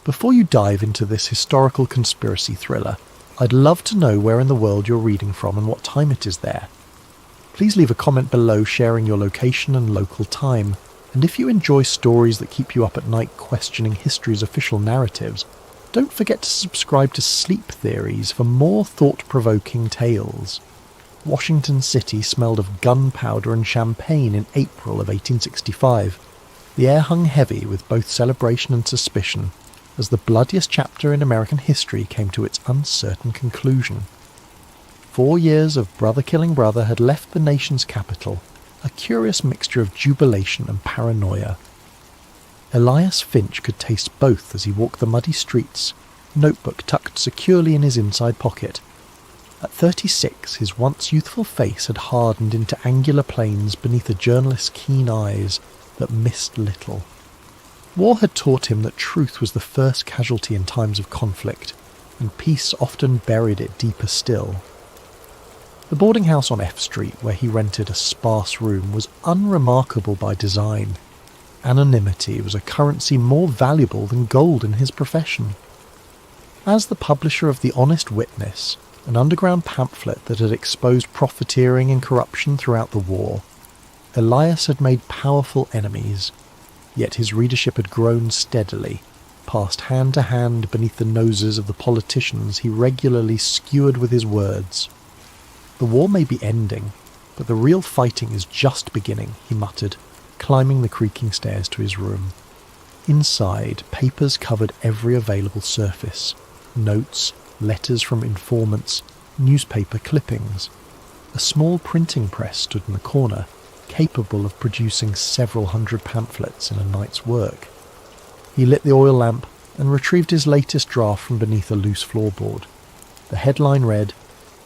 Before you dive into this historical conspiracy thriller, I'd love to know where in the world you're reading from and what time it is there. Please leave a comment below sharing your location and local time, and if you enjoy stories that keep you up at night questioning history's official narratives, don't forget to subscribe to Sleep Theories for more thought-provoking tales. Washington City smelled of gunpowder and champagne in April of 1865. The air hung heavy with both celebration and suspicion as the bloodiest chapter in American history came to its uncertain conclusion. 4 years of brother killing brother had left the nation's capital, a curious mixture of jubilation and paranoia. Elias Finch could taste both as he walked the muddy streets, notebook tucked securely in his inside pocket. At 36, his once youthful face had hardened into angular planes beneath a journalist's keen eyes that missed little. War had taught him that truth was the first casualty in times of conflict, and peace often buried it deeper still. The boarding house on F Street, where he rented a sparse room, was unremarkable by design. Anonymity was a currency more valuable than gold in his profession. As the publisher of The Honest Witness, an underground pamphlet that had exposed profiteering and corruption throughout the war, Elias had made powerful enemies, yet his readership had grown steadily, passed hand to hand beneath the noses of the politicians he regularly skewered with his words. The war may be ending, but the real fighting is just beginning, he muttered, climbing the creaking stairs to his room. Inside, papers covered every available surface. Notes, letters from informants, newspaper clippings. A small printing press stood in the corner, capable of producing several hundred pamphlets in a night's work. He lit the oil lamp and retrieved his latest draft from beneath a loose floorboard. The headline read,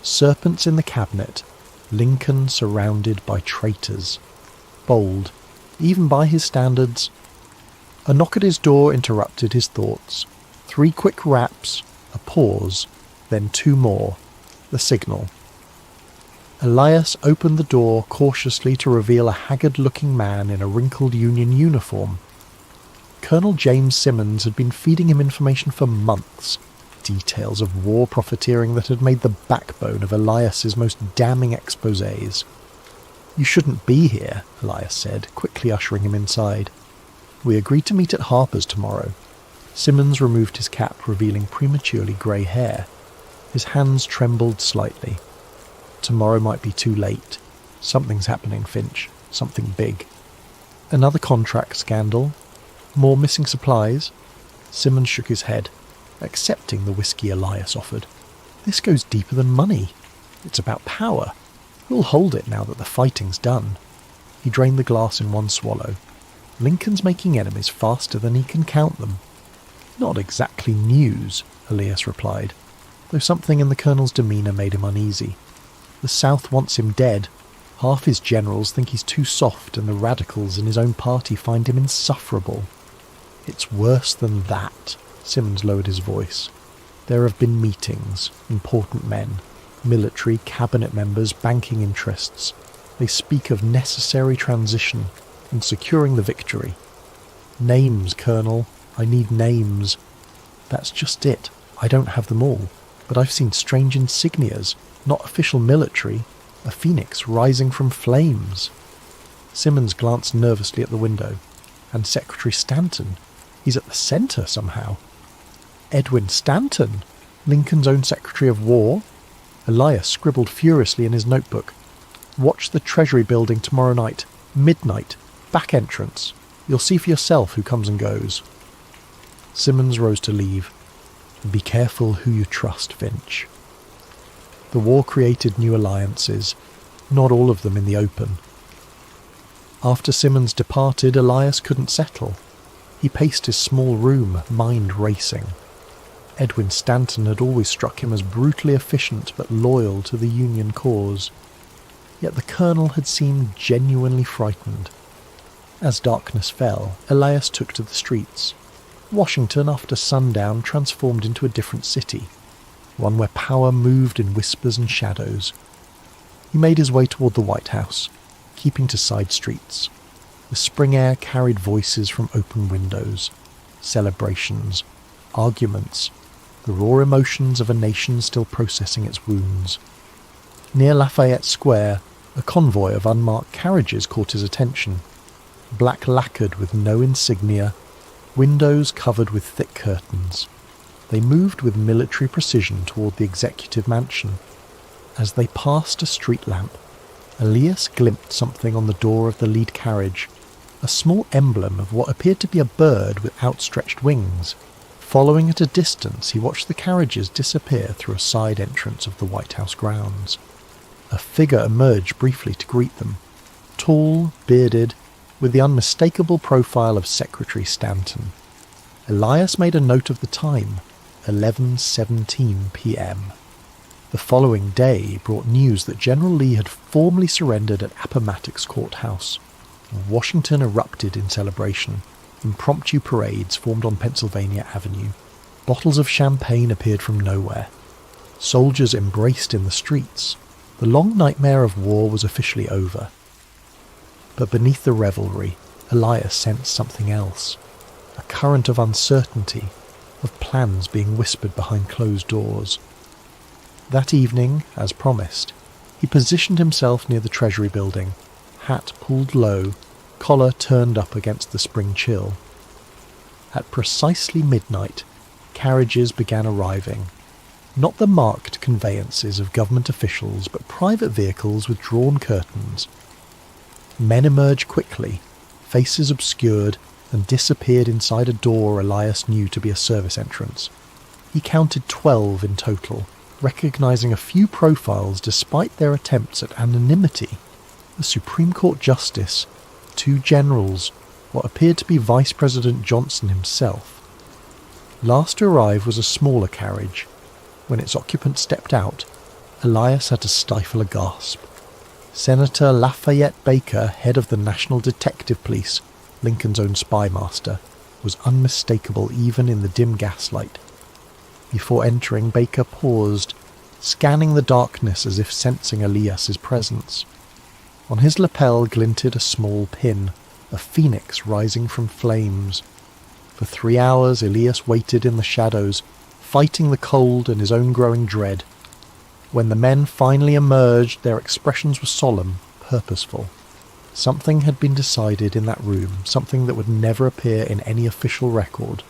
"Serpents in the Cabinet, Lincoln surrounded by traitors." Bold, even by his standards. A knock at his door interrupted his thoughts. 3 quick raps, a pause, then 2 more. The signal. Elias opened the door cautiously to reveal a haggard-looking man in a wrinkled Union uniform. Colonel James Simmons had been feeding him information for months, details of war profiteering that had made the backbone of Elias's most damning exposés. "You shouldn't be here," Elias said, quickly ushering him inside. "We agreed to meet at Harper's tomorrow." Simmons removed his cap, revealing prematurely grey hair. His hands trembled slightly. "Tomorrow might be too late. Something's happening, Finch. Something big." "Another contract scandal? More missing supplies?" Simmons shook his head, accepting the whiskey Elias offered. "This goes deeper than money. It's about power. We'll hold it now that the fighting's done." He drained the glass in one swallow. "Lincoln's making enemies faster than he can count them." "Not exactly news," Elias replied, though something in the colonel's demeanour made him uneasy. "The South wants him dead. Half his generals think he's too soft, and the radicals in his own party find him insufferable." "It's worse than that," Simmons lowered his voice. "There have been meetings, important men, military, cabinet members, banking interests. They speak of necessary transition and securing the victory. Names, Colonel. I need names." "That's just it. I don't have them all. But I've seen strange insignias, not official military. A phoenix rising from flames." Simmons glanced nervously at the window. "And Secretary Stanton. He's at the centre somehow." "Edwin Stanton? Lincoln's own Secretary of War?" Elias scribbled furiously in his notebook. "Watch the Treasury building tomorrow night. Midnight. Back entrance. You'll see for yourself who comes and goes." Simmons rose to leave. "Be careful who you trust, Finch." The war created new alliances, not all of them in the open. After Simmons departed, Elias couldn't settle. He paced his small room, mind racing. Edwin Stanton had always struck him as brutally efficient but loyal to the Union cause. Yet the colonel had seemed genuinely frightened. As darkness fell, Elias took to the streets. Washington, after sundown, transformed into a different city, one where power moved in whispers and shadows. He made his way toward the White House, keeping to side streets. The spring air carried voices from open windows, celebrations, arguments, the raw emotions of a nation still processing its wounds. Near Lafayette Square, a convoy of unmarked carriages caught his attention, black lacquered with no insignia, windows covered with thick curtains. They moved with military precision toward the executive mansion. As they passed a street lamp, Elias glimpsed something on the door of the lead carriage, a small emblem of what appeared to be a bird with outstretched wings. Following at a distance, he watched the carriages disappear through a side entrance of the White House grounds. A figure emerged briefly to greet them, tall, bearded, with the unmistakable profile of Secretary Stanton. Elias made a note of the time, 11:17 p.m. The following day brought news that General Lee had formally surrendered at Appomattox Courthouse. Washington erupted in celebration. Impromptu parades formed on Pennsylvania Avenue. Bottles of champagne appeared from nowhere. Soldiers embraced in the streets. The long nightmare of war was officially over. But beneath the revelry, Elias sensed something else. A current of uncertainty, of plans being whispered behind closed doors. That evening, as promised, he positioned himself near the Treasury building, hat pulled low, collar turned up against the spring chill. At precisely midnight, carriages began arriving. Not the marked conveyances of government officials, but private vehicles with drawn curtains. Men emerged quickly, faces obscured, and disappeared inside a door Elias knew to be a service entrance. He counted 12 in total, recognizing a few profiles despite their attempts at anonymity. The Supreme Court Justice, 2 generals, what appeared to be Vice President Johnson himself. Last to arrive was a smaller carriage. When its occupant stepped out, Elias had to stifle a gasp. Senator Lafayette Baker, head of the National Detective Police, Lincoln's own spy master, was unmistakable even in the dim gaslight. Before entering, Baker paused, scanning the darkness as if sensing Elias's presence. On his lapel glinted a small pin, a phoenix rising from flames. For 3 hours Elias waited in the shadows, fighting the cold and his own growing dread. When the men finally emerged, their expressions were solemn, purposeful. Something had been decided in that room, something that would never appear in any official record.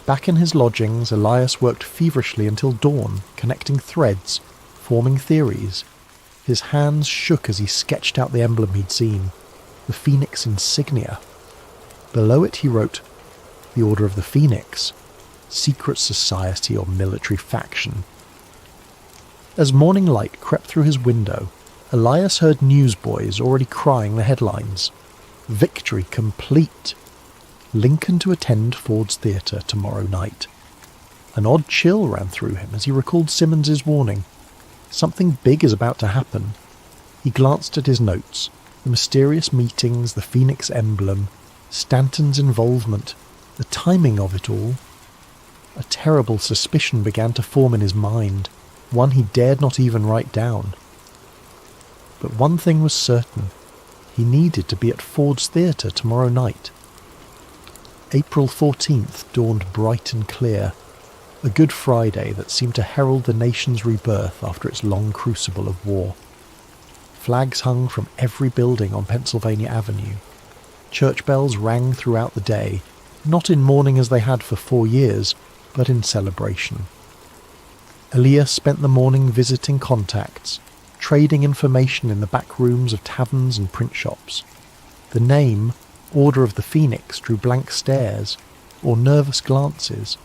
Back in his lodgings, Elias worked feverishly until dawn, connecting threads, forming theories. His hands shook as he sketched out the emblem he'd seen, the Phoenix insignia. Below it he wrote, "The Order of the Phoenix, secret society or military faction." As morning light crept through his window, Elias heard newsboys already crying the headlines. Victory complete. Lincoln to attend Ford's Theatre tomorrow night. An odd chill ran through him as he recalled Simmons's warning. Something big is about to happen. He glanced at his notes, the mysterious meetings, the Phoenix emblem, Stanton's involvement, the timing of it all. A terrible suspicion began to form in his mind, one he dared not even write down. But one thing was certain. He needed to be at Ford's Theatre tomorrow night. April 14th dawned bright and clear, a Good Friday that seemed to herald the nation's rebirth after its long crucible of war. Flags hung from every building on Pennsylvania Avenue. Church bells rang throughout the day, not in mourning as they had for 4 years, but in celebration. Elias spent the morning visiting contacts, trading information in the back rooms of taverns and print shops. The name, Order of the Phoenix, drew blank stares, or nervous glances.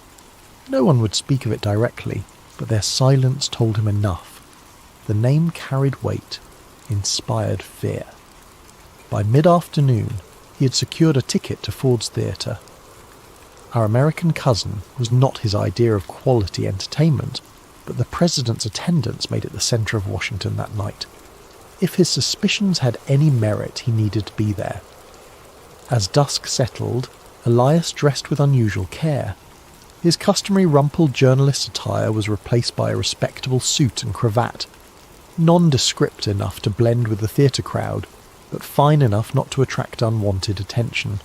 No one would speak of it directly, but their silence told him enough. The name carried weight, inspired fear. By mid-afternoon, he had secured a ticket to Ford's Theatre. Our American cousin was not his idea of quality entertainment, but the president's attendance made it the centre of Washington that night. If his suspicions had any merit, he needed to be there. As dusk settled, Elias dressed with unusual care. His customary rumpled journalist attire was replaced by a respectable suit and cravat, nondescript enough to blend with the theatre crowd, but fine enough not to attract unwanted attention.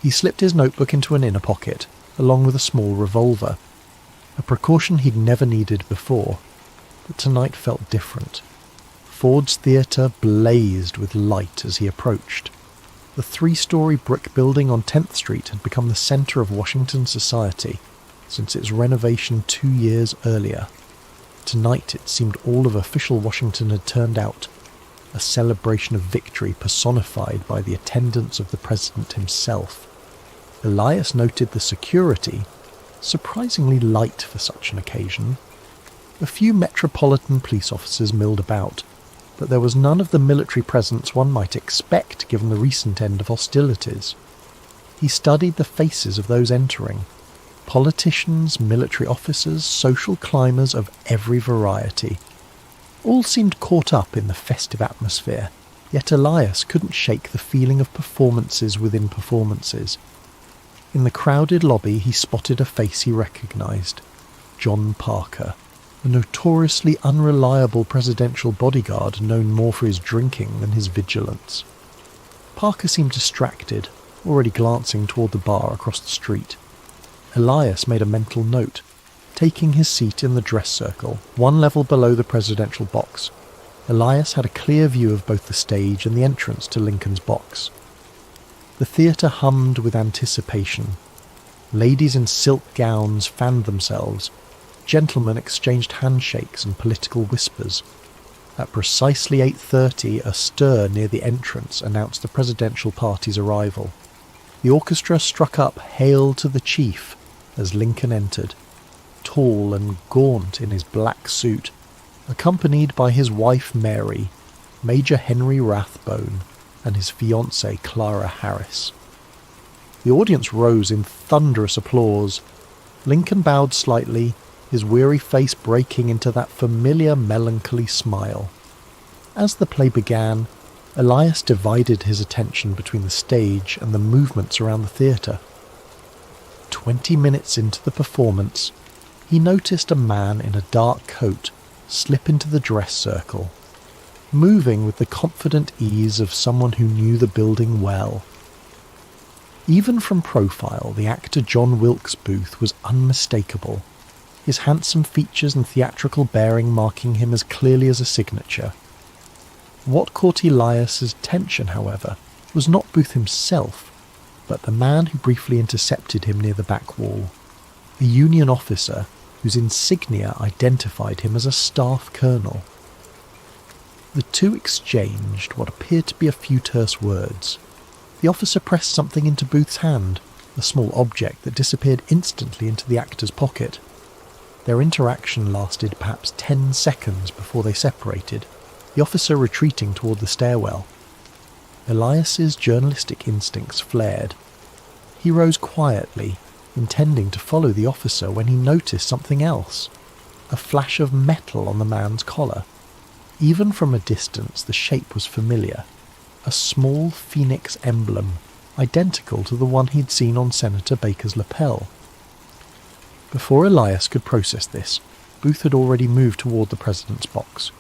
He slipped his notebook into an inner pocket, along with a small revolver, a precaution he'd never needed before, but tonight felt different. Ford's theatre blazed with light as he approached. The 3-story brick building on 10th Street had become the centre of Washington society since its renovation 2 years earlier. Tonight it seemed all of official Washington had turned out, a celebration of victory personified by the attendance of the president himself. Elias noted the security, surprisingly light for such an occasion. A few metropolitan police officers milled about, but there was none of the military presence one might expect given the recent end of hostilities. He studied the faces of those entering. Politicians, military officers, social climbers of every variety. All seemed caught up in the festive atmosphere, yet Elias couldn't shake the feeling of performances within performances. In the crowded lobby he spotted a face he recognised. John Parker, a notoriously unreliable presidential bodyguard known more for his drinking than his vigilance. Parker seemed distracted, already glancing toward the bar across the street. Elias made a mental note, taking his seat in the dress circle, one level below the presidential box. Elias had a clear view of both the stage and the entrance to Lincoln's box. The theatre hummed with anticipation. Ladies in silk gowns fanned themselves. Gentlemen exchanged handshakes and political whispers. At precisely 8:30, a stir near the entrance announced the presidential party's arrival. The orchestra struck up "Hail to the Chief" as Lincoln entered, tall and gaunt in his black suit, accompanied by his wife Mary, Major Henry Rathbone, and his fiancée Clara Harris. The audience rose in thunderous applause. Lincoln bowed slightly, his weary face breaking into that familiar melancholy smile. As the play began, Elias divided his attention between the stage and the movements around the theatre. 20 minutes into the performance, he noticed a man in a dark coat slip into the dress circle, moving with the confident ease of someone who knew the building well. Even from profile, the actor John Wilkes Booth was unmistakable, his handsome features and theatrical bearing marking him as clearly as a signature. What caught Elias's attention, however, was not Booth himself, but the man who briefly intercepted him near the back wall, a Union officer whose insignia identified him as a staff colonel. The two exchanged what appeared to be a few terse words. The officer pressed something into Booth's hand, a small object that disappeared instantly into the actor's pocket. Their interaction lasted perhaps 10 seconds before they separated, the officer retreating toward the stairwell. Elias's journalistic instincts flared. He rose quietly, intending to follow the officer when he noticed something else, a flash of metal on the man's collar. Even from a distance the shape was familiar, a small phoenix emblem, identical to the one he'd seen on Senator Baker's lapel. Before Elias could process this, Booth had already moved toward the president's box.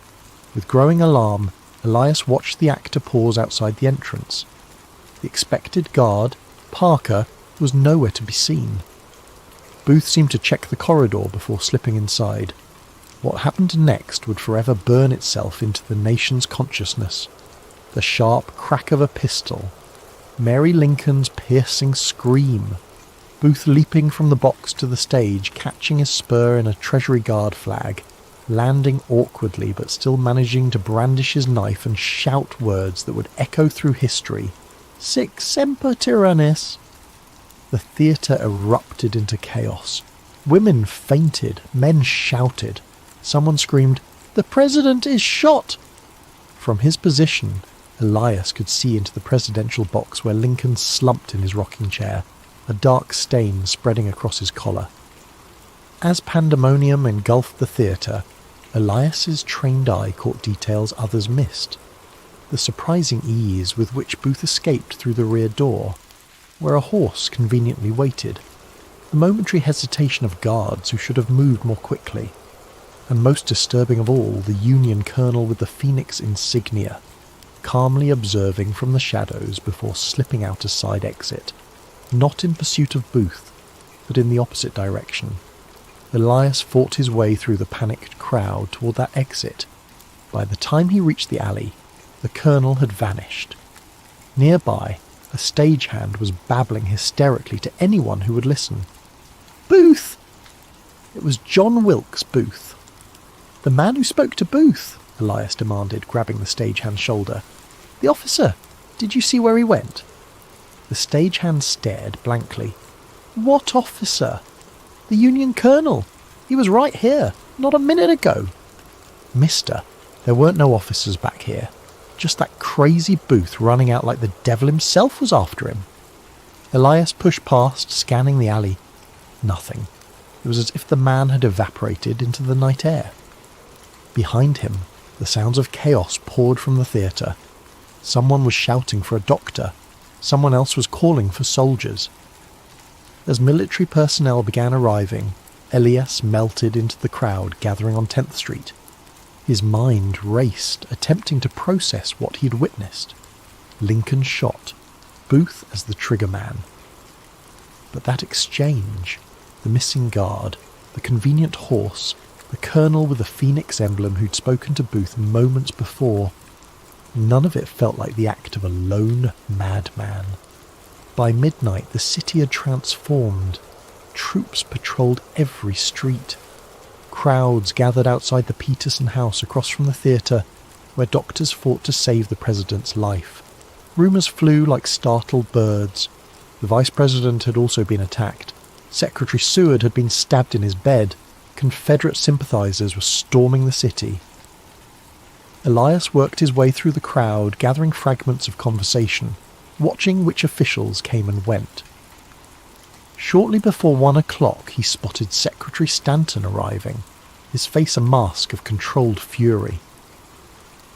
With growing alarm, Elias watched the actor pause outside the entrance. The expected guard, Parker, was nowhere to be seen. Booth seemed to check the corridor before slipping inside. What happened next would forever burn itself into the nation's consciousness. The sharp crack of a pistol, Mary Lincoln's piercing scream, Booth leaping from the box to the stage, catching his spur in a Treasury Guard flag, landing awkwardly but still managing to brandish his knife and shout words that would echo through history. Sic semper tyrannis! The theatre erupted into chaos. Women fainted, men shouted. Someone screamed, "The president is shot!" From his position, Elias could see into the presidential box where Lincoln slumped in his rocking chair, a dark stain spreading across his collar. As pandemonium engulfed the theatre, Elias's trained eye caught details others missed. The surprising ease with which Booth escaped through the rear door, where a horse conveniently waited, the momentary hesitation of guards who should have moved more quickly, and most disturbing of all, the Union colonel with the phoenix insignia, calmly observing from the shadows before slipping out a side exit, not in pursuit of Booth, but in the opposite direction. Elias fought his way through the panicked crowd toward that exit. By the time he reached the alley, the colonel had vanished. Nearby, a stagehand was babbling hysterically to anyone who would listen. "Booth!" It was John Wilkes Booth. "The man who spoke to Booth," Elias demanded, grabbing the stagehand's shoulder. "The officer. Did you see where he went?" The stagehand stared blankly. "What officer?" "The Union colonel. He was right here, not a minute ago." "Mister, there weren't no officers back here. Just that crazy Booth running out like the devil himself was after him." Elias pushed past, scanning the alley. Nothing. It was as if the man had evaporated into the night air. Behind him, the sounds of chaos poured from the theatre. Someone was shouting for a doctor. Someone else was calling for soldiers. As military personnel began arriving, Elias melted into the crowd gathering on 10th Street. His mind raced, attempting to process what he'd witnessed. Lincoln shot, Booth as the trigger man. But that exchange, the missing guard, the convenient horse, the colonel with the phoenix emblem who'd spoken to Booth moments before, none of it felt like the act of a lone madman. By midnight, the city had transformed. Troops patrolled every street. Crowds gathered outside the Peterson house across from the theatre, where doctors fought to save the president's life. Rumours flew like startled birds. The vice president had also been attacked. Secretary Seward had been stabbed in his bed. Confederate sympathisers were storming the city. Elias worked his way through the crowd, gathering fragments of conversation, watching which officials came and went. Shortly before 1 o'clock, he spotted Secretary Stanton arriving, his face a mask of controlled fury.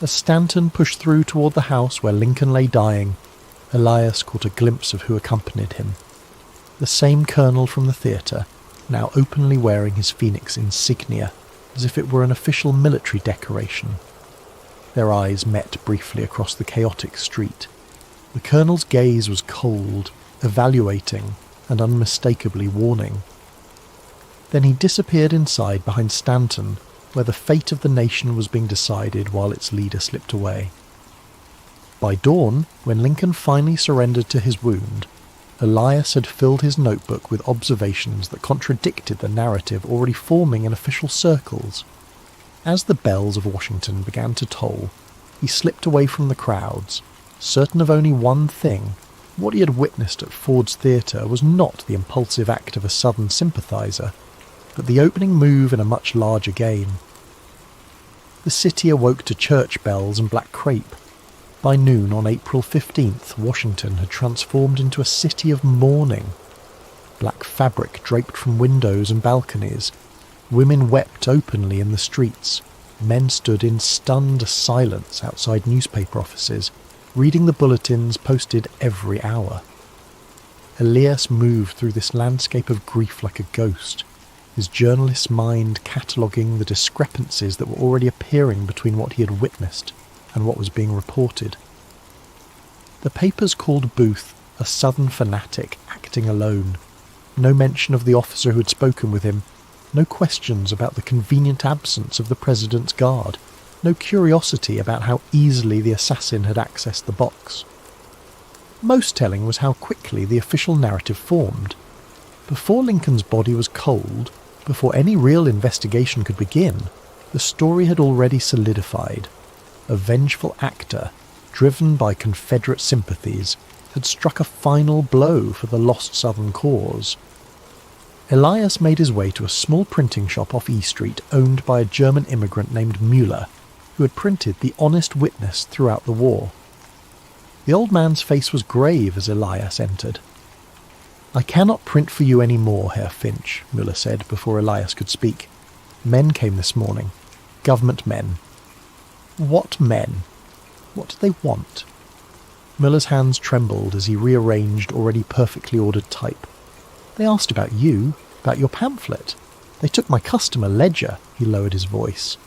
As Stanton pushed through toward the house where Lincoln lay dying, Elias caught a glimpse of who accompanied him. The same colonel from the theatre, now openly wearing his phoenix insignia, as if it were an official military decoration. Their eyes met briefly across the chaotic street. The colonel's gaze was cold, evaluating, and unmistakably warning. Then he disappeared inside behind Stanton, where the fate of the nation was being decided while its leader slipped away. By dawn, when Lincoln finally surrendered to his wound, Elias had filled his notebook with observations that contradicted the narrative already forming in official circles. As the bells of Washington began to toll, he slipped away from the crowds, certain of only one thing. What he had witnessed at Ford's Theatre was not the impulsive act of a Southern sympathiser, but the opening move in a much larger game. The city awoke to church bells and black crape. By noon on April 15th, Washington had transformed into a city of mourning. Black fabric draped from windows and balconies. Women wept openly in the streets. Men stood in stunned silence outside newspaper offices, reading the bulletins posted every hour. Elias moved through this landscape of grief like a ghost, his journalist's mind cataloguing the discrepancies that were already appearing between what he had witnessed and what was being reported. The papers called Booth a Southern fanatic acting alone. No mention of the officer who had spoken with him, no questions about the convenient absence of the president's guard, no curiosity about how easily the assassin had accessed the box. Most telling was how quickly the official narrative formed. Before Lincoln's body was cold, before any real investigation could begin, the story had already solidified. A vengeful actor, driven by Confederate sympathies, had struck a final blow for the lost Southern cause. Elias made his way to a small printing shop off E Street owned by a German immigrant named Mueller, who had printed The Honest Witness throughout the war. The old man's face was grave as Elias entered. "I cannot print for you any more, Herr Finch," Mueller said before Elias could speak. "Men came this morning. Government men." "What men? What do they want?" Mueller's hands trembled as he rearranged already perfectly ordered type. "They asked about you, about your pamphlet. They took my customer ledger," he lowered his voice.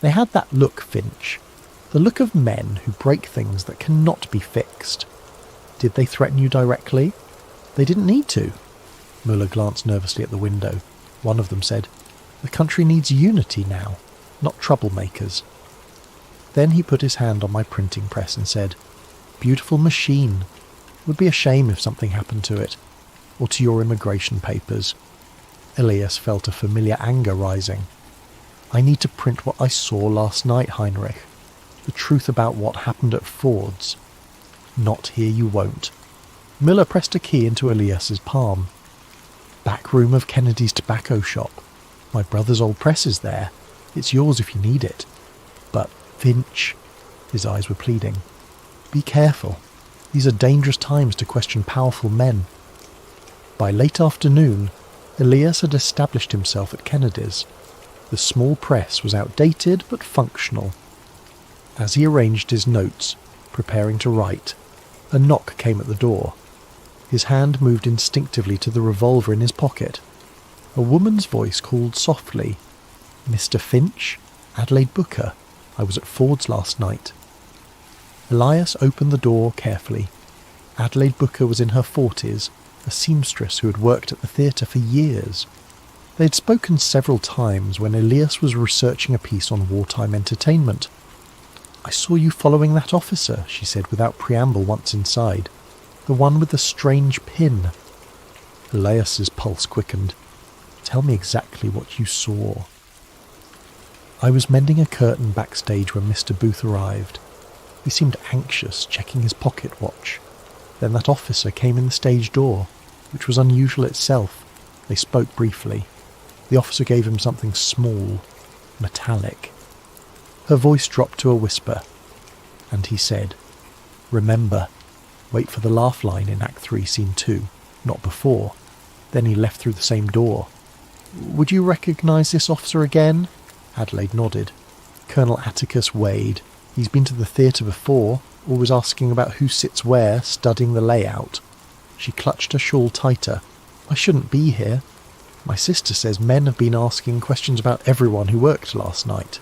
"They had that look, Finch. The look of men who break things that cannot be fixed. Did they threaten you directly? They didn't need to. Muller glanced nervously at the window. One of them said, "The country needs unity now, not troublemakers." Then he put his hand on my printing press and said, "Beautiful machine. Would be a shame if something happened to it, or to your immigration papers." Elias felt a familiar anger rising. "I need to print what I saw last night, Heinrich. The truth about what happened at Ford's." "Not here you won't." Miller pressed a key into Elias's palm. "Back room of Kennedy's tobacco shop. My brother's old press is there. It's yours if you need it. But, Finch," his eyes were pleading, "be careful. These are dangerous times to question powerful men." By late afternoon, Elias had established himself at Kennedy's. The small press was outdated but functional. As he arranged his notes, preparing to write, a knock came at the door. His hand moved instinctively to the revolver in his pocket. A woman's voice called softly, "Mr. Finch? Adelaide Booker. I was at Ford's last night." Elias opened the door carefully. Adelaide Booker was in her 40s, a seamstress who had worked at the theatre for years. They had spoken several times when Elias was researching a piece on wartime entertainment. "I saw you following that officer," she said without preamble once inside. "The one with the strange pin." Elias's pulse quickened. "Tell me exactly what you saw." "I was mending a curtain backstage when Mr. Booth arrived. He seemed anxious, checking his pocket watch. Then that officer came in the stage door, which was unusual itself. They spoke briefly. The officer gave him something small, metallic." Her voice dropped to a whisper, and he said, "Remember, wait for the laugh line in Act 3, Scene 2, not before." Then he left through the same door. "Would you recognise this officer again?" Adelaide nodded. "Colonel Atticus Wade. He's been to the theatre before, always asking about who sits where, studying the layout." She clutched her shawl tighter. "I shouldn't be here. My sister says men have been asking questions about everyone who worked last night."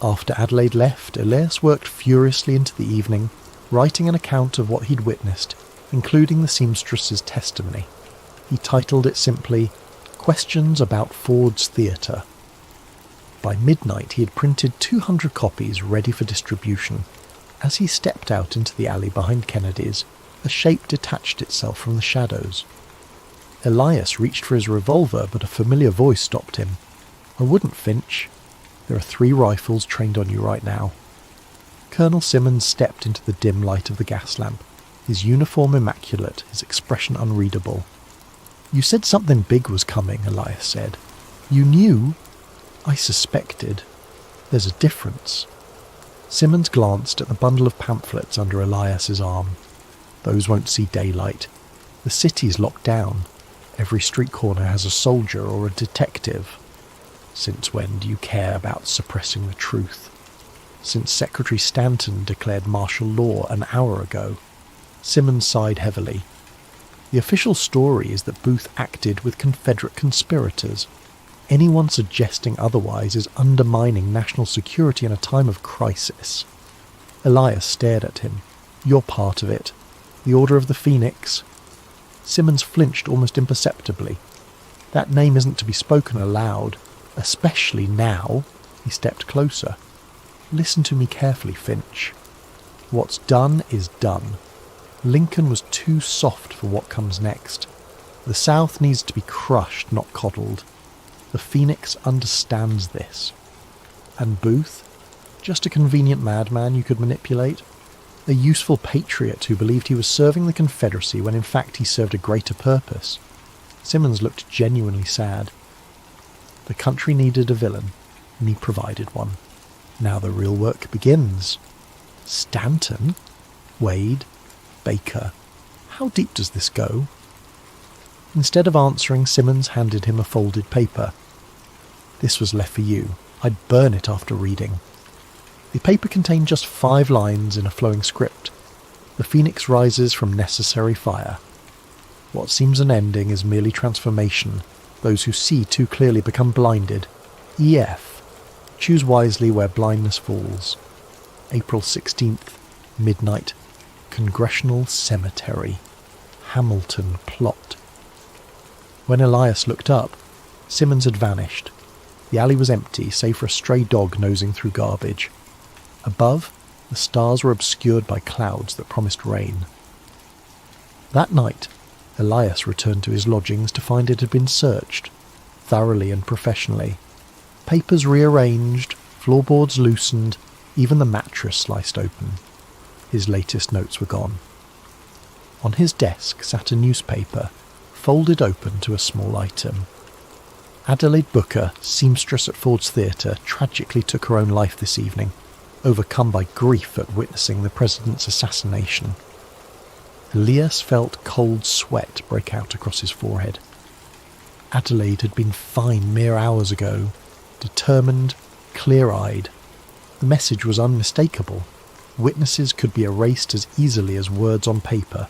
After Adelaide left, Elias worked furiously into the evening, writing an account of what he'd witnessed, including the seamstress's testimony. He titled it simply, "Questions about Ford's Theatre." By midnight he had printed 200 copies ready for distribution. As he stepped out into the alley behind Kennedy's, a shape detached itself from the shadows. Elias reached for his revolver, but a familiar voice stopped him. "I wouldn't, Finch. There are 3 rifles trained on you right now." Colonel Simmons stepped into the dim light of the gas lamp, his uniform immaculate, his expression unreadable. "You said something big was coming," Elias said. "You knew?" "I suspected. There's a difference." Simmons glanced at the bundle of pamphlets under Elias's arm. "Those won't see daylight. The city's locked down. Every street corner has a soldier or a detective. Since when do you care about suppressing the truth? Since Secretary Stanton declared martial law an hour ago." Simmons sighed heavily. "The official story is that Booth acted with Confederate conspirators. Anyone suggesting otherwise is undermining national security in a time of crisis." Elias stared at him. "You're part of it. The Order of the Phoenix." Simmons flinched almost imperceptibly. "That name isn't to be spoken aloud, especially now." He stepped closer. "Listen to me carefully, Finch. What's done is done. Lincoln was too soft for what comes next. The South needs to be crushed, not coddled. The Phoenix understands this. And Booth? Just a convenient madman you could manipulate? A useful patriot who believed he was serving the Confederacy when in fact he served a greater purpose." Simmons looked genuinely sad. The country needed a villain, and he provided one. Now the real work begins. Stanton? Wade? Baker? How deep does this go? Instead of answering, Simmons handed him a folded paper. "This was left for you. I'd burn it after reading." The paper contained just 5 lines in a flowing script. The Phoenix rises from necessary fire. What seems an ending is merely transformation. Those who see too clearly become blinded. EF. Choose wisely where blindness falls. April 16th, midnight. Congressional Cemetery. Hamilton plot. When Elias looked up, Simmons had vanished. The alley was empty, save for a stray dog nosing through garbage. Above, the stars were obscured by clouds that promised rain. That night, Elias returned to his lodgings to find it had been searched, thoroughly and professionally. Papers rearranged, floorboards loosened, even the mattress sliced open. His latest notes were gone. On his desk sat a newspaper, folded open to a small item. Adelaide Booker, seamstress at Ford's Theatre, tragically took her own life this evening, overcome by grief at witnessing the president's assassination. Elias felt cold sweat break out across his forehead. Adelaide had been fine mere hours ago, determined, clear-eyed. The message was unmistakable. Witnesses could be erased as easily as words on paper.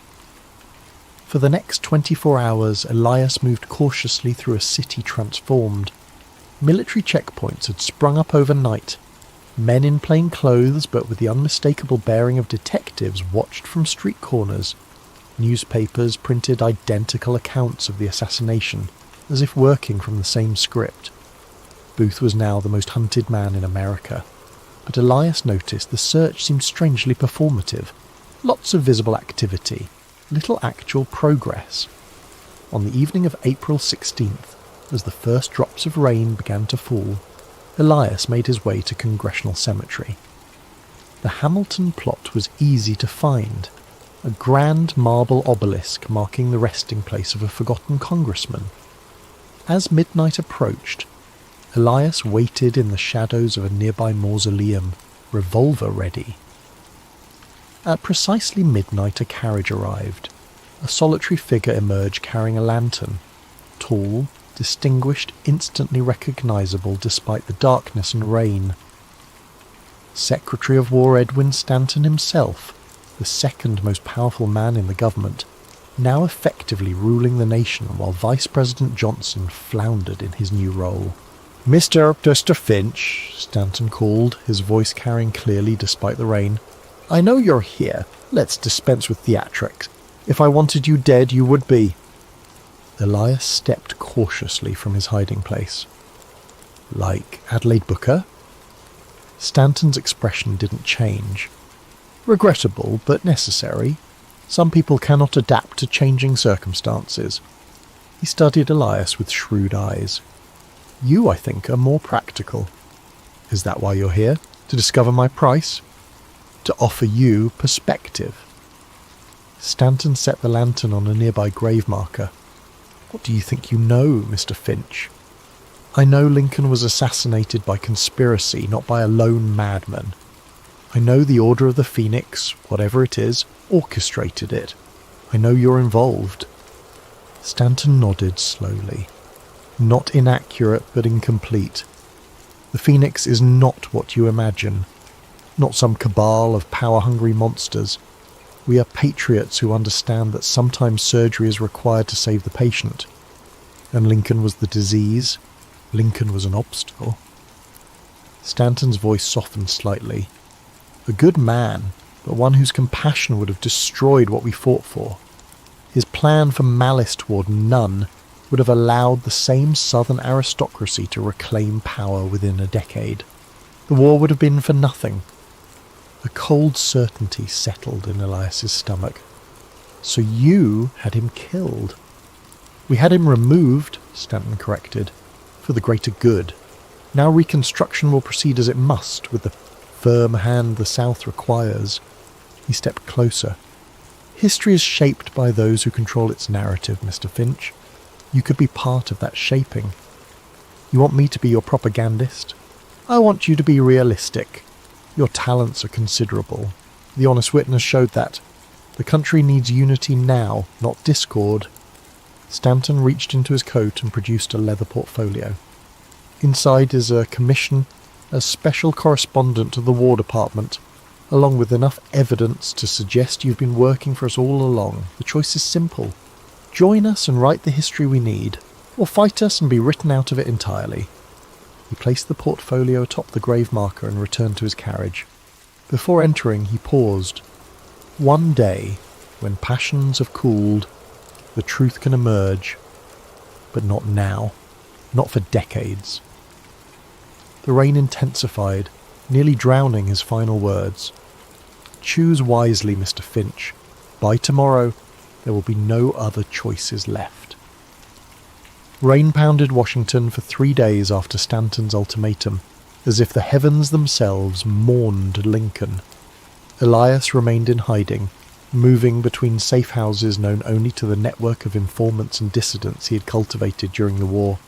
For the next 24 hours, Elias moved cautiously through a city transformed. Military checkpoints had sprung up overnight. Men in plain clothes, but with the unmistakable bearing of detectives, watched from street corners. Newspapers printed identical accounts of the assassination, as if working from the same script. Booth was now the most hunted man in America. But Elias noticed the search seemed strangely performative. Lots of visible activity. Little actual progress. On the evening of April 16th, as the first drops of rain began to fall, Elias made his way to Congressional Cemetery. The Hamilton plot was easy to find, a grand marble obelisk marking the resting place of a forgotten congressman. As midnight approached, Elias waited in the shadows of a nearby mausoleum, revolver ready. At precisely midnight a carriage arrived. A solitary figure emerged carrying a lantern. Tall, distinguished, instantly recognisable despite the darkness and rain. Secretary of War Edwin Stanton himself, the second most powerful man in the government, now effectively ruling the nation while Vice President Johnson floundered in his new role. Mr. Finch, Stanton called, his voice carrying clearly despite the rain. I know you're here. Let's dispense with theatrics. If I wanted you dead, you would be. Elias stepped cautiously from his hiding place. Like Adelaide Booker? Stanton's expression didn't change. Regrettable, but necessary. Some people cannot adapt to changing circumstances. He studied Elias with shrewd eyes. You, I think, are more practical. Is that why you're here? To discover my price? To offer you perspective. Stanton set the lantern on a nearby grave marker. What do you think you know, Mr. Finch? I know Lincoln was assassinated by conspiracy, not by a lone madman. I know the Order of the Phoenix, whatever it is, orchestrated it. I know you're involved. Stanton nodded slowly. Not inaccurate, but incomplete. The Phoenix is not what you imagine. Not some cabal of power-hungry monsters. We are patriots who understand that sometimes surgery is required to save the patient. And Lincoln was the disease. Lincoln was an obstacle. Stanton's voice softened slightly. A good man, but one whose compassion would have destroyed what we fought for. His plan for malice toward none would have allowed the same southern aristocracy to reclaim power within a decade. The war would have been for nothing. A cold certainty settled in Elias's stomach. So you had him killed. We had him removed, Stanton corrected, for the greater good. Now reconstruction will proceed as it must, with the firm hand the South requires. He stepped closer. History is shaped by those who control its narrative, Mr. Finch. You could be part of that shaping. You want me to be your propagandist? I want you to be realistic. Your talents are considerable. The Honest Witness showed that. The country needs unity now, not discord. Stanton reached into his coat and produced a leather portfolio. Inside is a commission as special correspondent to the War Department, along with enough evidence to suggest you've been working for us all along. The choice is simple. Join us and write the history we need, or fight us and be written out of it entirely. He placed the portfolio atop the grave marker and returned to his carriage. Before entering, he paused. One day, when passions have cooled, the truth can emerge. but not now. Not for decades. The rain intensified, nearly drowning his final words. Choose wisely, Mr. Finch. By tomorrow, there will be no other choices left. Rain pounded Washington for 3 days after Stanton's ultimatum, as if the heavens themselves mourned Lincoln. Elias remained in hiding, moving between safe houses known only to the network of informants and dissidents he had cultivated during the war.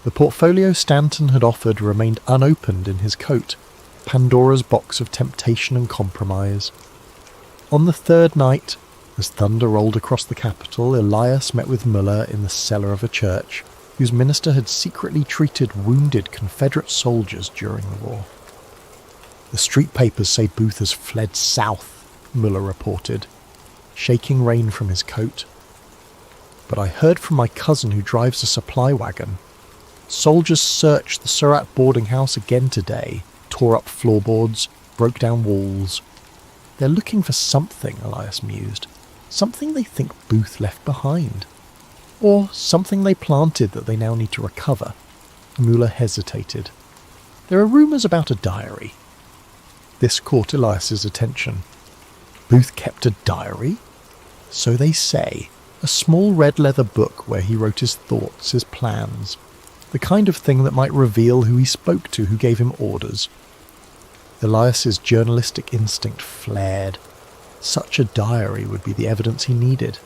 The portfolio Stanton had offered remained unopened in his coat, Pandora's box of temptation and compromise. On the third night, as thunder rolled across the capital, Elias met with Muller in the cellar of a church, whose minister had secretly treated wounded Confederate soldiers during the war. The street papers say Booth has fled south, Muller reported, shaking rain from his coat. But I heard from my cousin who drives a supply wagon. Soldiers searched the Surratt boarding house again today, tore up floorboards, broke down walls. They're looking for something, Elias mused. Something they think Booth left behind. Or something they planted that they now need to recover. Muller hesitated. There are rumours about a diary. This caught Elias's attention. Booth kept a diary? So they say. A small red leather book where he wrote his thoughts, his plans. The kind of thing that might reveal who he spoke to, who gave him orders. Elias's journalistic instinct flared. Such a diary would be the evidence he needed.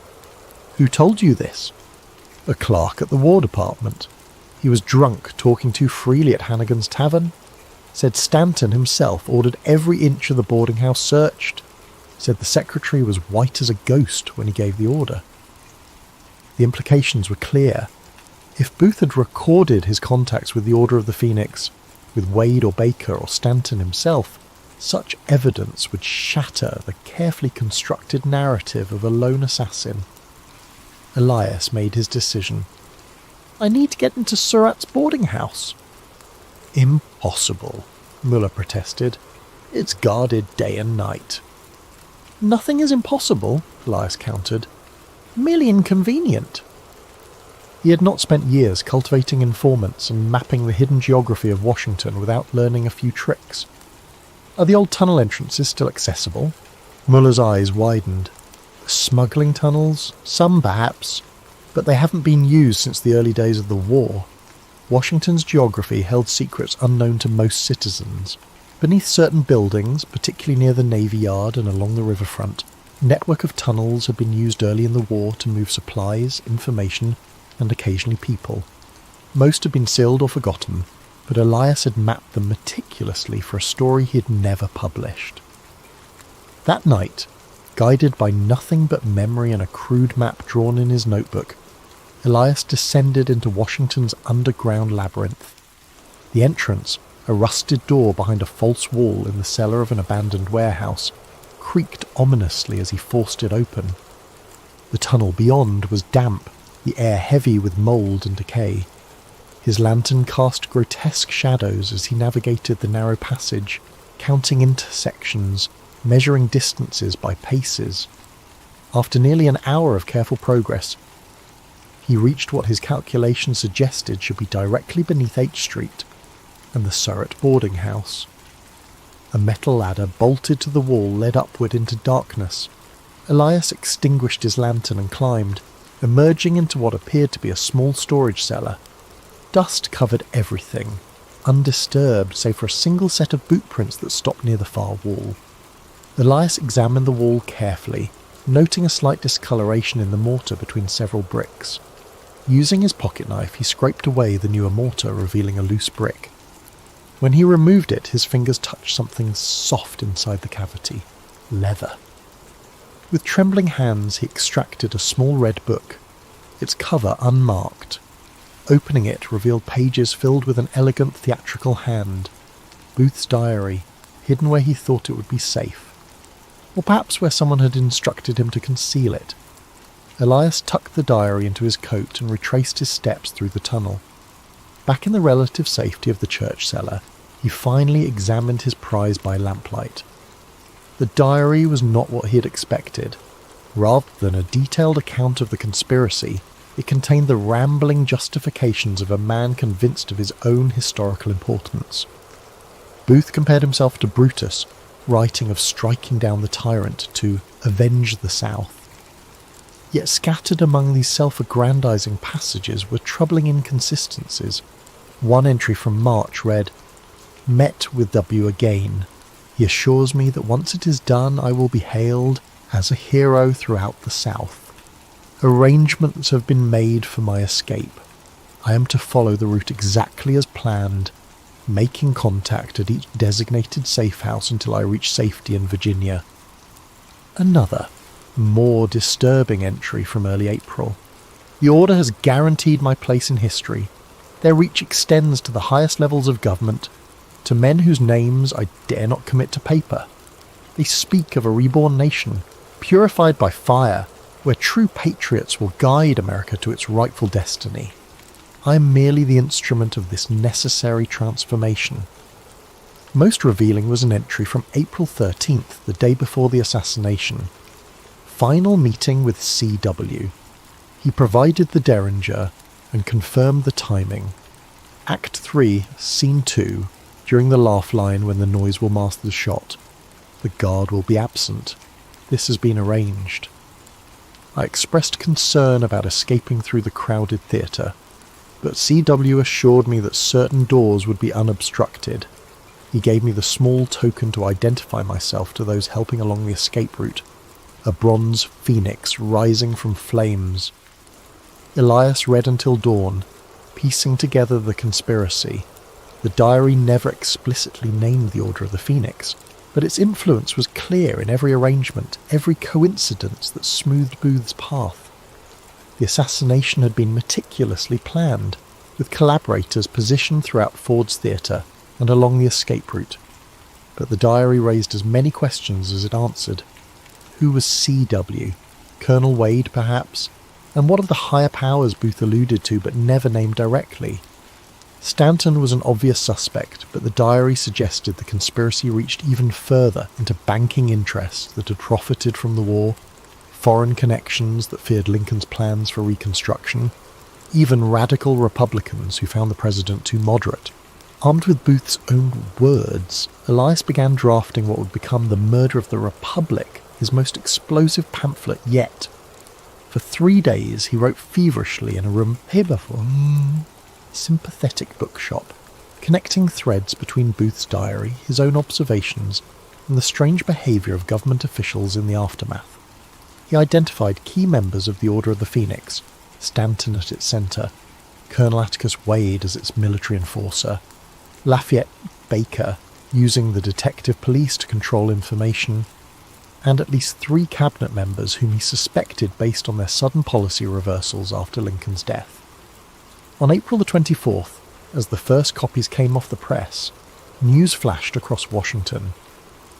Who told you this? A clerk at the War Department. He was drunk, talking too freely at Hannigan's Tavern. Said Stanton himself ordered every inch of the boarding house searched. Said the secretary was white as a ghost when he gave the order. The implications were clear. If Booth had recorded his contacts with the Order of the Phoenix, with Wade or Baker or Stanton himself, such evidence would shatter the carefully constructed narrative of a lone assassin. Elias made his decision. I need to get into Surratt's boarding house. Impossible, Muller protested. It's guarded day and night. Nothing is impossible, Elias countered. Merely inconvenient. He had not spent years cultivating informants and mapping the hidden geography of Washington without learning a few tricks. Are the old tunnel entrances still accessible? Muller's eyes widened. The smuggling tunnels? Some perhaps, but they haven't been used since the early days of the war. Washington's geography held secrets unknown to most citizens. Beneath certain buildings, particularly near the Navy Yard and along the riverfront, a network of tunnels had been used early in the war to move supplies, information, and occasionally people. Most had been sealed or forgotten, but Elias had mapped them meticulously for a story he had never published. That night, guided by nothing but memory and a crude map drawn in his notebook, Elias descended into Washington's underground labyrinth. The entrance, a rusted door behind a false wall in the cellar of an abandoned warehouse, creaked ominously as he forced it open. The tunnel beyond was damp, the air heavy with mould and decay. His lantern cast grotesque shadows as he navigated the narrow passage, counting intersections, measuring distances by paces. After nearly an hour of careful progress, he reached what his calculations suggested should be directly beneath H Street and the Surratt boarding house. A metal ladder bolted to the wall led upward into darkness. Elias extinguished his lantern and climbed, emerging into what appeared to be a small storage cellar. Dust covered everything, undisturbed save for a single set of boot prints that stopped near the far wall. Elias examined the wall carefully, noting a slight discoloration in the mortar between several bricks. Using his pocket knife, he scraped away the newer mortar, revealing a loose brick. When he removed it, his fingers touched something soft inside the cavity. Leather. With trembling hands, he extracted a small red book, its cover unmarked. Opening it revealed pages filled with an elegant theatrical hand. Booth's diary, hidden where he thought it would be safe. Or perhaps where someone had instructed him to conceal it. Elias tucked the diary into his coat and retraced his steps through the tunnel. Back in the relative safety of the church cellar, he finally examined his prize by lamplight. The diary was not what he had expected. Rather than a detailed account of the conspiracy, It contained the rambling justifications of a man convinced of his own historical importance. Booth compared himself to Brutus, writing of striking down the tyrant to avenge the South. Yet scattered among these self-aggrandizing passages were troubling inconsistencies. One entry from March read, "Met with W again. He assures me that once it is done I will be hailed as a hero throughout the South. Arrangements have been made for my escape. I am to follow the route exactly as planned, making contact at each designated safe house until I reach safety in Virginia." Another, more disturbing entry from early April. "The order has guaranteed my place in history. Their reach extends to the highest levels of government, to men whose names I dare not commit to paper. They speak of a reborn nation, purified by fire, where true patriots will guide America to its rightful destiny. I am merely the instrument of this necessary transformation." Most revealing was an entry from April 13th, the day before the assassination. "Final meeting with C.W. He provided the derringer and confirmed the timing. Act 3, Scene 2, during the laugh line when the noise will mask the shot. The guard will be absent. This has been arranged. I expressed concern about escaping through the crowded theatre, but C.W. assured me that certain doors would be unobstructed. He gave me the small token to identify myself to those helping along the escape route, a bronze phoenix rising from flames. Elias read until dawn, piecing together the conspiracy. The diary never explicitly named the Order of the Phoenix, but its influence was clear in every arrangement, every coincidence that smoothed Booth's path. The assassination had been meticulously planned, with collaborators positioned throughout Ford's theatre and along the escape route. But the diary raised as many questions as it answered. Who was C.W.? Colonel Wade, perhaps? And what of the higher powers Booth alluded to but never named directly? Stanton was an obvious suspect, but the diary suggested the conspiracy reached even further into banking interests that had profited from the war, foreign connections that feared Lincoln's plans for Reconstruction, even radical Republicans who found the president too moderate. Armed with Booth's own words, Elias began drafting what would become The Murder of the Republic, his most explosive pamphlet yet. For 3 days he wrote feverishly in a room heretofore sympathetic bookshop, connecting threads between Booth's diary, his own observations, and the strange behaviour of government officials in the aftermath. He identified key members of the Order of the Phoenix, Stanton at its centre, Colonel Atticus Wade as its military enforcer, Lafayette Baker using the detective police to control information, and at least 3 cabinet members whom he suspected based on their sudden policy reversals after Lincoln's death. On April the 24th, as the first copies came off the press, news flashed across Washington.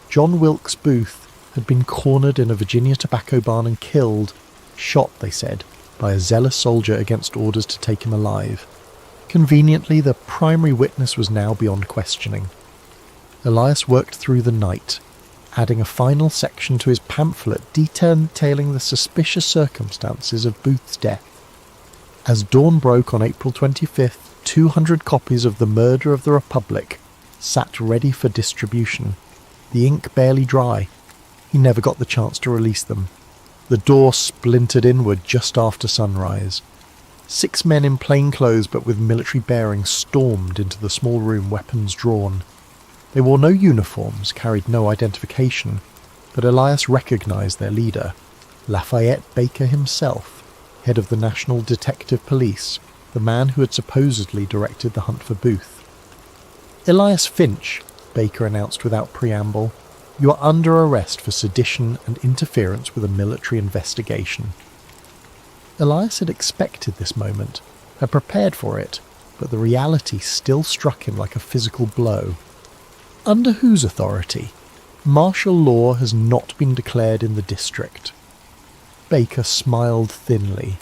John Wilkes Booth had been cornered in a Virginia tobacco barn and killed, shot, they said, by a zealous soldier against orders to take him alive. Conveniently, the primary witness was now beyond questioning. Elias worked through the night, adding a final section to his pamphlet detailing the suspicious circumstances of Booth's death. As dawn broke on April 25th, 200 copies of The Murder of the Republic sat ready for distribution, the ink barely dry. He never got the chance to release them. The door splintered inward just after sunrise. 6 men in plain clothes but with military bearings stormed into the small room, weapons drawn. They wore no uniforms, carried no identification, but Elias recognized their leader, Lafayette Baker himself, head of the National Detective Police, the man who had supposedly directed the hunt for Booth. "Elias Finch," Baker announced without preamble, "you are under arrest for sedition and interference with a military investigation." Elias had expected this moment, had prepared for it, but the reality still struck him like a physical blow. Under whose authority? Martial law has not been declared in the district. Baker smiled thinly.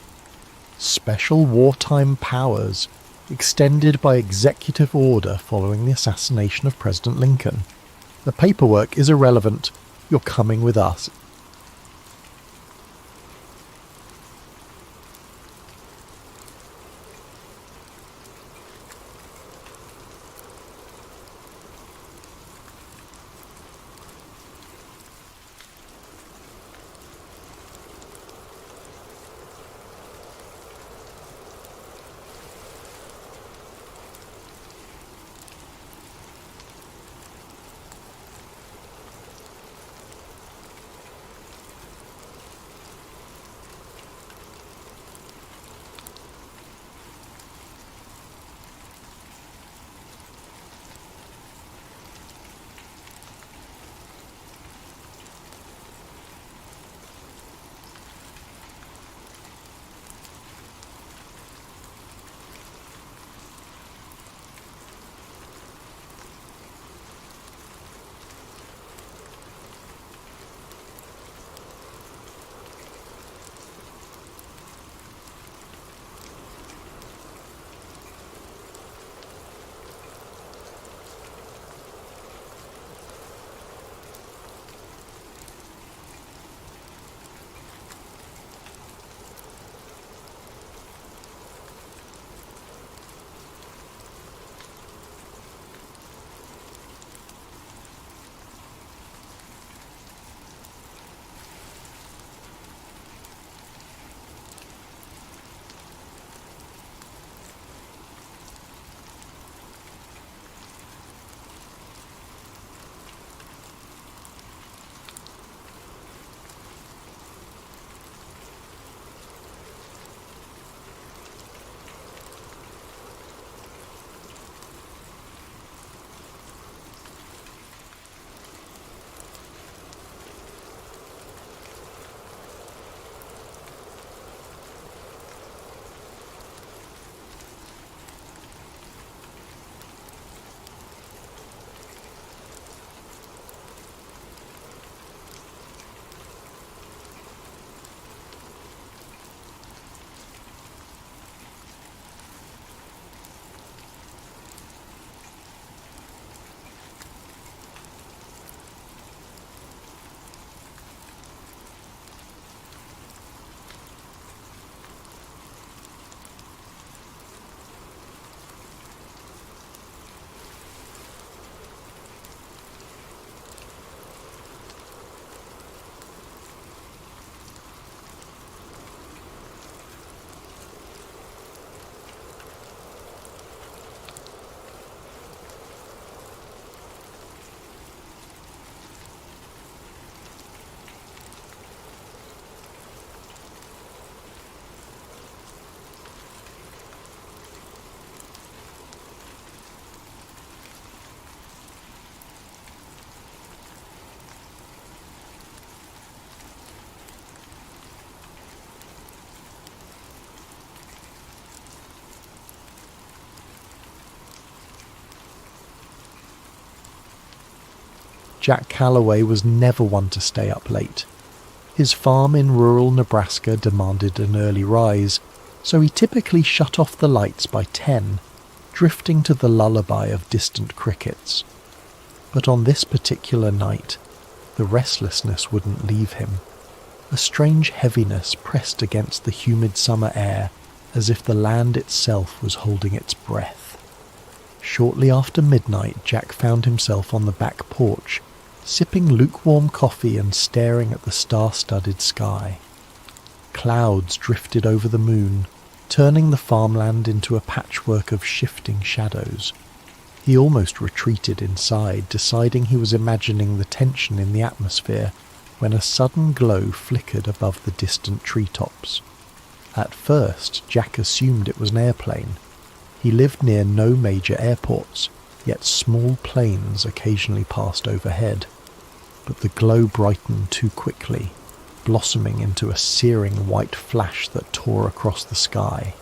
Special wartime powers, extended by executive order following the assassination of President Lincoln. The paperwork is irrelevant. You're coming with us. Jack Calloway was never one to stay up late. His farm in rural Nebraska demanded an early rise, so he typically shut off the lights by 10, drifting to the lullaby of distant crickets. But on this particular night, the restlessness wouldn't leave him. A strange heaviness pressed against the humid summer air, as if the land itself was holding its breath. Shortly after midnight, Jack found himself on the back porch, sipping lukewarm coffee and staring at the star-studded sky. Clouds drifted over the moon, turning the farmland into a patchwork of shifting shadows. He almost retreated inside, deciding he was imagining the tension in the atmosphere, when a sudden glow flickered above the distant treetops. At first, Jack assumed it was an airplane. He lived near no major airports, yet small planes occasionally passed overhead. But the glow brightened too quickly, blossoming into a searing white flash that tore across the sky.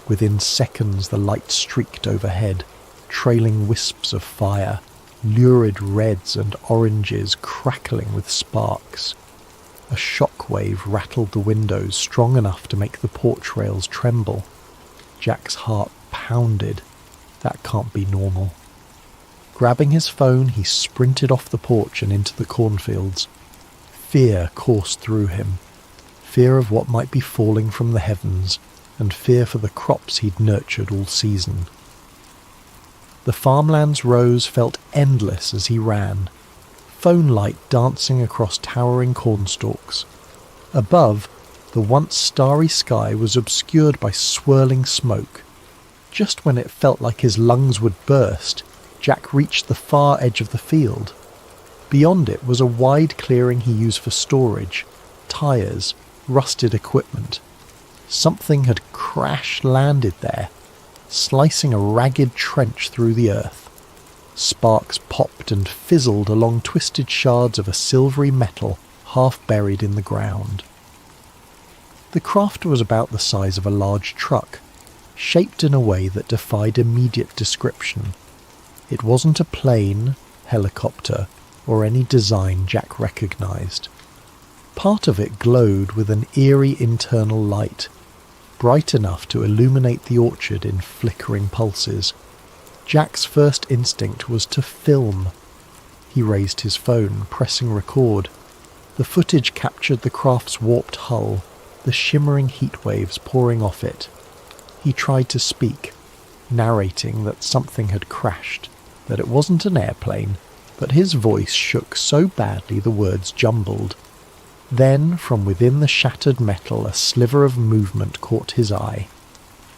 Within seconds the light streaked overhead, trailing wisps of fire, lurid reds and oranges crackling with sparks. A shockwave rattled the windows strong enough to make the porch rails tremble. Jack's heart pounded. That can't be normal. Grabbing his phone, he sprinted off the porch and into the cornfields. Fear coursed through him. Fear of what might be falling from the heavens, and fear for the crops he'd nurtured all season. The farmland's rows felt endless as he ran, phone light dancing across towering cornstalks. Above, the once starry sky was obscured by swirling smoke. Just when it felt like his lungs would burst, Jack reached the far edge of the field. Beyond it was a wide clearing he used for storage, tires, rusted equipment. Something had crash-landed there, slicing a ragged trench through the earth. Sparks popped and fizzled along twisted shards of a silvery metal half buried in the ground. The craft was about the size of a large truck, shaped in a way that defied immediate description. It wasn't a plane, helicopter, or any design Jack recognized. Part of it glowed with an eerie internal light, bright enough to illuminate the orchard in flickering pulses. Jack's first instinct was to film. He raised his phone, pressing record. The footage captured the craft's warped hull, the shimmering heat waves pouring off it. He tried to speak, narrating that something had crashed, that it wasn't an airplane, but his voice shook so badly the words jumbled. Then, from within the shattered metal, a sliver of movement caught his eye.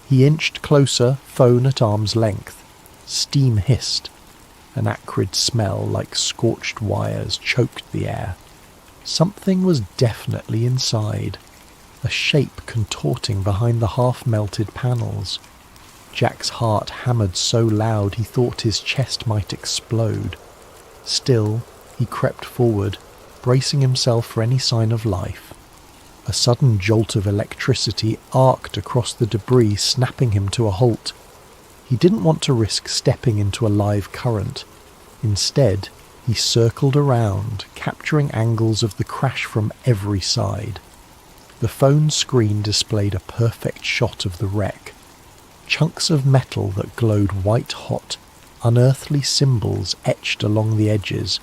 He inched closer, phone at arm's length. Steam hissed. An acrid smell like scorched wires choked the air. Something was definitely inside, a shape contorting behind the half-melted panels. Jack's heart hammered so loud he thought his chest might explode. Still, he crept forward, bracing himself for any sign of life. A sudden jolt of electricity arced across the debris, snapping him to a halt. He didn't want to risk stepping into a live current. Instead, he circled around, capturing angles of the crash from every side. The phone screen displayed a perfect shot of the wreck. Chunks of metal that glowed white-hot, unearthly symbols etched along the edges.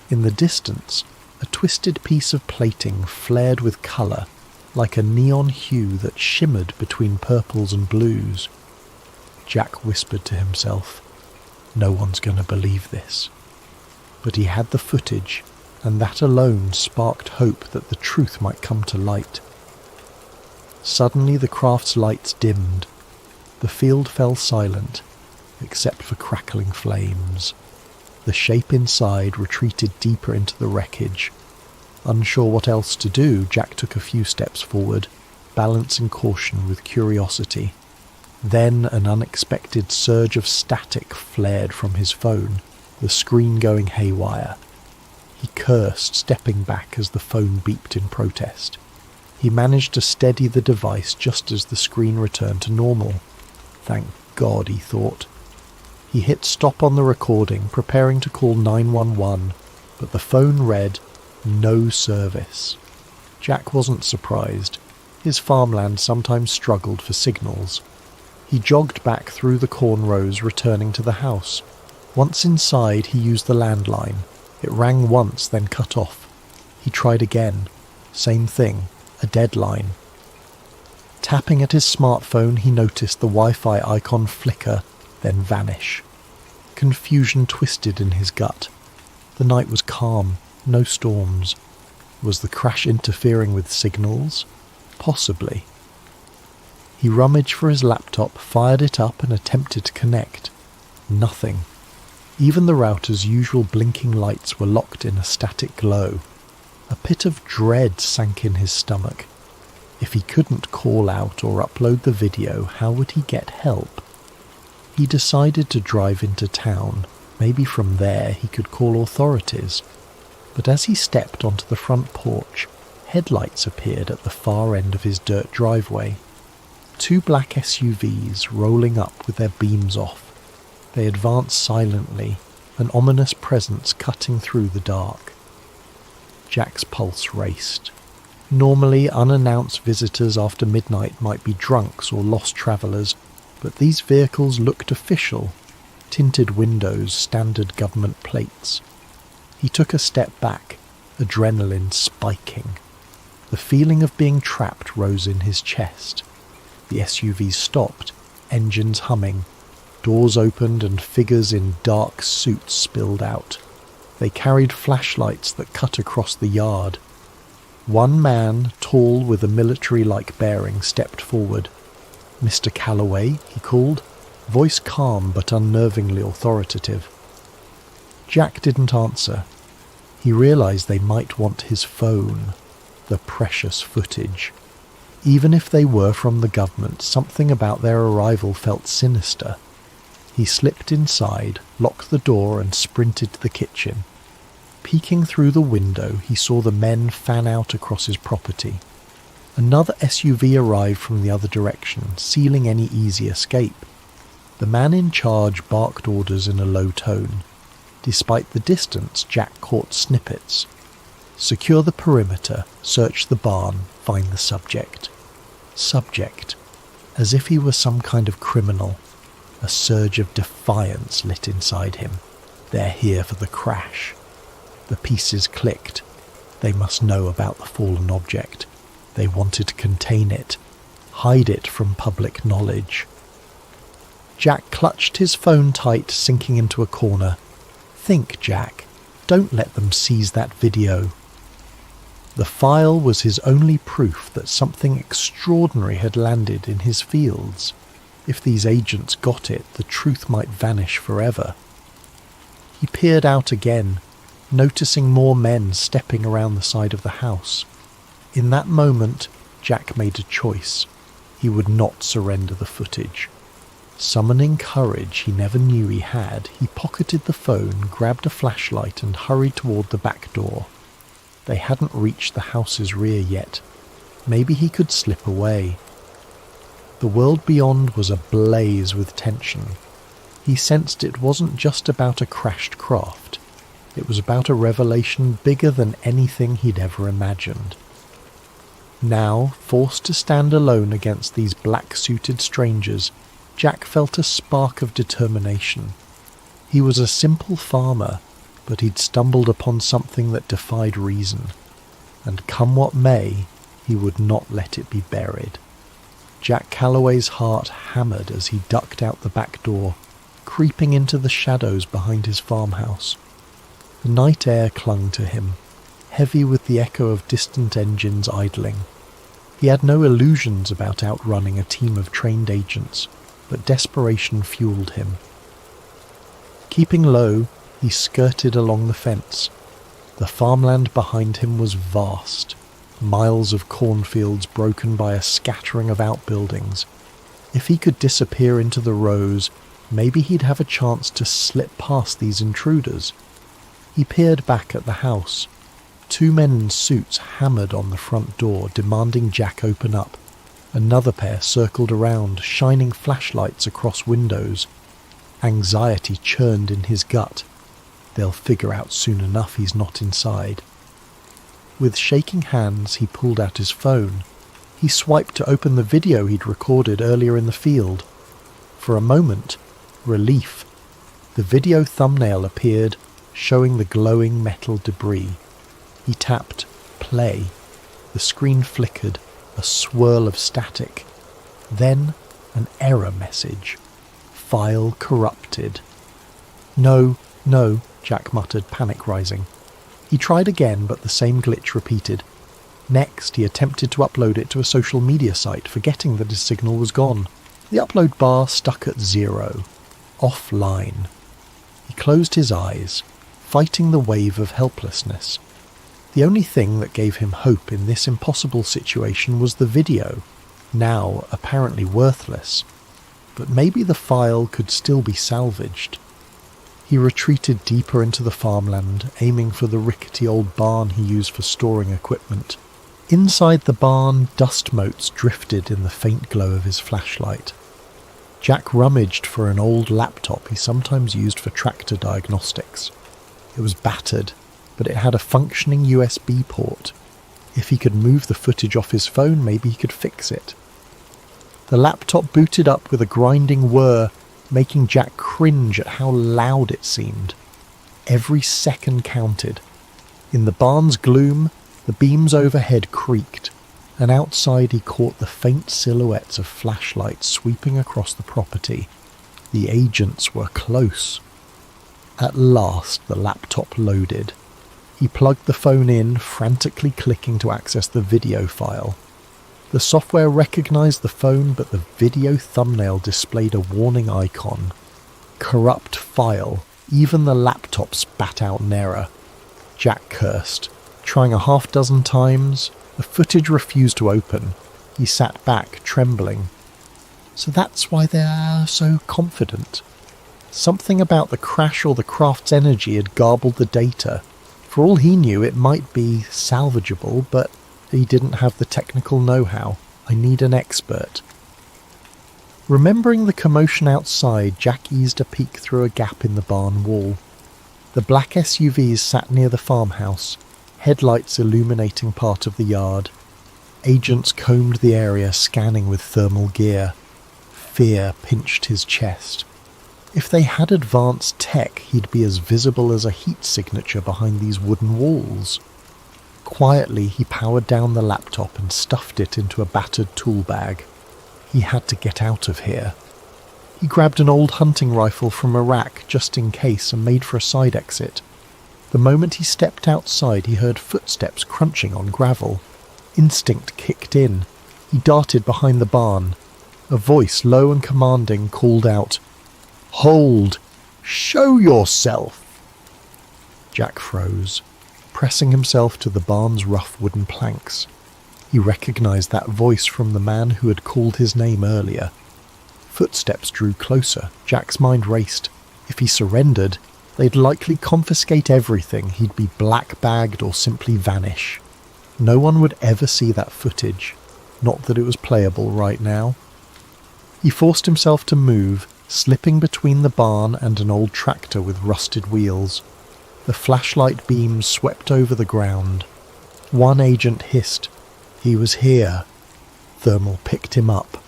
In the distance, a twisted piece of plating flared with colour, like a neon hue that shimmered between purples and blues. Jack whispered to himself, "No one's going to believe this." But he had the footage, and that alone sparked hope that the truth might come to light. Suddenly the craft's lights dimmed. The field fell silent, except for crackling flames. The shape inside retreated deeper into the wreckage. Unsure what else to do, Jack took a few steps forward, balancing caution with curiosity. Then an unexpected surge of static flared from his phone, the screen going haywire. He cursed, stepping back as the phone beeped in protest. He managed to steady the device just as the screen returned to normal. Thank God, he thought. He hit stop on the recording, preparing to call 911, but the phone read, "No service." Jack wasn't surprised. His farmland sometimes struggled for signals. He jogged back through the corn rows, returning to the house. Once inside, he used the landline. It rang once, then cut off. He tried again. Same thing, a dead line. Tapping at his smartphone, he noticed the Wi-Fi icon flicker, then vanish. Confusion twisted in his gut. The night was calm, no storms. Was the crash interfering with signals? Possibly. He rummaged for his laptop, fired it up and attempted to connect. Nothing. Even the router's usual blinking lights were locked in a static glow. A pit of dread sank in his stomach. If he couldn't call out or upload the video, how would he get help? He decided to drive into town. Maybe from there he could call authorities. But as he stepped onto the front porch, headlights appeared at the far end of his dirt driveway. 2 black SUVs rolling up with their beams off. They advanced silently, an ominous presence cutting through the dark. Jack's pulse raced. Normally, unannounced visitors after midnight might be drunks or lost travellers, but these vehicles looked official. Tinted windows, standard government plates. He took a step back, adrenaline spiking. The feeling of being trapped rose in his chest. The SUVs stopped, engines humming. Doors opened and figures in dark suits spilled out. They carried flashlights that cut across the yard. One man, tall with a military-like bearing, stepped forward. "Mr. Calloway," he called, voice calm but unnervingly authoritative. Jack didn't answer. He realized they might want his phone, the precious footage. Even if they were from the government, something about their arrival felt sinister. He slipped inside, locked the door and sprinted to the kitchen. Peeking through the window, he saw the men fan out across his property. Another SUV arrived from the other direction, sealing any easy escape. The man in charge barked orders in a low tone. Despite the distance, Jack caught snippets. Secure the perimeter, search the barn, find the subject. Subject. As if he were some kind of criminal. A surge of defiance lit inside him. They're here for the crash. The pieces clicked. They must know about the fallen object. They wanted to contain it, hide it from public knowledge. Jack clutched his phone tight, sinking into a corner. Think, Jack. Don't let them seize that video. The file was his only proof that something extraordinary had landed in his fields. If these agents got it, the truth might vanish forever. He peered out again, noticing more men stepping around the side of the house. In that moment, Jack made a choice. He would not surrender the footage. Summoning courage he never knew he had, he pocketed the phone, grabbed a flashlight and hurried toward the back door. They hadn't reached the house's rear yet. Maybe he could slip away. The world beyond was ablaze with tension. He sensed it wasn't just about a crashed craft. It was about a revelation bigger than anything he'd ever imagined. Now, forced to stand alone against these black-suited strangers, Jack felt a spark of determination. He was a simple farmer, but he'd stumbled upon something that defied reason, and come what may, he would not let it be buried. Jack Calloway's heart hammered as he ducked out the back door, creeping into the shadows behind his farmhouse. The night air clung to him, heavy with the echo of distant engines idling. He had no illusions about outrunning a team of trained agents, but desperation fueled him. Keeping low, he skirted along the fence. The farmland behind him was vast, miles of cornfields broken by a scattering of outbuildings. If he could disappear into the rows, maybe he'd have a chance to slip past these intruders. He peered back at the house. 2 men in suits hammered on the front door, demanding Jack open up. Another pair circled around, shining flashlights across windows. Anxiety churned in his gut. They'll figure out soon enough he's not inside. With shaking hands, he pulled out his phone. He swiped to open the video he'd recorded earlier in the field. For a moment, relief. The video thumbnail appeared, showing the glowing metal debris. He tapped play. The screen flickered, a swirl of static. Then an error message. File corrupted. No, Jack muttered, panic rising. He tried again, but the same glitch repeated. Next, he attempted to upload it to a social media site, forgetting that his signal was gone. The upload bar stuck at 0. Offline. He closed his eyes, fighting the wave of helplessness. The only thing that gave him hope in this impossible situation was the video, now apparently worthless. But maybe the file could still be salvaged. He retreated deeper into the farmland, aiming for the rickety old barn he used for storing equipment. Inside the barn, dust motes drifted in the faint glow of his flashlight. Jack rummaged for an old laptop he sometimes used for tractor diagnostics. It was battered, but it had a functioning USB port. If he could move the footage off his phone, maybe he could fix it. The laptop booted up with a grinding whir, making Jack cringe at how loud it seemed. Every second counted. In the barn's gloom, the beams overhead creaked, and outside he caught the faint silhouettes of flashlights sweeping across the property. The agents were close. At last the laptop loaded. He plugged the phone in, frantically clicking to access the video file. The software recognized the phone, but the video thumbnail displayed a warning icon. Corrupt file. Even the laptop spat out an error. Jack cursed. Trying a half-dozen times, the footage refused to open. He sat back, trembling. So that's why they're so confident. Something about the crash or the craft's energy had garbled the data. For all he knew, it might be salvageable, but he didn't have the technical know-how. I need an expert. Remembering the commotion outside, Jack eased a peek through a gap in the barn wall. The black SUVs sat near the farmhouse, headlights illuminating part of the yard. Agents combed the area, scanning with thermal gear. Fear pinched his chest. If they had advanced tech, he'd be as visible as a heat signature behind these wooden walls. Quietly, he powered down the laptop and stuffed it into a battered tool bag. He had to get out of here. He grabbed an old hunting rifle from a rack just in case and made for a side exit. The moment he stepped outside, he heard footsteps crunching on gravel. Instinct kicked in. He darted behind the barn. A voice, low and commanding, called out, "Hold! Show yourself!" Jack froze, pressing himself to the barn's rough wooden planks. He recognized that voice from the man who had called his name earlier. Footsteps drew closer. Jack's mind raced. If he surrendered, they'd likely confiscate everything. He'd be black-bagged or simply vanish. No one would ever see that footage. Not that it was playable right now. He forced himself to move, slipping between the barn and an old tractor with rusted wheels. The flashlight beams swept over the ground. One agent hissed, "He was here." Thermal picked him up.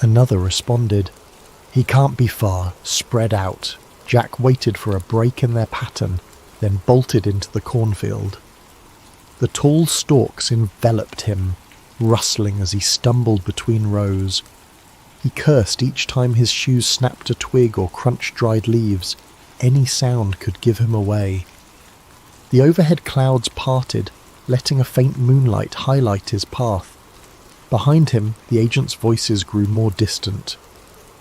Another responded, "He can't be far, spread out." Jack waited for a break in their pattern, then bolted into the cornfield. The tall stalks enveloped him, rustling as he stumbled between rows. He cursed each time his shoes snapped a twig or crunched dried leaves. Any sound could give him away. The overhead clouds parted, letting a faint moonlight highlight his path. Behind him, the agents' voices grew more distant.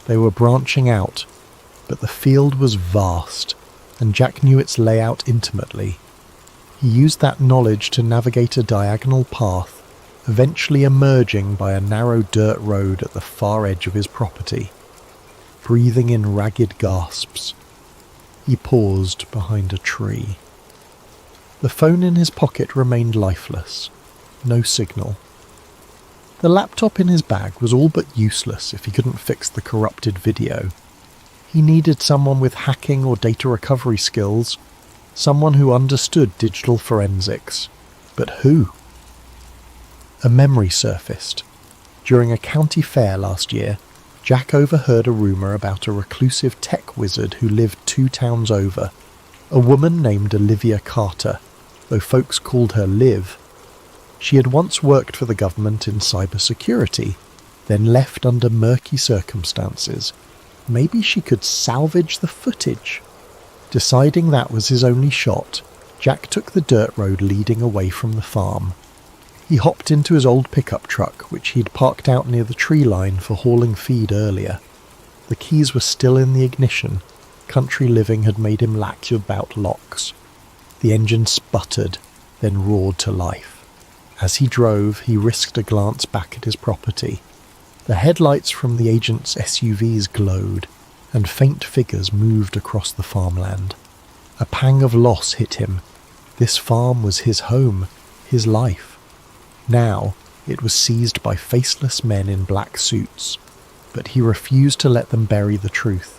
They were branching out, but the field was vast, and Jack knew its layout intimately. He used that knowledge to navigate a diagonal path, eventually emerging by a narrow dirt road at the far edge of his property. Breathing in ragged gasps, he paused behind a tree. The phone in his pocket remained lifeless. No signal. The laptop in his bag was all but useless if he couldn't fix the corrupted video. He needed someone with hacking or data recovery skills, someone who understood digital forensics. But who? A memory surfaced. During a county fair last year, Jack overheard a rumour about a reclusive tech wizard who lived 2 towns over, a woman named Olivia Carter, though folks called her Liv. She had once worked for the government in cybersecurity, then left under murky circumstances. Maybe she could salvage the footage. Deciding that was his only shot, Jack took the dirt road leading away from the farm. He hopped into his old pickup truck, which he'd parked out near the tree line for hauling feed earlier. The keys were still in the ignition. Country living had made him lax about locks. The engine sputtered, then roared to life. As he drove, he risked a glance back at his property. The headlights from the agent's SUVs glowed, and faint figures moved across the farmland. A pang of loss hit him. This farm was his home, his life. Now, it was seized by faceless men in black suits, but he refused to let them bury the truth.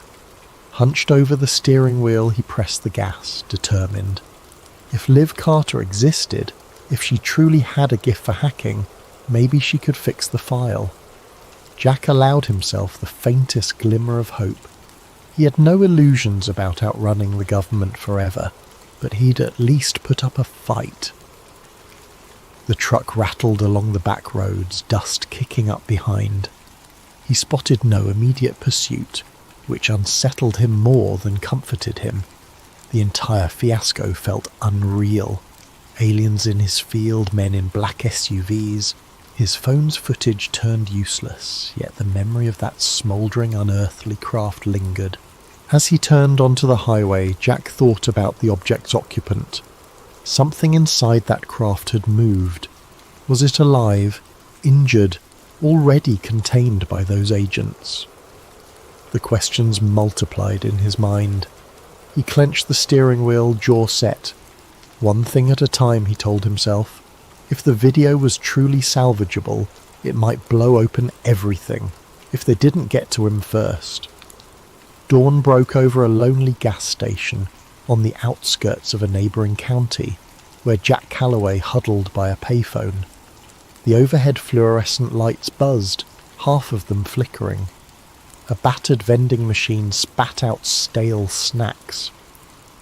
Hunched over the steering wheel, he pressed the gas, determined. If Liv Carter existed, if she truly had a gift for hacking, maybe she could fix the file. Jack allowed himself the faintest glimmer of hope. He had no illusions about outrunning the government forever, but he'd at least put up a fight. The truck rattled along the back roads, dust kicking up behind. He spotted no immediate pursuit, which unsettled him more than comforted him. The entire fiasco felt unreal. Aliens in his field, men in black SUVs. His phone's footage turned useless, yet the memory of that smouldering, unearthly craft lingered. As he turned onto the highway, Jack thought about the object's occupant. Something inside that craft had moved. Was it alive, injured, already contained by those agents? The questions multiplied in his mind. He clenched the steering wheel, jaw set. One thing at a time, he told himself. If the video was truly salvageable, it might blow open everything, if they didn't get to him first. Dawn broke over a lonely gas station on the outskirts of a neighbouring county, where Jack Calloway huddled by a payphone. The overhead fluorescent lights buzzed, half of them flickering. A battered vending machine spat out stale snacks.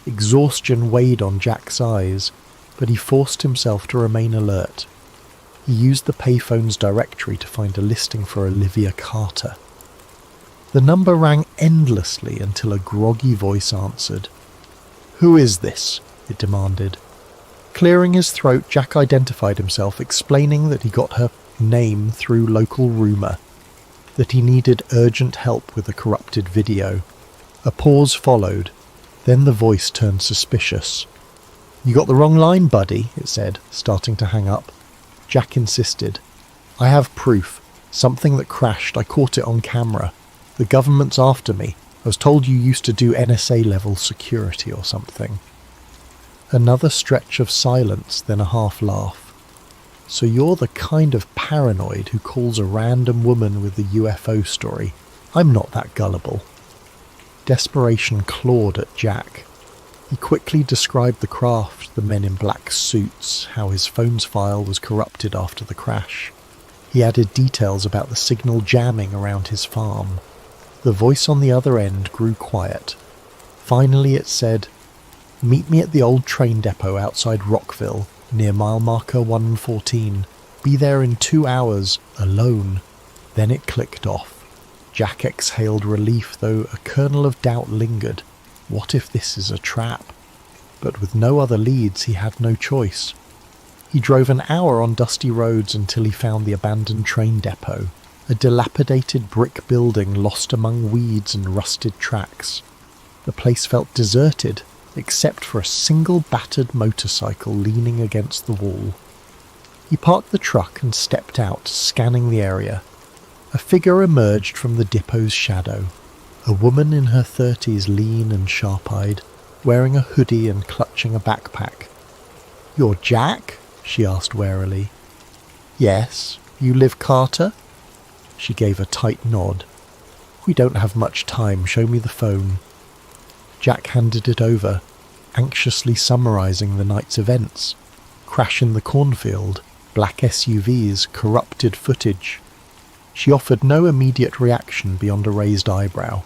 Exhaustion weighed on Jack's eyes, but he forced himself to remain alert. He used the payphone's directory to find a listing for Olivia Carter. The number rang endlessly until a groggy voice answered. "Who is this?" it demanded. Clearing his throat, Jack identified himself, explaining that he got her name through local rumour, that he needed urgent help with a corrupted video. A pause followed, then the voice turned suspicious. "You got the wrong line, buddy," it said, starting to hang up. Jack insisted. "I have proof. Something that crashed. I caught it on camera. The government's after me. I was told you used to do NSA-level security or something." Another stretch of silence, then a half-laugh. "So you're the kind of paranoid who calls a random woman with a UFO story. I'm not that gullible." Desperation clawed at Jack. He quickly described the craft, the men in black suits, how his phone's file was corrupted after the crash. He added details about the signal jamming around his farm. The voice on the other end grew quiet. Finally it said, "Meet me at the old train depot outside Rockville, near mile marker 114. Be there in 2 hours, alone." Then it clicked off. Jack exhaled relief, though a kernel of doubt lingered. What if this is a trap? But with no other leads, he had no choice. He drove an hour on dusty roads until he found the abandoned train depot, a dilapidated brick building lost among weeds and rusted tracks. The place felt deserted, except for a single battered motorcycle leaning against the wall. He parked the truck and stepped out, scanning the area. A figure emerged from the depot's shadow. A woman in her 30s, lean and sharp-eyed, wearing a hoodie and clutching a backpack. "You're Jack?" she asked warily. "Yes. You Liv Carter?" She gave a tight nod. we don't have much time, show me the phone." Jack handed it over, anxiously summarising the night's events. Crash in the cornfield, black SUVs, corrupted footage. She offered no immediate reaction beyond a raised eyebrow.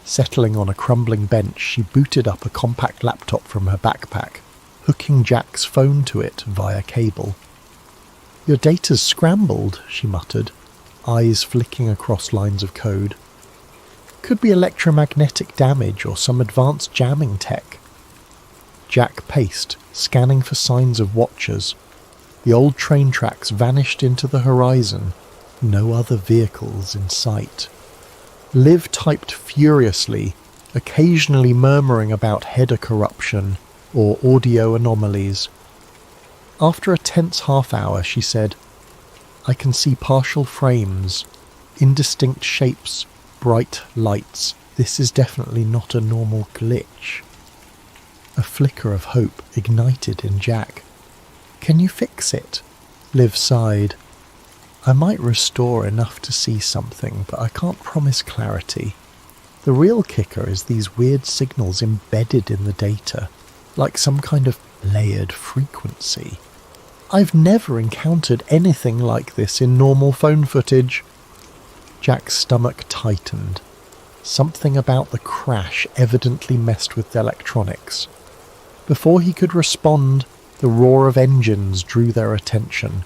Settling on a crumbling bench, she booted up a compact laptop from her backpack, hooking Jack's phone to it via cable. "Your data's scrambled," she muttered, eyes flicking across lines of code. "Could be electromagnetic damage or some advanced jamming tech." Jack paced, scanning for signs of watchers. The old train tracks vanished into the horizon, no other vehicles in sight. Liv typed furiously, occasionally murmuring about header corruption or audio anomalies. After a tense half-hour, she said, "I can see partial frames, indistinct shapes, bright lights. This is definitely not a normal glitch." A flicker of hope ignited in Jack. "Can you fix it?" Liv sighed. "I might restore enough to see something, but I can't promise clarity. The real kicker is these weird signals embedded in the data, like some kind of layered frequency. I've never encountered anything like this in normal phone footage." Jack's stomach tightened. Something about the crash evidently messed with the electronics. Before he could respond, the roar of engines drew their attention.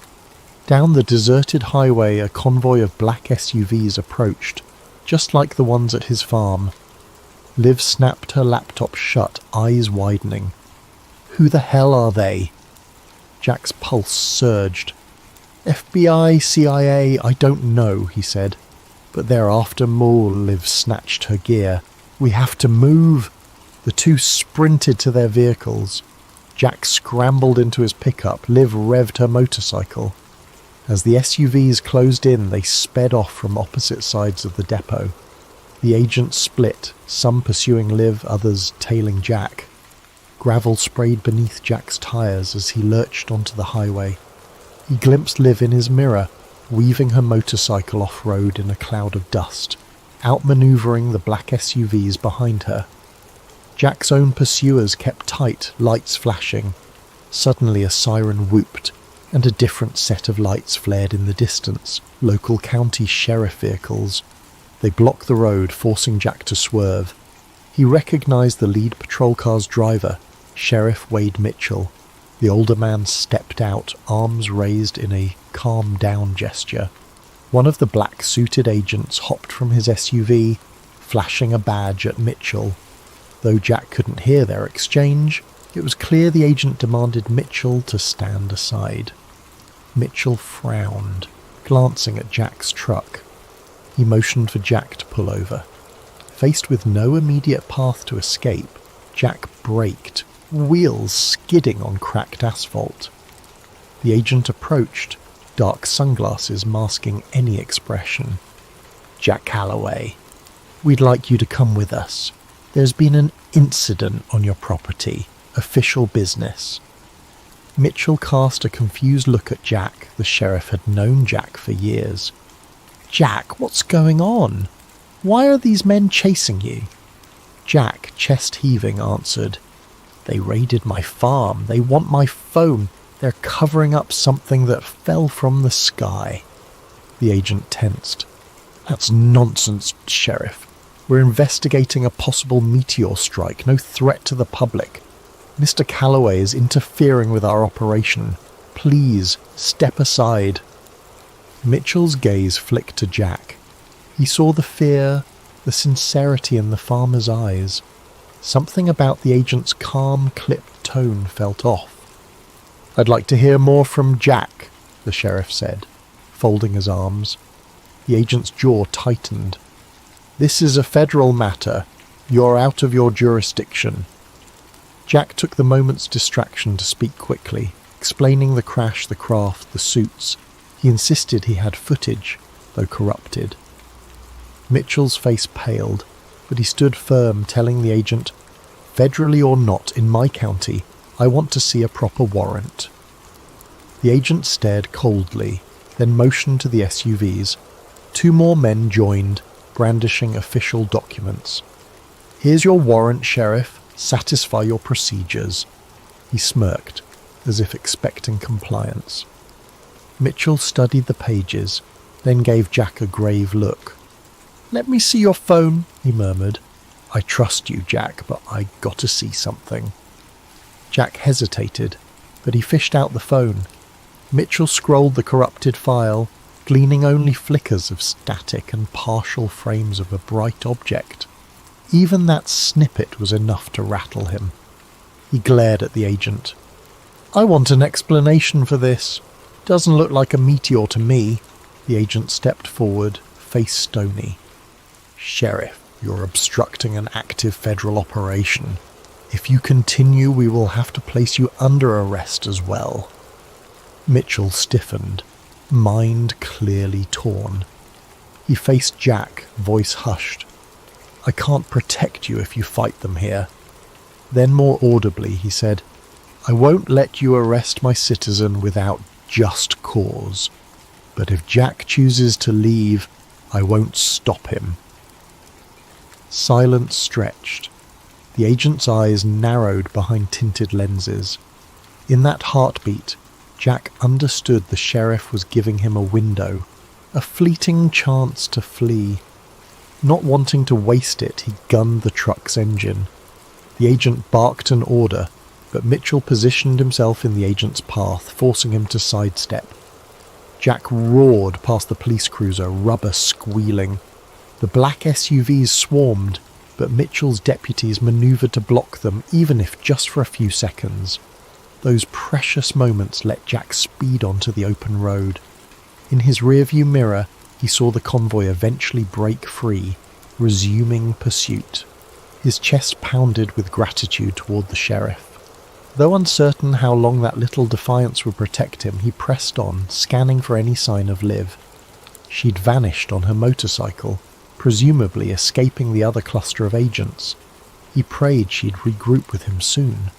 Down the deserted highway, a convoy of black SUVs approached, just like the ones at his farm. Liv snapped her laptop shut, eyes widening. "Who the hell are they?" Jack's pulse surged. "FBI, CIA, I don't know," he said. "But they're after Maul." Liv snatched her gear. "We have to move." The two sprinted to their vehicles. Jack scrambled into his pickup. Liv revved her motorcycle. As the SUVs closed in, they sped off from opposite sides of the depot. The agents split, some pursuing Liv, others tailing Jack. Gravel sprayed beneath Jack's tyres as he lurched onto the highway. He glimpsed Liv in his mirror, weaving her motorcycle off-road in a cloud of dust, outmanoeuvring the black SUVs behind her. Jack's own pursuers kept tight, lights flashing. Suddenly a siren whooped, and a different set of lights flared in the distance, local county sheriff vehicles. They blocked the road, forcing Jack to swerve. He recognized the lead patrol car's driver, Sheriff Wade Mitchell. The older man stepped out, arms raised in a calm-down gesture. One of the black-suited agents hopped from his SUV, flashing a badge at Mitchell. Though Jack couldn't hear their exchange, it was clear the agent demanded Mitchell to stand aside. Mitchell frowned, glancing at Jack's truck. He motioned for Jack to pull over. Faced with no immediate path to escape, Jack braked, wheels skidding on cracked asphalt. The agent approached, dark sunglasses masking any expression. "Jack Calloway, we'd like you to come with us. There's been an incident on your property. Official business." Mitchell cast a confused look at Jack. The sheriff had known Jack for years. "Jack, what's going on? Why are these men chasing you?" Jack, chest heaving, answered, "They raided my farm. They want my phone. They're covering up something that fell from the sky." The agent tensed. "That's nonsense, Sheriff. We're investigating a possible meteor strike, no threat to the public. Mr. Calloway is interfering with our operation. Please, step aside." Mitchell's gaze flicked to Jack. He saw the fear, the sincerity in the farmer's eyes. Something about the agent's calm, clipped tone felt off. "I'd like to hear more from Jack," the sheriff said, folding his arms. The agent's jaw tightened. "This is a federal matter. You're out of your jurisdiction." Jack took the moment's distraction to speak quickly, explaining the crash, the craft, the suits. He insisted he had footage, though corrupted. Mitchell's face paled, but he stood firm, telling the agent, "Federally or not, in my county, I want to see a proper warrant." The agent stared coldly, then motioned to the SUVs. Two more men joined, brandishing official documents. "Here's your warrant, Sheriff. Satisfy your procedures." He smirked, as if expecting compliance. Mitchell studied the pages, then gave Jack a grave look. "Let me see your phone," he murmured. "I trust you, Jack, but I gotta see something." Jack hesitated, but he fished out the phone. Mitchell scrolled the corrupted file, gleaning only flickers of static and partial frames of a bright object. Even that snippet was enough to rattle him. He glared at the agent. "I want an explanation for this. Doesn't look like a meteor to me." The agent stepped forward, face stony. "Sheriff, you're obstructing an active federal operation. If you continue, we will have to place you under arrest as well." Mitchell stiffened, mind clearly torn. He faced Jack, voice hushed. "I can't protect you if you fight them here." Then more audibly he said, "I won't let you arrest my citizen without just cause. But if Jack chooses to leave, I won't stop him." Silence stretched. The agent's eyes narrowed behind tinted lenses. In that heartbeat, Jack understood the sheriff was giving him a window, a fleeting chance to flee. Not wanting to waste it, he gunned the truck's engine. The agent barked an order, but Mitchell positioned himself in the agent's path, forcing him to sidestep. Jack roared past the police cruiser, rubber squealing. The black SUVs swarmed, but Mitchell's deputies manoeuvred to block them, even if just for a few seconds. Those precious moments let Jack speed onto the open road. In his rearview mirror, he saw the convoy eventually break free, resuming pursuit. His chest pounded with gratitude toward the sheriff. Though uncertain how long that little defiance would protect him, he pressed on, scanning for any sign of Liv. She'd vanished on her motorcycle, presumably escaping the other cluster of agents. He prayed she'd regroup with him soon.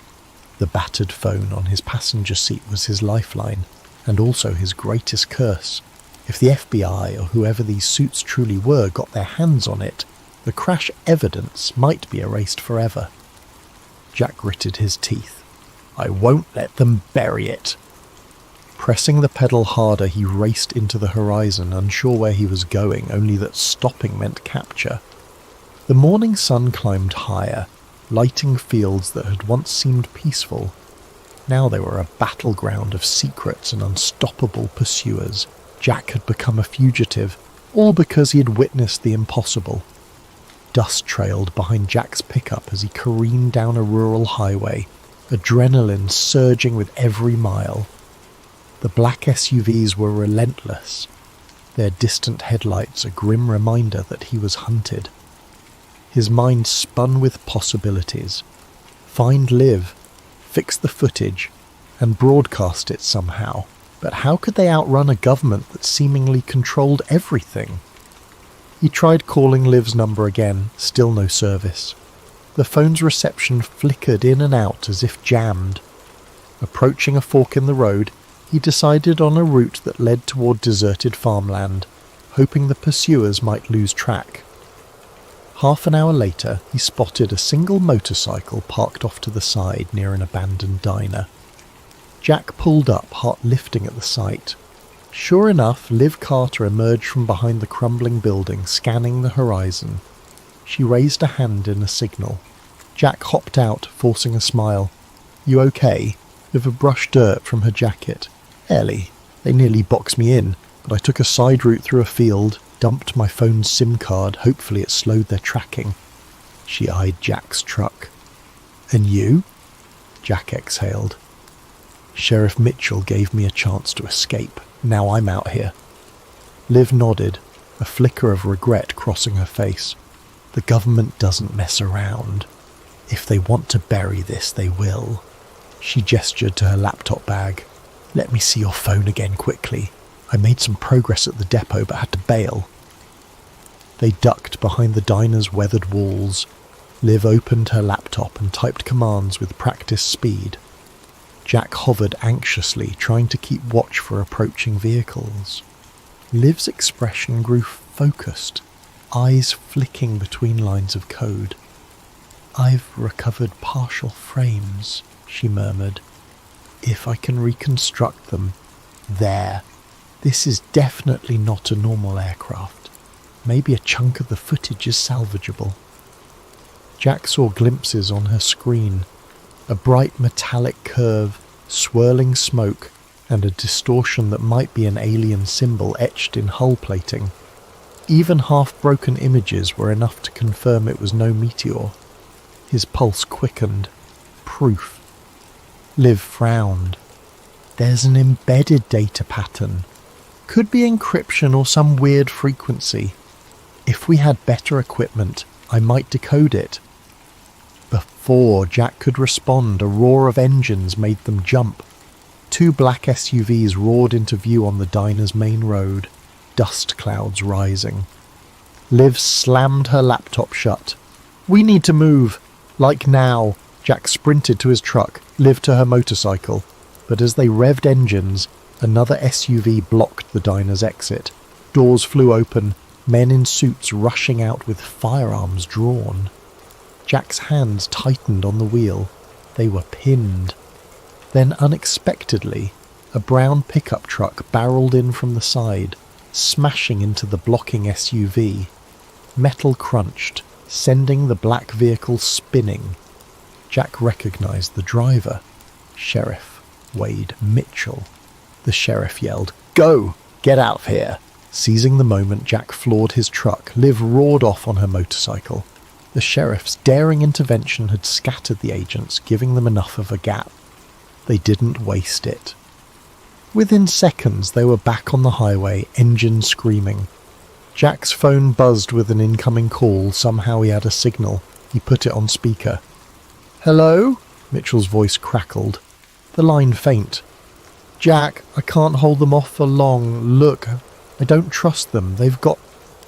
The battered phone on his passenger seat was his lifeline, and also his greatest curse. If the FBI or whoever these suits truly were got their hands on it, the crash evidence might be erased forever. Jack gritted his teeth. "I won't let them bury it." Pressing the pedal harder, he raced into the horizon, unsure where he was going, only that stopping meant capture. The morning sun climbed higher, lighting fields that had once seemed peaceful. Now they were a battleground of secrets and unstoppable pursuers. Jack had become a fugitive, all because he had witnessed the impossible. Dust trailed behind Jack's pickup as he careened down a rural highway, adrenaline surging with every mile. The black SUVs were relentless, their distant headlights a grim reminder that he was hunted. His mind spun with possibilities. Find Liv, fix the footage, and broadcast it somehow. But how could they outrun a government that seemingly controlled everything? He tried calling Liv's number again, still no service. The phone's reception flickered in and out as if jammed. Approaching a fork in the road, he decided on a route that led toward deserted farmland, hoping the pursuers might lose track. Half an hour later, he spotted a single motorcycle parked off to the side near an abandoned diner. Jack pulled up, heart lifting at the sight. Sure enough, Liv Carter emerged from behind the crumbling building, scanning the horizon. She raised a hand in a signal. Jack hopped out, forcing a smile. "You okay?" Liv brushed dirt from her jacket. "Ellie, they nearly boxed me in, but I took a side route through a field, dumped my phone's SIM card, hopefully it slowed their tracking." She eyed Jack's truck. "And you?" Jack exhaled. "Sheriff Mitchell gave me a chance to escape. Now I'm out here." Liv nodded, a flicker of regret crossing her face. "The government doesn't mess around. If they want to bury this, they will." She gestured to her laptop bag. "Let me see your phone again quickly. I made some progress at the depot but had to bail." They ducked behind the diner's weathered walls. Liv opened her laptop and typed commands with practiced speed. Jack hovered anxiously, trying to keep watch for approaching vehicles. Liv's expression grew focused. eyes flicking between lines of code. "I've recovered partial frames," she murmured. "If I can reconstruct them. There. This is definitely not a normal aircraft. Maybe a chunk of the footage is salvageable." Jack saw glimpses on her screen. A bright metallic curve, swirling smoke, and a distortion that might be an alien symbol etched in hull plating. Even half-broken images were enough to confirm it was no meteor. His pulse quickened. Proof. Liv frowned. "There's an embedded data pattern. Could be encryption or some weird frequency. If we had better equipment, I might decode it." Before Jack could respond, a roar of engines made them jump. 2 black SUVs roared into view on the diner's main road, dust clouds rising. Liv slammed her laptop shut. "We need to move. Like now." Jack sprinted to his truck, Liv to her motorcycle, but as they revved engines, another SUV blocked the diner's exit. Doors flew open, men in suits rushing out with firearms drawn. Jack's hands tightened on the wheel. They were pinned. Then unexpectedly, a brown pickup truck barreled in from the side, smashing into the blocking SUV. Metal crunched, sending the black vehicle spinning. Jack recognized the driver. Sheriff Wade Mitchell. The sheriff yelled, "Go! Get out of here!" Seizing the moment Jack floored his truck, Liv roared off on her motorcycle. The sheriff's daring intervention had scattered the agents, giving them enough of a gap. They didn't waste it. Within seconds, they were back on the highway, engines screaming. Jack's phone buzzed with an incoming call. Somehow he had a signal. He put it on speaker. "Hello?" Mitchell's voice crackled. The line faint. "Jack, I can't hold them off for long. Look, I don't trust them. They've got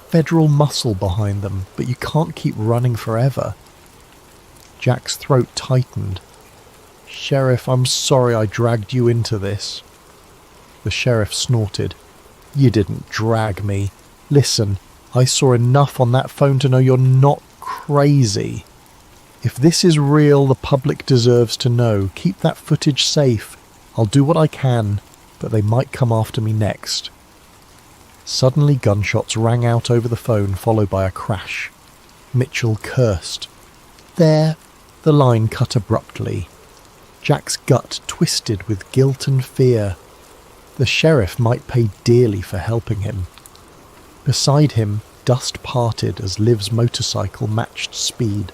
federal muscle behind them, but you can't keep running forever." Jack's throat tightened. "Sheriff, I'm sorry I dragged you into this." The sheriff snorted. "You didn't drag me. Listen, I saw enough on that phone to know you're not crazy. If this is real, the public deserves to know. Keep that footage safe. I'll do what I can, but they might come after me next." Suddenly gunshots rang out over the phone, followed by a crash. Mitchell cursed. "There!" The line cut abruptly. Jack's gut twisted with guilt and fear. The sheriff might pay dearly for helping him. Beside him, dust parted as Liv's motorcycle matched speed.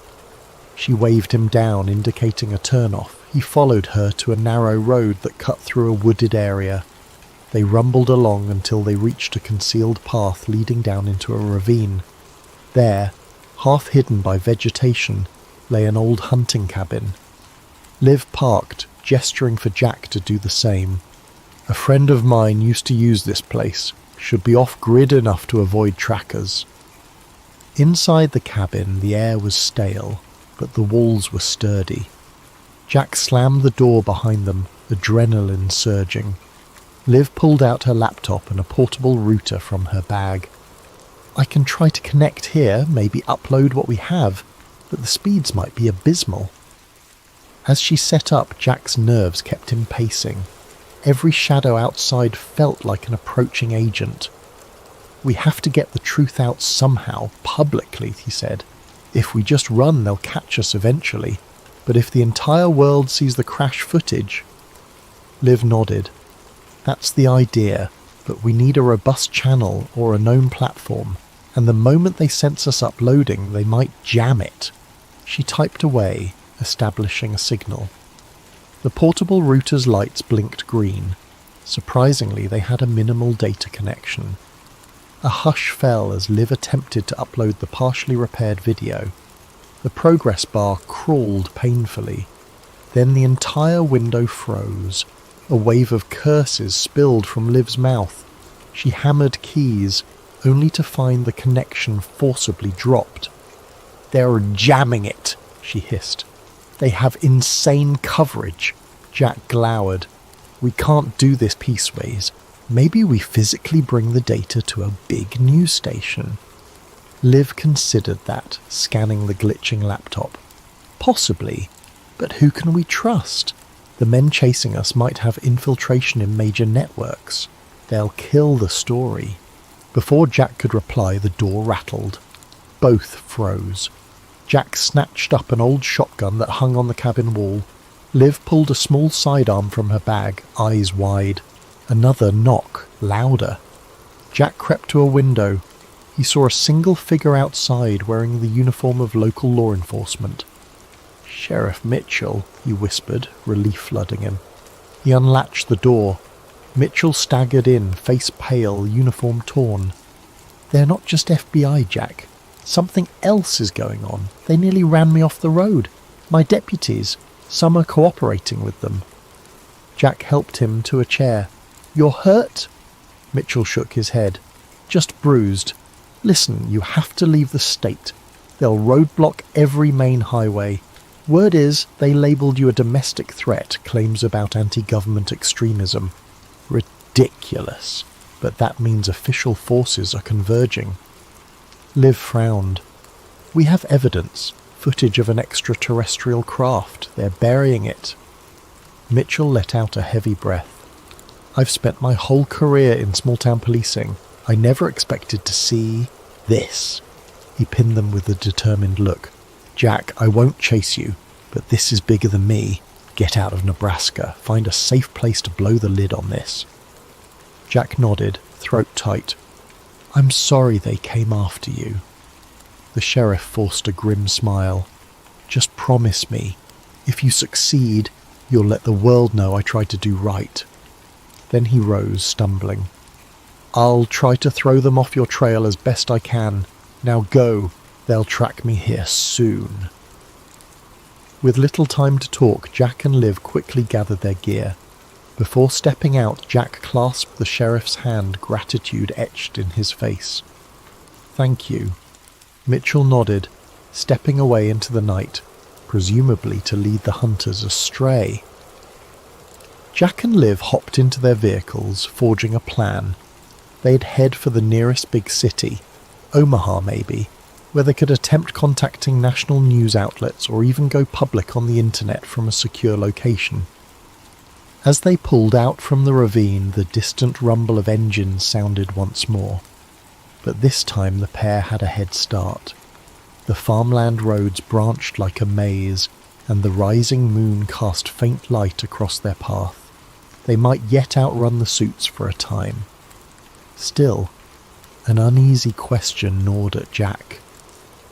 She waved him down, indicating a turn-off. He followed her to a narrow road that cut through a wooded area. They rumbled along until they reached a concealed path leading down into a ravine. There, half hidden by vegetation, lay an old hunting cabin. Liv parked, gesturing for Jack to do the same. "A friend of mine used to use this place. Should be off-grid enough to avoid trackers." Inside the cabin, the air was stale, but the walls were sturdy. Jack slammed the door behind them, adrenaline surging. Liv pulled out her laptop and a portable router from her bag. "I can try to connect here, maybe upload what we have, but the speeds might be abysmal." As she set up, Jack's nerves kept him pacing. Every shadow outside felt like an approaching agent. "We have to get the truth out somehow, publicly," he said. "If we just run, they'll catch us eventually. But if the entire world sees the crash footage..." Liv nodded. "That's the idea, but we need a robust channel or a known platform, and the moment they sense us uploading, they might jam it." She typed away, establishing a signal. The portable router's lights blinked green. Surprisingly, they had a minimal data connection. A hush fell as Liv attempted to upload the partially repaired video. The progress bar crawled painfully. Then the entire window froze. A wave of curses spilled from Liv's mouth. She hammered keys, only to find the connection forcibly dropped. "They're jamming it," she hissed. "They have insane coverage." Jack glowered. "We can't do this pieceways. Maybe we physically bring the data to a big news station." Liv considered that, scanning the glitching laptop. Possibly, but who can we trust? The men chasing us might have infiltration in major networks. They'll kill the story. Before Jack could reply, the door rattled. Both froze. Jack snatched up an old shotgun that hung on the cabin wall. Liv pulled a small sidearm from her bag, eyes wide. Another knock, louder. Jack crept to a window. He saw a single figure outside wearing the uniform of local law enforcement. "Sheriff Mitchell," he whispered, relief flooding him. He unlatched the door. Mitchell staggered in, face pale, uniform torn. "They're not just FBI, Jack. Something else is going on. They nearly ran me off the road. My deputies. Some are cooperating with them." Jack helped him to a chair. "You're hurt?" Mitchell shook his head. "Just bruised. Listen, you have to leave the state. They'll roadblock every main highway. Word is, they labelled you a domestic threat, claims about anti-government extremism. Ridiculous. But that means official forces are converging." Liv frowned. "We have evidence. Footage of an extraterrestrial craft. They're burying it." Mitchell let out a heavy breath. "I've spent my whole career in small-town policing. I never expected to see this." He pinned them with a determined look. "Jack, I won't chase you, but this is bigger than me. Get out of Nebraska. Find a safe place to blow the lid on this." Jack nodded, throat tight. "I'm sorry they came after you." The sheriff forced a grim smile. "Just promise me, if you succeed, you'll let the world know I tried to do right." Then he rose, stumbling. "I'll try to throw them off your trail as best I can. Now go. They'll track me here soon." With little time to talk, Jack and Liv quickly gathered their gear. Before stepping out, Jack clasped the sheriff's hand, gratitude etched in his face. "Thank you." Mitchell nodded, stepping away into the night, presumably to lead the hunters astray. Jack and Liv hopped into their vehicles, forging a plan. They'd head for the nearest big city, Omaha maybe, where they could attempt contacting national news outlets or even go public on the internet from a secure location. As they pulled out from the ravine, the distant rumble of engines sounded once more. But this time the pair had a head start. The farmland roads branched like a maze, and the rising moon cast faint light across their path. They might yet outrun the suits for a time. Still, an uneasy question gnawed at Jack.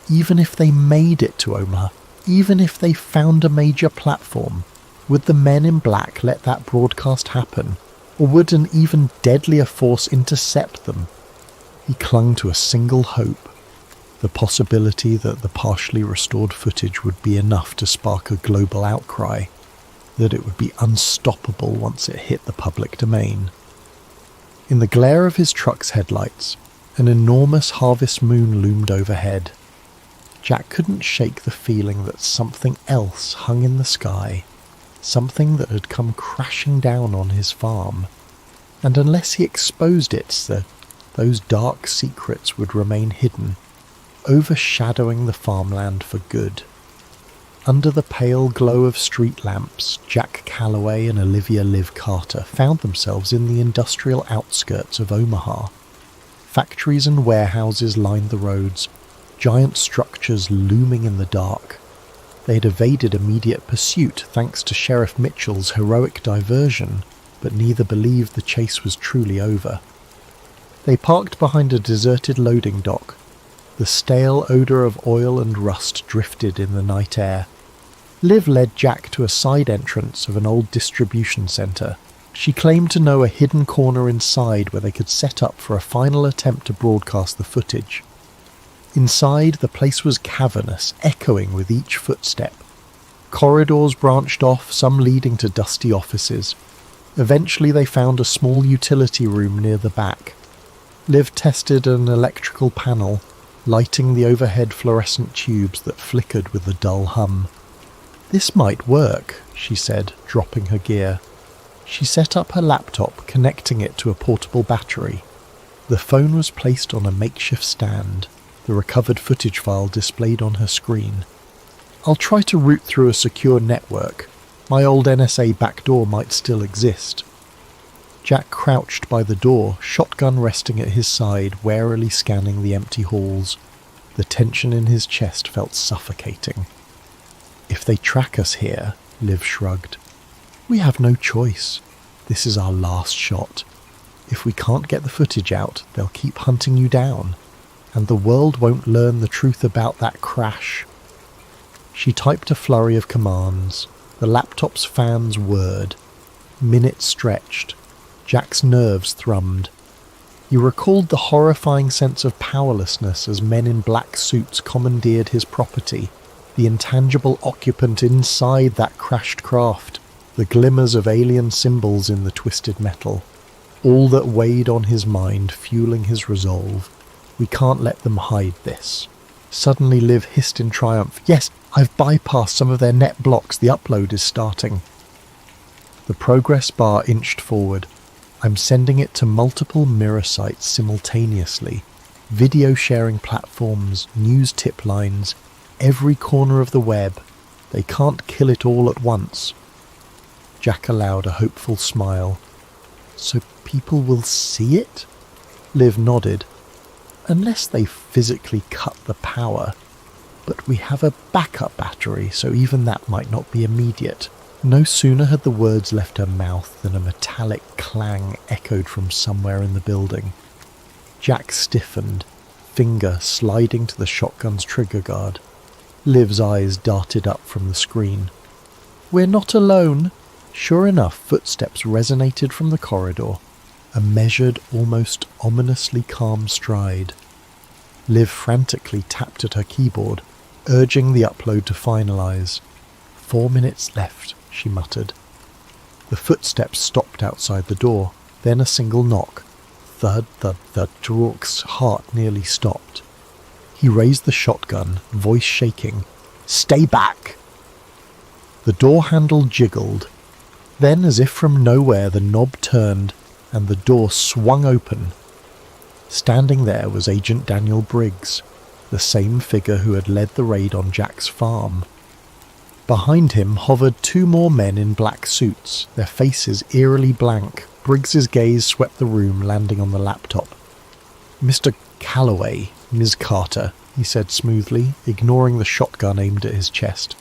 Even if they made it to Omaha, even if they found a major platform, would the men in black let that broadcast happen, or would an even deadlier force intercept them? He clung to a single hope, the possibility that the partially restored footage would be enough to spark a global outcry, that it would be unstoppable once it hit the public domain. In the glare of his truck's headlights, an enormous harvest moon loomed overhead. Jack couldn't shake the feeling that something else hung in the sky, something that had come crashing down on his farm, and unless he exposed it, those dark secrets would remain hidden, overshadowing the farmland for good. Under the pale glow of street lamps, Jack Calloway and Olivia Liv Carter found themselves in the industrial outskirts of Omaha. Factories and warehouses lined the roads, giant structures looming in the dark. They had evaded immediate pursuit thanks to Sheriff Mitchell's heroic diversion, but neither believed the chase was truly over. They parked behind a deserted loading dock. The stale odour of oil and rust drifted in the night air. Liv led Jack to a side entrance of an old distribution centre. She claimed to know a hidden corner inside where they could set up for a final attempt to broadcast the footage. Inside, the place was cavernous, echoing with each footstep. Corridors branched off, some leading to dusty offices. Eventually they found a small utility room near the back. Liv tested an electrical panel, lighting the overhead fluorescent tubes that flickered with a dull hum. "This might work," she said, dropping her gear. She set up her laptop, connecting it to a portable battery. The phone was placed on a makeshift stand. the recovered footage file displayed on her screen. "I'll try to route through a secure network. My old NSA backdoor might still exist." Jack crouched by the door, shotgun resting at his side, warily scanning the empty halls. The tension in his chest felt suffocating. "If they track us here," Liv shrugged, "we have no choice. This is our last shot. If we can't get the footage out, they'll keep hunting you down, and the world won't learn the truth about that crash." She typed a flurry of commands. The laptop's fans whirred. Minutes stretched. Jack's nerves thrummed. He recalled the horrifying sense of powerlessness as men in black suits commandeered his property, the intangible occupant inside that crashed craft, the glimmers of alien symbols in the twisted metal. All that weighed on his mind, fueling his resolve. "We can't let them hide this." Suddenly Liv hissed in triumph, "Yes, I've bypassed some of their net blocks. The upload is starting." The progress bar inched forward. "I'm sending it to multiple mirror sites simultaneously. Video sharing platforms, news tip lines, every corner of the web. They can't kill it all at once." Jack allowed a hopeful smile. "So people will see it?" Liv nodded. "Unless they physically cut the power. But we have a backup battery, so even that might not be immediate." No sooner had the words left her mouth than a metallic clang echoed from somewhere in the building. Jack stiffened, finger sliding to the shotgun's trigger guard. Liv's eyes darted up from the screen. "We're not alone." Sure enough, footsteps resonated from the corridor, a measured, almost ominously calm stride. Liv frantically tapped at her keyboard, urging the upload to finalize. 4 minutes left, she muttered. The footsteps stopped outside the door, then a single knock. Thud, thud, thud. Rourke's heart nearly stopped. He raised the shotgun, voice shaking. "Stay back!" The door handle jiggled. Then, as if from nowhere, the knob turned and the door swung open. Standing there was Agent Daniel Briggs, the same figure who had led the raid on Jack's farm. Behind him hovered 2 more men in black suits, their faces eerily blank. Briggs's gaze swept the room, landing on the laptop. "Mr. Calloway, Ms. Carter," he said smoothly, ignoring the shotgun aimed at his chest.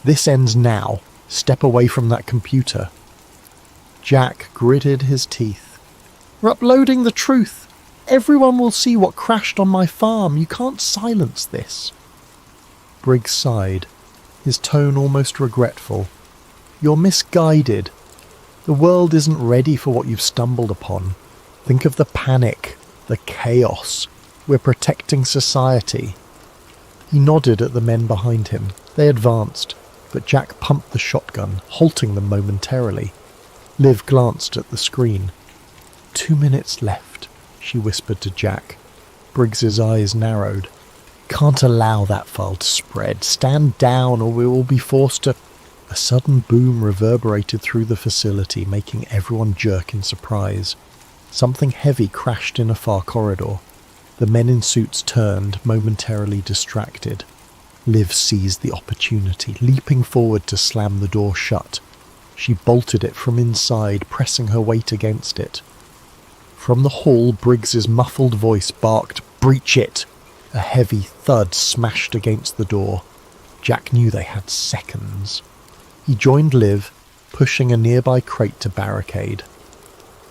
"This ends now. Step away from that computer." Jack gritted his teeth. "We're uploading the truth. Everyone will see what crashed on my farm. You can't silence this." Briggs sighed, his tone almost regretful. "You're misguided. The world isn't ready for what you've stumbled upon. Think of the panic, the chaos. We're protecting society." He nodded at the men behind him. They advanced, but Jack pumped the shotgun, halting them momentarily. Liv glanced at the screen. 2 minutes left, she whispered to Jack. Briggs's eyes narrowed. "Can't allow that file to spread. Stand down or we will be forced to..." A sudden boom reverberated through the facility, making everyone jerk in surprise. Something heavy crashed in a far corridor. The men in suits turned, momentarily distracted. Liv seized the opportunity, leaping forward to slam the door shut. She bolted it from inside, pressing her weight against it. From the hall, Briggs's muffled voice barked, "Breach it!" A heavy thud smashed against the door. Jack knew they had seconds. He joined Liv, pushing a nearby crate to barricade.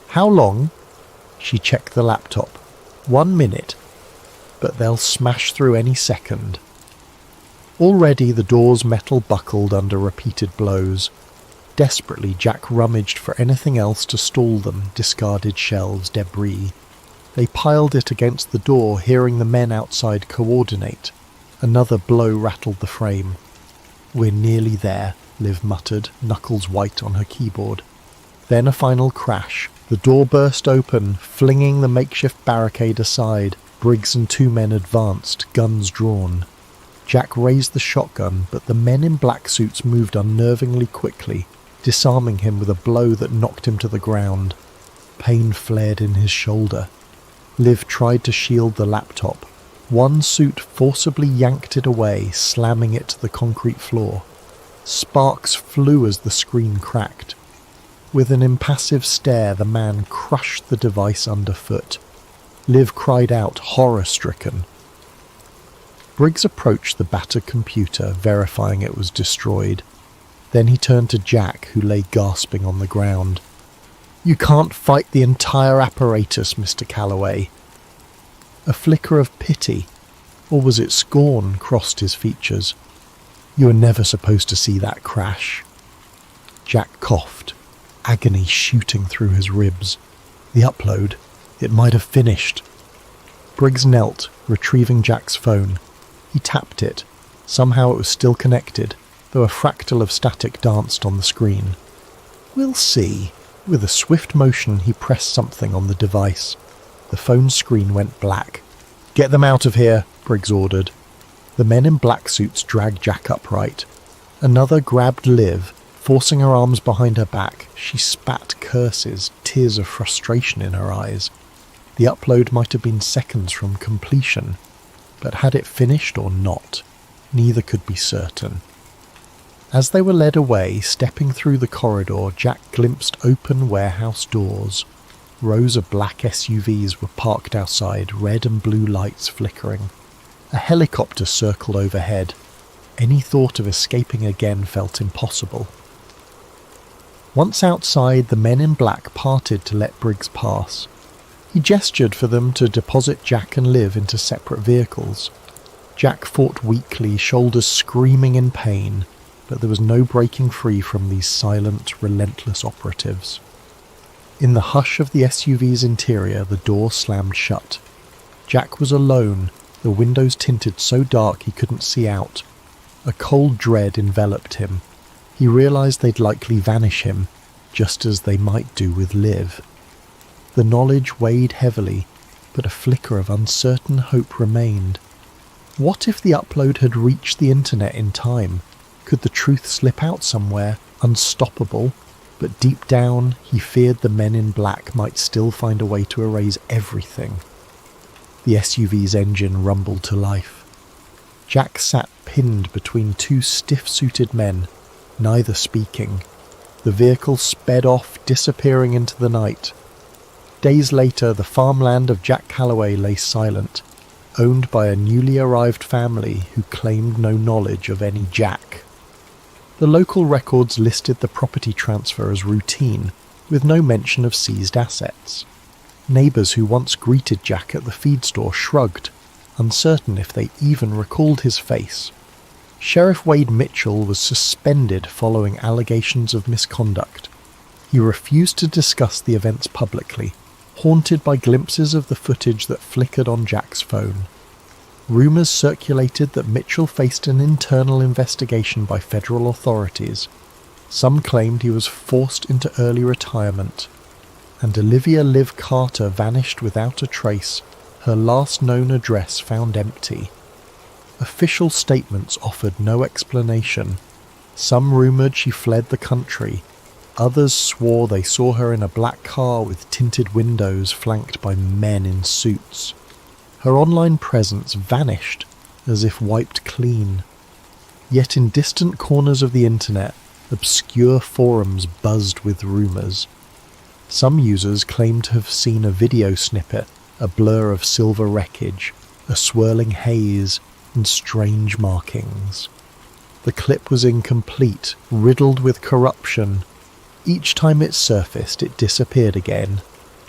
"How long?" She checked the laptop. 1 minute. But they'll smash through any second. Already the door's metal buckled under repeated blows. Desperately, Jack rummaged for anything else to stall them, discarded shelves, debris. They piled it against the door, hearing the men outside coordinate. Another blow rattled the frame. "We're nearly there," Liv muttered, knuckles white on her keyboard. Then a final crash. The door burst open, flinging the makeshift barricade aside. Briggs and 2 men advanced, guns drawn. Jack raised the shotgun, but the men in black suits moved unnervingly quickly, disarming him with a blow that knocked him to the ground. Pain flared in his shoulder. Liv tried to shield the laptop. One suit forcibly yanked it away, slamming it to the concrete floor. Sparks flew as the screen cracked. With an impassive stare, the man crushed the device underfoot. Liv cried out, horror-stricken. Briggs approached the battered computer, verifying it was destroyed. Then he turned to Jack, who lay gasping on the ground. "You can't fight the entire apparatus, Mr. Calloway." A flicker of pity, or was it scorn, crossed his features. "You were never supposed to see that crash." Jack coughed, agony shooting through his ribs. The upload, it might have finished. Briggs knelt, retrieving Jack's phone. He tapped it. Somehow it was still connected, though a fractal of static danced on the screen. "We'll see." With a swift motion, he pressed something on the device. The phone screen went black. "Get them out of here," Briggs ordered. The men in black suits dragged Jack upright. Another grabbed Liv. Forcing her arms behind her back, she spat curses, tears of frustration in her eyes. The upload might have been seconds from completion, but had it finished or not, neither could be certain. As they were led away, stepping through the corridor, Jack glimpsed open warehouse doors. Rows of black SUVs were parked outside, red and blue lights flickering. A helicopter circled overhead. Any thought of escaping again felt impossible. Once outside, the men in black parted to let Briggs pass. He gestured for them to deposit Jack and Liv into separate vehicles. Jack fought weakly, shoulders screaming in pain, but there was no breaking free from these silent, relentless operatives. In the hush of the SUV's interior, the door slammed shut. Jack was alone, the windows tinted so dark he couldn't see out. A cold dread enveloped him. He realized they'd likely vanish him, just as they might do with Liv. The knowledge weighed heavily, but a flicker of uncertain hope remained. What if the upload had reached the internet in time? Could the truth slip out somewhere, unstoppable? But deep down, he feared the men in black might still find a way to erase everything. The SUV's engine rumbled to life. Jack sat pinned between two stiff-suited men, neither speaking. The vehicle sped off, disappearing into the night. Days later, the farmland of Jack Calloway lay silent, owned by a newly arrived family who claimed no knowledge of any Jack. The local records listed the property transfer as routine, with no mention of seized assets. Neighbours who once greeted Jack at the feed store shrugged, uncertain if they even recalled his face. Sheriff Wade Mitchell was suspended following allegations of misconduct. He refused to discuss the events publicly, haunted by glimpses of the footage that flickered on Jack's phone. Rumours circulated that Mitchell faced an internal investigation by federal authorities. Some claimed he was forced into early retirement. And Olivia Liv Carter vanished without a trace, her last known address found empty. Official statements offered no explanation. Some rumoured she fled the country. Others swore they saw her in a black car with tinted windows flanked by men in suits. Her online presence vanished, as if wiped clean. Yet in distant corners of the internet, obscure forums buzzed with rumours. Some users claimed to have seen a video snippet, a blur of silver wreckage, a swirling haze, and strange markings. The clip was incomplete, riddled with corruption. Each time it surfaced, it disappeared again.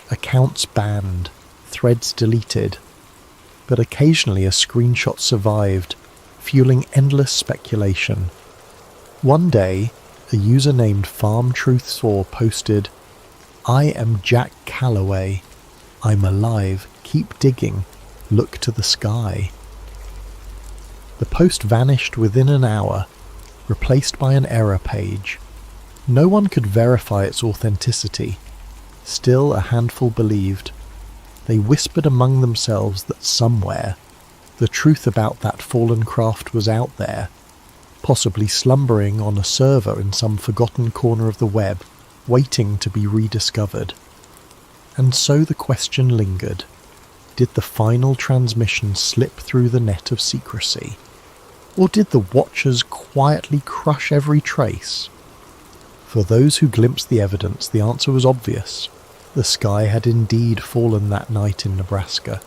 Accounts banned, threads deleted. But occasionally a screenshot survived, fueling endless speculation. One day, a user named FarmTruth4 posted, "I am Jack Calloway. I'm alive. Keep digging. Look to the sky." The post vanished within an hour, replaced by an error page. No one could verify its authenticity. Still, a handful believed. They whispered among themselves that somewhere, the truth about that fallen craft was out there, possibly slumbering on a server in some forgotten corner of the web, waiting to be rediscovered. And so the question lingered. Did the final transmission slip through the net of secrecy? Or did the watchers quietly crush every trace? For those who glimpsed the evidence, the answer was obvious. The sky had indeed fallen that night in Nebraska.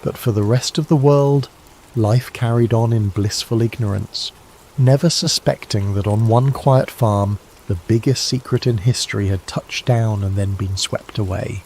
But for the rest of the world, life carried on in blissful ignorance, never suspecting that on one quiet farm, the biggest secret in history had touched down and then been swept away.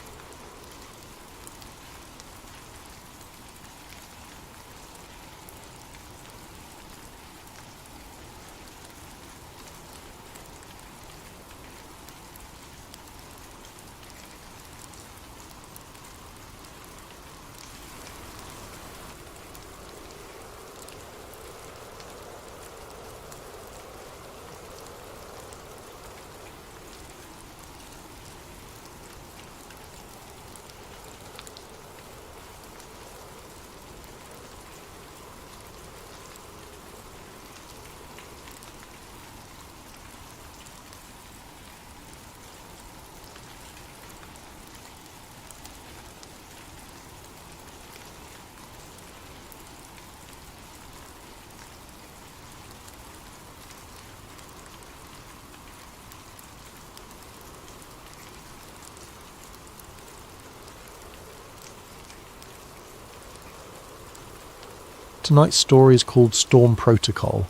Tonight's story is called Storm Protocol,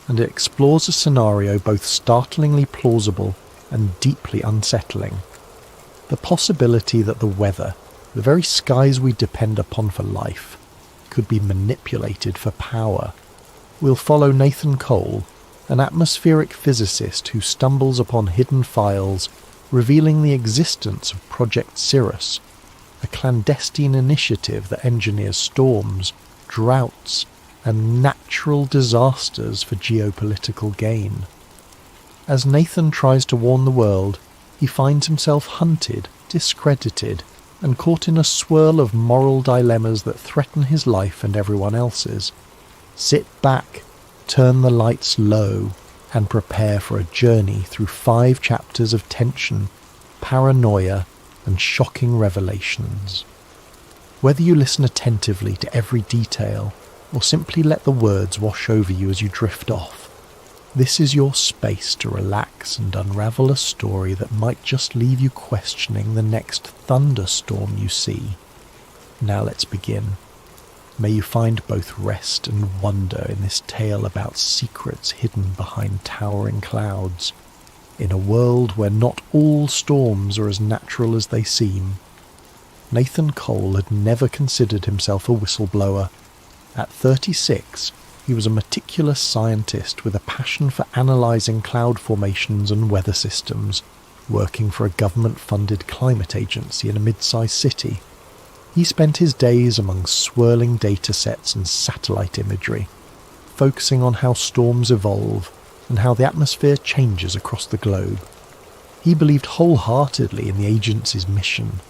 and it explores a scenario both startlingly plausible and deeply unsettling. The possibility that the weather, the very skies we depend upon for life, could be manipulated for power. We'll follow Nathan Cole, an atmospheric physicist who stumbles upon hidden files revealing the existence of Project Cirrus, a clandestine initiative that engineers storms, droughts, and natural disasters for geopolitical gain. As Nathan tries to warn the world, he finds himself hunted, discredited, and caught in a swirl of moral dilemmas that threaten his life and everyone else's. Sit back, turn the lights low, and prepare for a journey through 5 chapters of tension, paranoia, and shocking revelations. Whether you listen attentively to every detail, or simply let the words wash over you as you drift off, this is your space to relax and unravel a story that might just leave you questioning the next thunderstorm you see. Now let's begin. May you find both rest and wonder in this tale about secrets hidden behind towering clouds, in a world where not all storms are as natural as they seem. Nathan Cole had never considered himself a whistleblower. At 36, he was a meticulous scientist with a passion for analysing cloud formations and weather systems, working for a government-funded climate agency in a mid-sized city. He spent his days among swirling data sets and satellite imagery, focusing on how storms evolve and how the atmosphere changes across the globe. He believed wholeheartedly in the agency's mission,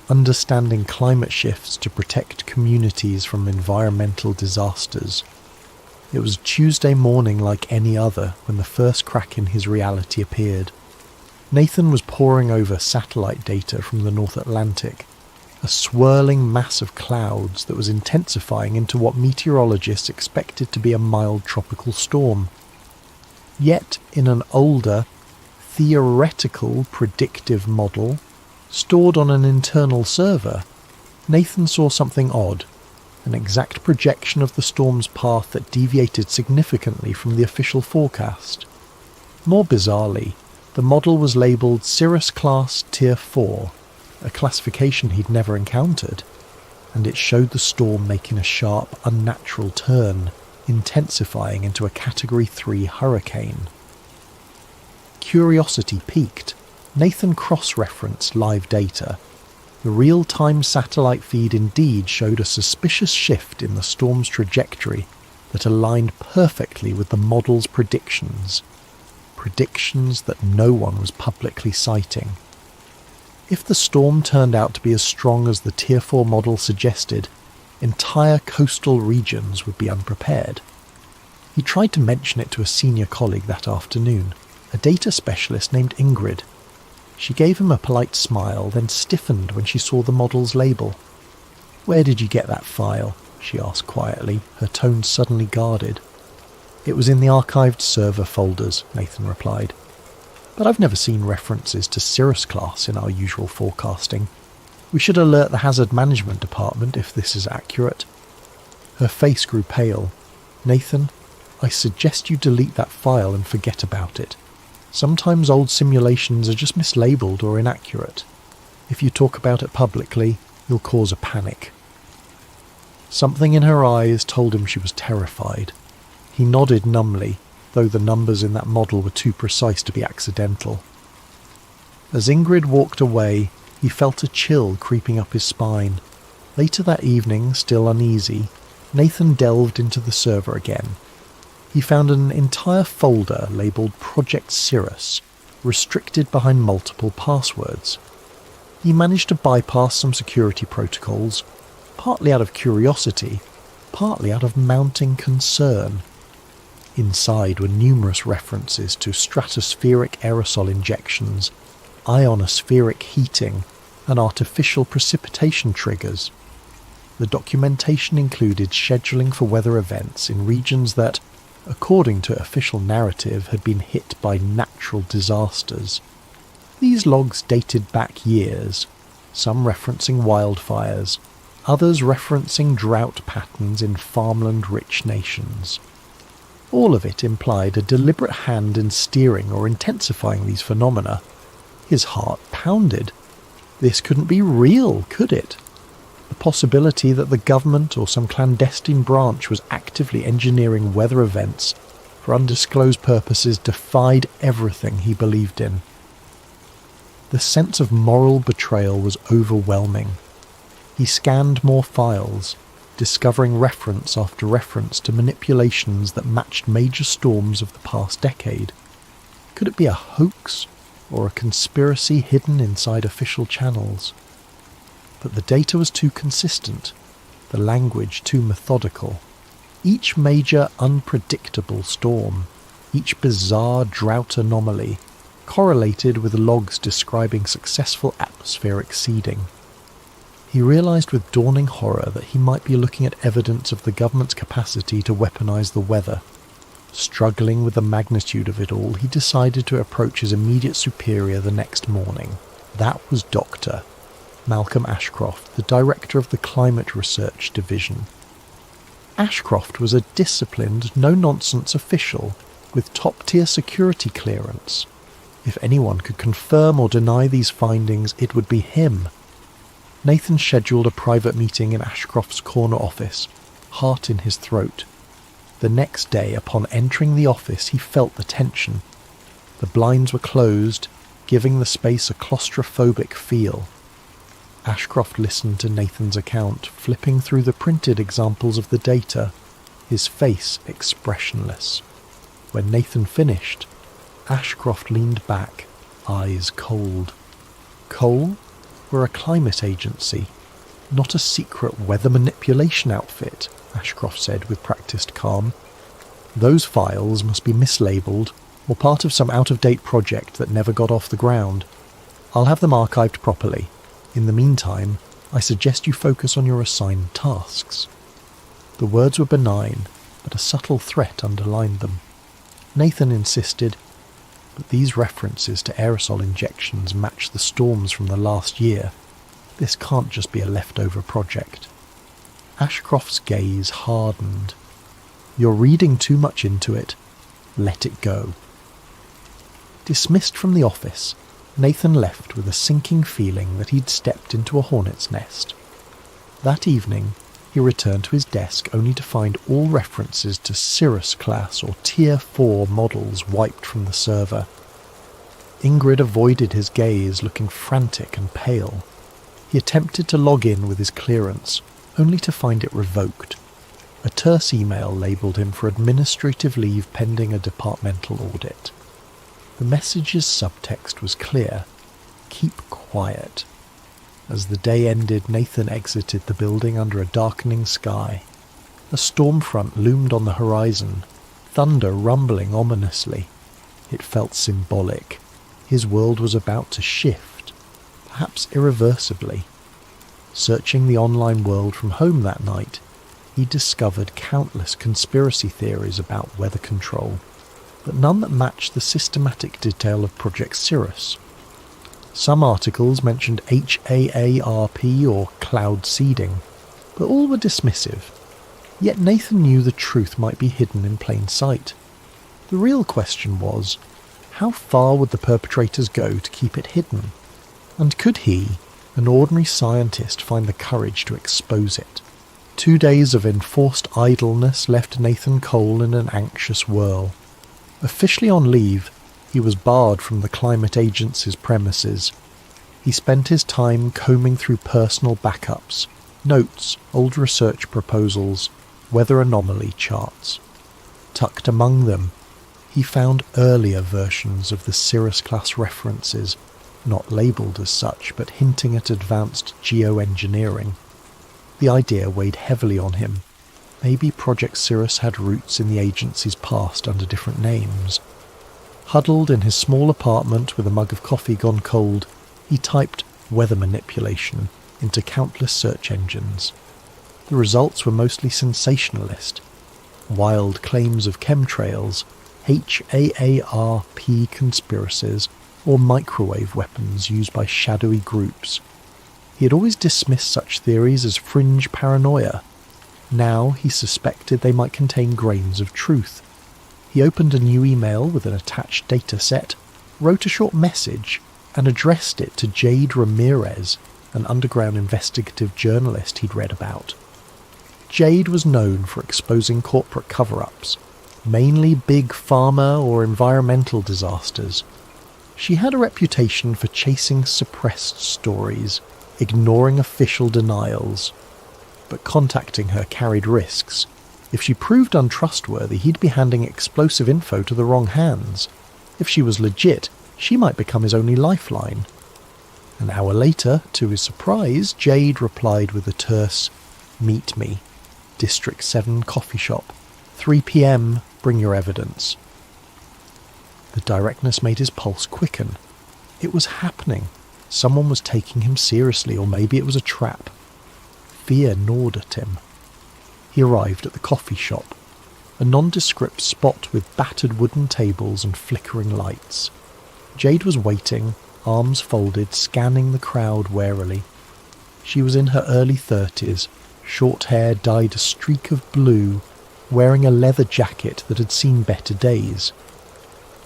understanding climate shifts to protect communities from environmental disasters. It was Tuesday morning like any other when the first crack in his reality appeared. Nathan was poring over satellite data from the North Atlantic, a swirling mass of clouds that was intensifying into what meteorologists expected to be a mild tropical storm. Yet, in an older, theoretical predictive model, stored on an internal server, Nathan saw something odd, an exact projection of the storm's path that deviated significantly from the official forecast. More bizarrely, the model was labelled Cirrus Class Tier 4, a classification he'd never encountered, and it showed the storm making a sharp, unnatural turn, intensifying into a Category 3 hurricane. Curiosity piqued. Nathan cross-referenced live data. The real-time satellite feed indeed showed a suspicious shift in the storm's trajectory that aligned perfectly with the model's predictions that no one was publicly citing. If the storm turned out to be as strong as the Tier 4 model suggested, entire coastal regions would be unprepared. He tried to mention it to a senior colleague that afternoon, a data specialist named Ingrid. She gave him a polite smile, then stiffened when she saw the model's label. "Where did you get that file?" she asked quietly, her tone suddenly guarded. "It was in the archived server folders," Nathan replied. "But I've never seen references to Cirrus class in our usual forecasting. We should alert the hazard management department if this is accurate." Her face grew pale. "Nathan, I suggest you delete that file and forget about it. Sometimes old simulations are just mislabeled or inaccurate. If you talk about it publicly, you'll cause a panic." Something in her eyes told him she was terrified. He nodded numbly, though the numbers in that model were too precise to be accidental. As Ingrid walked away, he felt a chill creeping up his spine. Later that evening, still uneasy, Nathan delved into the server again. He found an entire folder labelled Project Cirrus, restricted behind multiple passwords. He managed to bypass some security protocols, partly out of curiosity, partly out of mounting concern. Inside were numerous references to stratospheric aerosol injections, ionospheric heating, and artificial precipitation triggers. The documentation included scheduling for weather events in regions that, according to official narrative, had been hit by natural disasters. These logs dated back years, some referencing wildfires, others referencing drought patterns in farmland-rich nations. All of it implied a deliberate hand in steering or intensifying these phenomena. His heart pounded. This couldn't be real, could it? The possibility that the government or some clandestine branch was actively engineering weather events for undisclosed purposes defied everything he believed in. The sense of moral betrayal was overwhelming. He scanned more files, discovering reference after reference to manipulations that matched major storms of the past decade. Could it be a hoax or a conspiracy hidden inside official channels? But the data was too consistent, the language too methodical. Each major unpredictable storm, each bizarre drought anomaly, correlated with logs describing successful atmospheric seeding. He realized with dawning horror that he might be looking at evidence of the government's capacity to weaponize the weather. Struggling with the magnitude of it all, he decided to approach his immediate superior the next morning. That was Dr. Malcolm Ashcroft, the director of the Climate Research Division. Ashcroft was a disciplined, no-nonsense official with top-tier security clearance. If anyone could confirm or deny these findings, it would be him. Nathan scheduled a private meeting in Ashcroft's corner office, heart in his throat. The next day, upon entering the office, he felt the tension. The blinds were closed, giving the space a claustrophobic feel. Ashcroft listened to Nathan's account, flipping through the printed examples of the data, his face expressionless. When Nathan finished, Ashcroft leaned back, eyes cold. Coal? We're a climate agency, not a secret weather manipulation outfit, Ashcroft said with practiced calm. Those files must be mislabeled or part of some out-of-date project that never got off the ground. I'll have them archived properly. In the meantime, I suggest you focus on your assigned tasks. The words were benign, but a subtle threat underlined them. Nathan insisted, but these references to aerosol injections match the storms from the last year. This can't just be a leftover project. Ashcroft's gaze hardened. You're reading too much into it. Let it go. Dismissed from the office, Nathan left with a sinking feeling that he'd stepped into a hornet's nest. That evening, he returned to his desk only to find all references to Cirrus class or Tier 4 models wiped from the server. Ingrid avoided his gaze, looking frantic and pale. He attempted to log in with his clearance, only to find it revoked. A terse email labelled him for administrative leave pending a departmental audit. The message's subtext was clear. Keep quiet. As the day ended, Nathan exited the building under a darkening sky. A storm front loomed on the horizon, thunder rumbling ominously. It felt symbolic. His world was about to shift, perhaps irreversibly. Searching the online world from home that night, he discovered countless conspiracy theories about weather control, but none that matched the systematic detail of Project Cirrus. Some articles mentioned HAARP or cloud seeding, but all were dismissive. Yet Nathan knew the truth might be hidden in plain sight. The real question was, how far would the perpetrators go to keep it hidden? And could he, an ordinary scientist, find the courage to expose it? 2 days of enforced idleness left Nathan Cole in an anxious whirl. Officially on leave, he was barred from the Climate Agency's premises. He spent his time combing through personal backups, notes, old research proposals, weather anomaly charts. Tucked among them, he found earlier versions of the Cirrus-class references, not labelled as such, but hinting at advanced geoengineering. The idea weighed heavily on him. Maybe Project Cirrus had roots in the agency's past under different names. Huddled in his small apartment with a mug of coffee gone cold, he typed weather manipulation into countless search engines. The results were mostly sensationalist. Wild claims of chemtrails, HAARP conspiracies, or microwave weapons used by shadowy groups. He had always dismissed such theories as fringe paranoia. Now he suspected they might contain grains of truth. He opened a new email with an attached data set, wrote a short message, and addressed it to Jade Ramirez, an underground investigative journalist he'd read about. Jade was known for exposing corporate cover-ups, mainly big pharma or environmental disasters. She had a reputation for chasing suppressed stories, ignoring official denials. But contacting her carried risks. If she proved untrustworthy, he'd be handing explosive info to the wrong hands. If she was legit, she might become his only lifeline. An hour later, to his surprise, Jade replied with a terse, "Meet me. District 7 coffee shop. 3 p.m, bring your evidence." The directness made his pulse quicken. It was happening. Someone was taking him seriously, or maybe it was a trap. Fear gnawed at him. He arrived at the coffee shop, a nondescript spot with battered wooden tables and flickering lights. Jade was waiting, arms folded, scanning the crowd warily. She was in her early 30s, short hair dyed a streak of blue, wearing a leather jacket that had seen better days.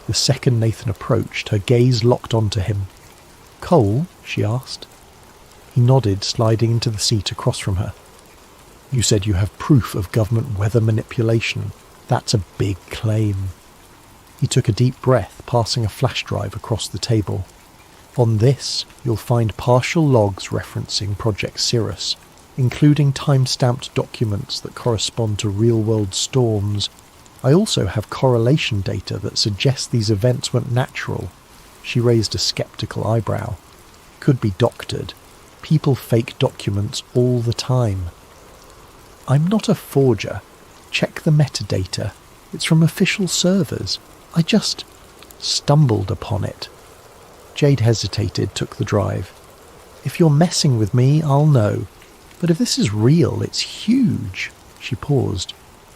The second Nathan approached, her gaze locked onto him. "Cole?" she asked. He nodded, sliding into the seat across from her. "You said you have proof of government weather manipulation. That's a big claim." He took a deep breath, passing a flash drive across the table. "On this, you'll find partial logs referencing Project Cirrus, including time-stamped documents that correspond to real-world storms. I also have correlation data that suggests these events weren't natural." She raised a skeptical eyebrow. "Could be doctored. People fake documents all the time." "I'm not a forger. Check the metadata. It's from official servers. I just stumbled upon it." Jade hesitated, took the drive. "If you're messing with me, I'll know. But if this is real, it's huge." She paused.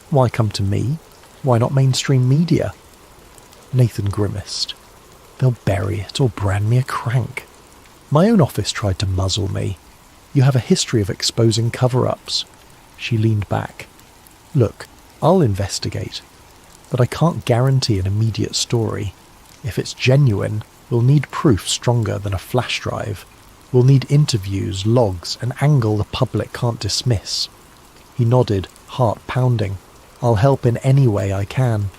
"Why come to me? Why not mainstream media?" Nathan grimaced. "They'll bury it or brand me a crank. My own office tried to muzzle me. You have a history of exposing cover-ups." She leaned back. "Look, I'll investigate, but I can't guarantee an immediate story. If it's genuine, we'll need proof stronger than a flash drive. We'll need interviews, logs, an angle the public can't dismiss." He nodded, heart pounding. "I'll help in any way I can."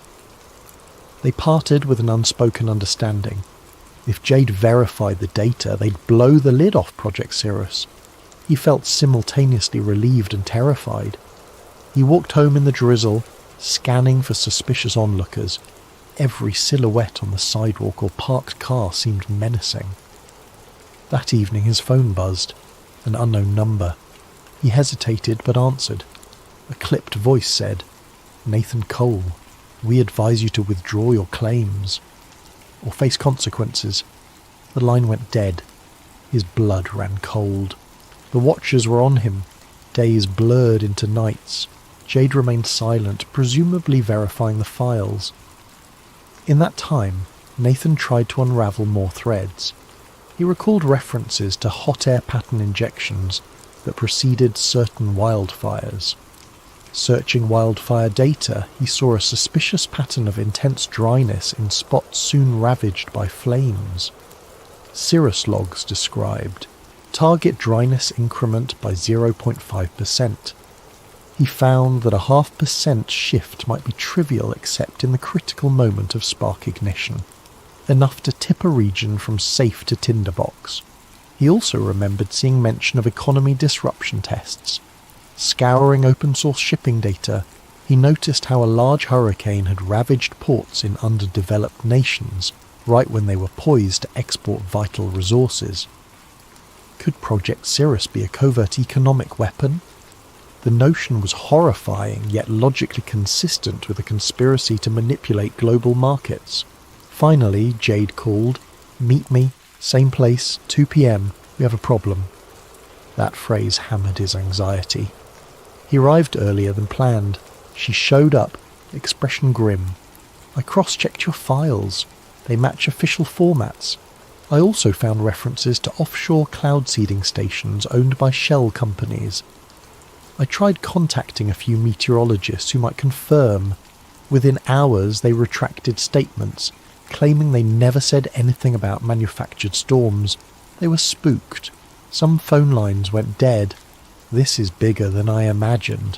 They parted with an unspoken understanding. If Jade verified the data, they'd blow the lid off Project Cirrus. He felt simultaneously relieved and terrified. He walked home in the drizzle, scanning for suspicious onlookers. Every silhouette on the sidewalk or parked car seemed menacing. That evening his phone buzzed, an unknown number. He hesitated but answered. A clipped voice said, "Nathan Cole, we advise you to withdraw your claims or face consequences." The line went dead. His blood ran cold. The watchers were on him. Days blurred into nights. Jade remained silent, presumably verifying the files. In that time, Nathan tried to unravel more threads. He recalled references to hot air pattern injections that preceded certain wildfires. Searching wildfire data, he saw a suspicious pattern of intense dryness in spots soon ravaged by flames. Cirrus logs described target dryness increment by 0.5%. He found that a 0.5% shift might be trivial except in the critical moment of spark ignition, enough to tip a region from safe to tinderbox. He also remembered seeing mention of economy disruption tests. Scouring open-source shipping data, he noticed how a large hurricane had ravaged ports in underdeveloped nations, right when they were poised to export vital resources. Could Project Cirrus be a covert economic weapon? The notion was horrifying, yet logically consistent with a conspiracy to manipulate global markets. Finally, Jade called. "Meet me, same place, 2 p.m, we have a problem." That phrase hammered his anxiety. He arrived earlier than planned. She showed up, expression grim. "I cross-checked your files. They match official formats. I also found references to offshore cloud seeding stations owned by shell companies. I tried contacting a few meteorologists who might confirm. Within hours they retracted statements, claiming they never said anything about manufactured storms. They were spooked. Some phone lines went dead. This is bigger than I imagined."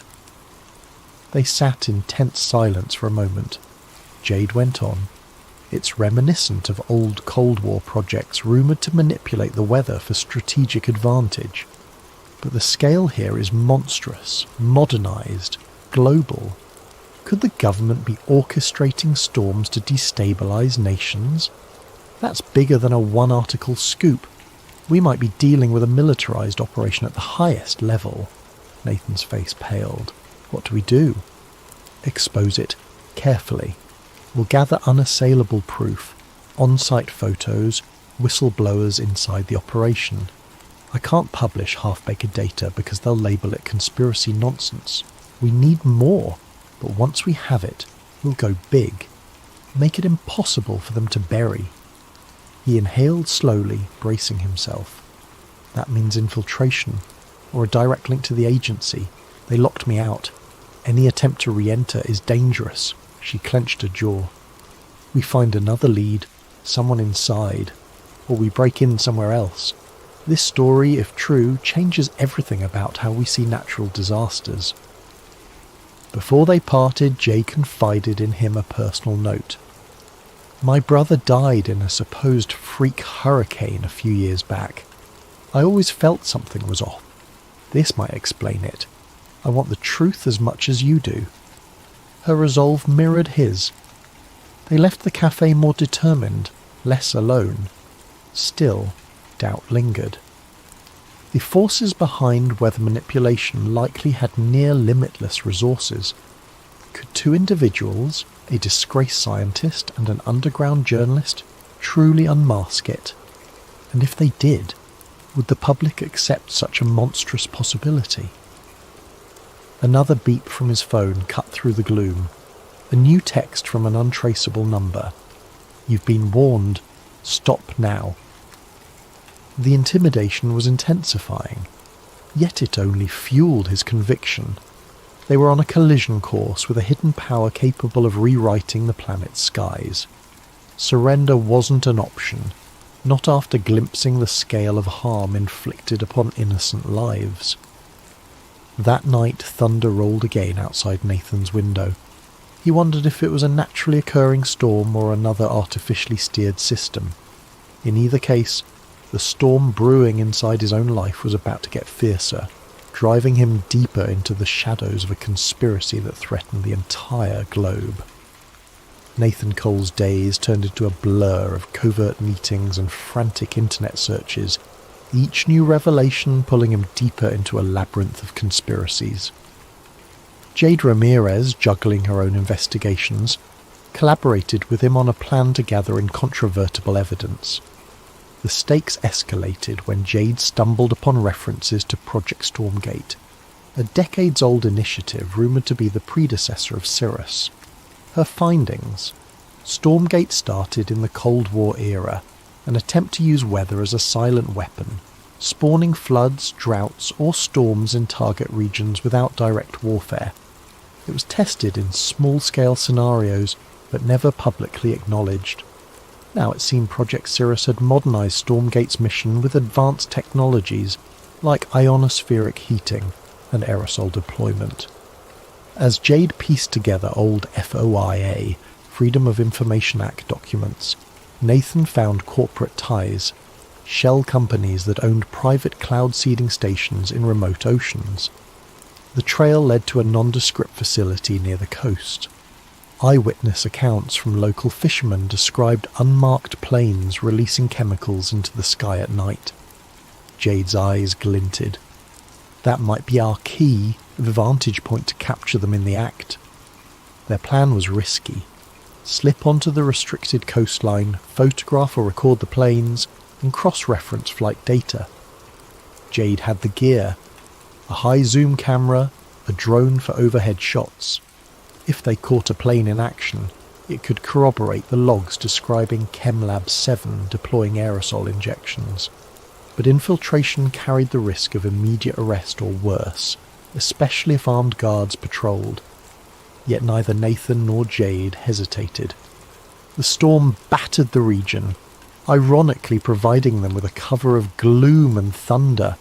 They sat in tense silence for a moment. Jade went on. "It's reminiscent of old Cold War projects rumoured to manipulate the weather for strategic advantage. But the scale here is monstrous, modernised, global. Could the government be orchestrating storms to destabilise nations? That's bigger than a one-article scoop. We might be dealing with a militarised operation at the highest level." Nathan's face paled. "What do we do?" "Expose it, carefully. We'll gather unassailable proof, on-site photos, whistleblowers inside the operation. I can't publish half-baked data because they'll label it conspiracy nonsense. We need more, but once we have it, we'll go big. Make it impossible for them to bury." He inhaled slowly, bracing himself. "That means infiltration, or a direct link to the agency. They locked me out. Any attempt to re-enter is dangerous." She clenched her jaw. "We find another lead, someone inside, or we break in somewhere else. This story, if true, changes everything about how we see natural disasters." Before they parted, Jay confided in him a personal note. "My brother died in a supposed freak hurricane a few years back. I always felt something was off. This might explain it. I want the truth as much as you do." Her resolve mirrored his. They left the cafe more determined, less alone. Still, doubt lingered. The forces behind weather manipulation likely had near limitless resources. Could two individuals, a disgraced scientist and an underground journalist, truly unmask it? And if they did, would the public accept such a monstrous possibility? Another beep from his phone cut through the gloom. A new text from an untraceable number. "You've been warned. Stop now." The intimidation was intensifying, yet it only fueled his conviction. They were on a collision course with a hidden power capable of rewriting the planet's skies. Surrender wasn't an option, not after glimpsing the scale of harm inflicted upon innocent lives. That night thunder rolled again outside Nathan's window. He wondered if it was a naturally occurring storm or another artificially steered system. In either case, the storm brewing inside his own life was about to get fiercer, driving him deeper into the shadows of a conspiracy that threatened the entire globe. Nathan Cole's days turned into a blur of covert meetings and frantic internet searches, each new revelation pulling him deeper into a labyrinth of conspiracies. Jade Ramirez, juggling her own investigations, collaborated with him on a plan to gather incontrovertible evidence. The stakes escalated when Jade stumbled upon references to Project Stormgate, a decades-old initiative rumoured to be the predecessor of Cirrus. Her findings: Stormgate started in the Cold War era, an attempt to use weather as a silent weapon, spawning floods, droughts, or storms in target regions without direct warfare. It was tested in small-scale scenarios, but never publicly acknowledged. Now it seemed Project Cirrus had modernised Stormgate's mission with advanced technologies like ionospheric heating and aerosol deployment. As Jade pieced together old FOIA, Freedom of Information Act documents, Nathan found corporate ties, shell companies that owned private cloud seeding stations in remote oceans. The trail led to a nondescript facility near the coast. Eyewitness accounts from local fishermen described unmarked planes releasing chemicals into the sky at night. Jade's eyes glinted. That might be our key, the vantage point to capture them in the act. Their plan was risky. Slip onto the restricted coastline, photograph or record the planes, and cross-reference flight data. Jade had the gear: a high-zoom camera, a drone for overhead shots. If they caught a plane in action, it could corroborate the logs describing ChemLab 7 deploying aerosol injections. But infiltration carried the risk of immediate arrest or worse, especially if armed guards patrolled. Yet neither Nathan nor Jade hesitated. The storm battered the region, ironically providing them with a cover of gloom and thunder.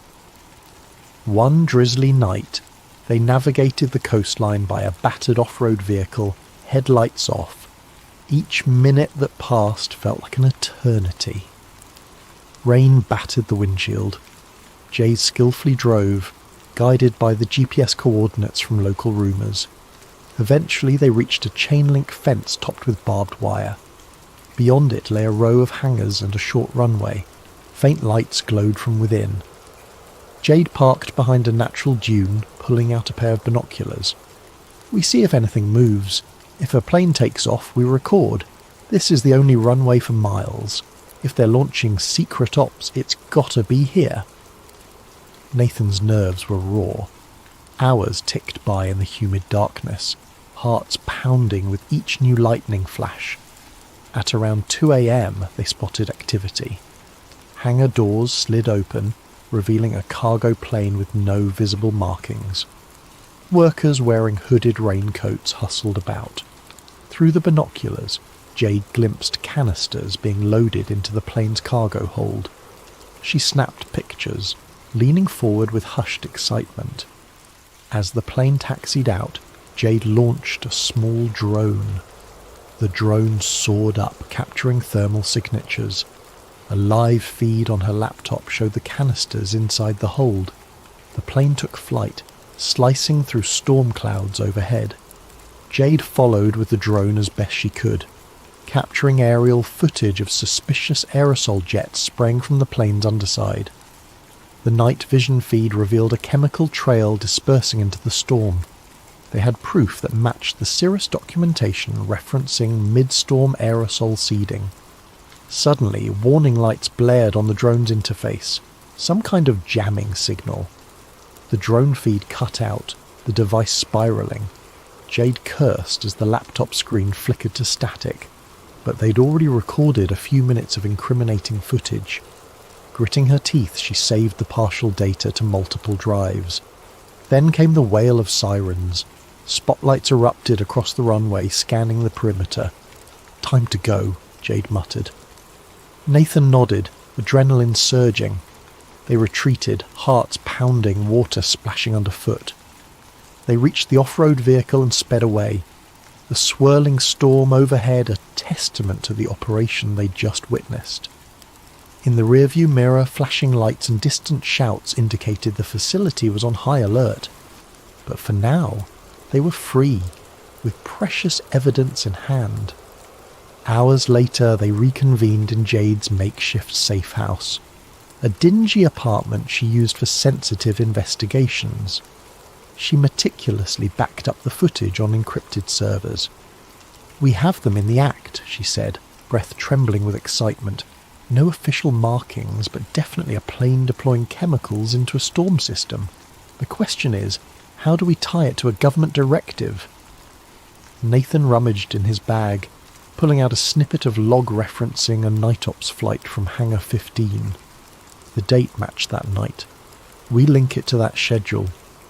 One drizzly night, they navigated the coastline by a battered off-road vehicle, headlights off. Each minute that passed felt like an eternity. Rain battered the windshield. Jade skillfully drove, guided by the GPS coordinates from local rumours. Eventually they reached a chain-link fence topped with barbed wire. Beyond it lay a row of hangars and a short runway. Faint lights glowed from within. Jade parked behind a natural dune, pulling out a pair of binoculars. "We see if anything moves. If a plane takes off, we record. This is the only runway for miles. If they're launching secret ops, it's gotta be here." Nathan's nerves were raw. Hours ticked by in the humid darkness, hearts pounding with each new lightning flash. At around 2 a.m. they spotted activity. Hangar doors slid open, revealing a cargo plane with no visible markings. Workers wearing hooded raincoats hustled about. Through the binoculars, Jade glimpsed canisters being loaded into the plane's cargo hold. She snapped pictures, leaning forward with hushed excitement. As the plane taxied out, Jade launched a small drone. The drone soared up, capturing thermal signatures. A live feed on her laptop showed the canisters inside the hold. The plane took flight, slicing through storm clouds overhead. Jade followed with the drone as best she could, capturing aerial footage of suspicious aerosol jets spraying from the plane's underside. The night vision feed revealed a chemical trail dispersing into the storm. They had proof that matched the Cirrus documentation referencing mid-storm aerosol seeding. Suddenly, warning lights blared on the drone's interface, some kind of jamming signal. The drone feed cut out, the device spiralling. Jade cursed as the laptop screen flickered to static, but they'd already recorded a few minutes of incriminating footage. Gritting her teeth, she saved the partial data to multiple drives. Then came the wail of sirens. Spotlights erupted across the runway, scanning the perimeter. "Time to go," Jade muttered. Nathan nodded, adrenaline surging. They retreated, hearts pounding, water splashing underfoot. They reached the off-road vehicle and sped away. The swirling storm overhead a testament to the operation they'd just witnessed. In the rearview mirror, flashing lights and distant shouts indicated the facility was on high alert. But for now, they were free, with precious evidence in hand. Hours later, they reconvened in Jade's makeshift safe house, a dingy apartment she used for sensitive investigations. She meticulously backed up the footage on encrypted servers. "We have them in the act," she said, breath trembling with excitement. No official markings, but definitely a plane deploying chemicals into a storm system. The question is, how do we tie it to a government directive? Nathan rummaged in his bag, pulling out a snippet of log referencing a night ops flight from Hangar 15. The date matched that night. We link it to that schedule.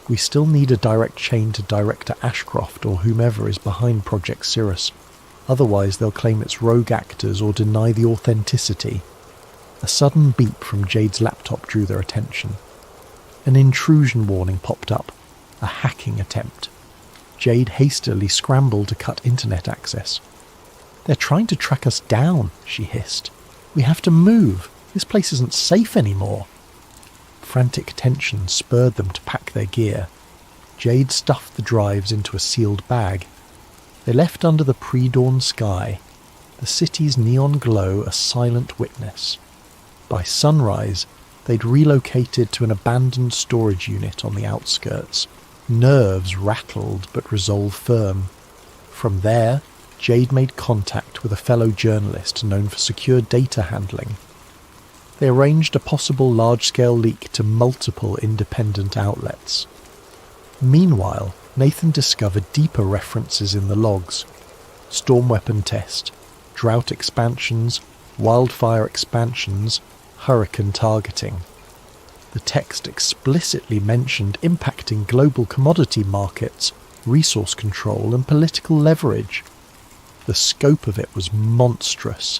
We still need a direct chain to Director Ashcroft or whomever is behind Project Cirrus. Otherwise they'll claim it's rogue actors or deny the authenticity. A sudden beep from Jade's laptop drew their attention. An intrusion warning popped up. A hacking attempt. Jade hastily scrambled to cut internet access. "They're trying to track us down," she hissed. "We have to move. This place isn't safe anymore." Frantic tension spurred them to pack their gear. Jade stuffed the drives into a sealed bag. They left under the pre-dawn sky, the city's neon glow a silent witness. By sunrise, they'd relocated to an abandoned storage unit on the outskirts. Nerves rattled but resolve firm. From there, Jade made contact with a fellow journalist known for secure data handling. They arranged a possible large-scale leak to multiple independent outlets. Meanwhile, Nathan discovered deeper references in the logs. Storm weapon test, drought expansions, wildfire expansions, hurricane targeting. The text explicitly mentioned impacting global commodity markets, resource control and political leverage. The scope of it was monstrous,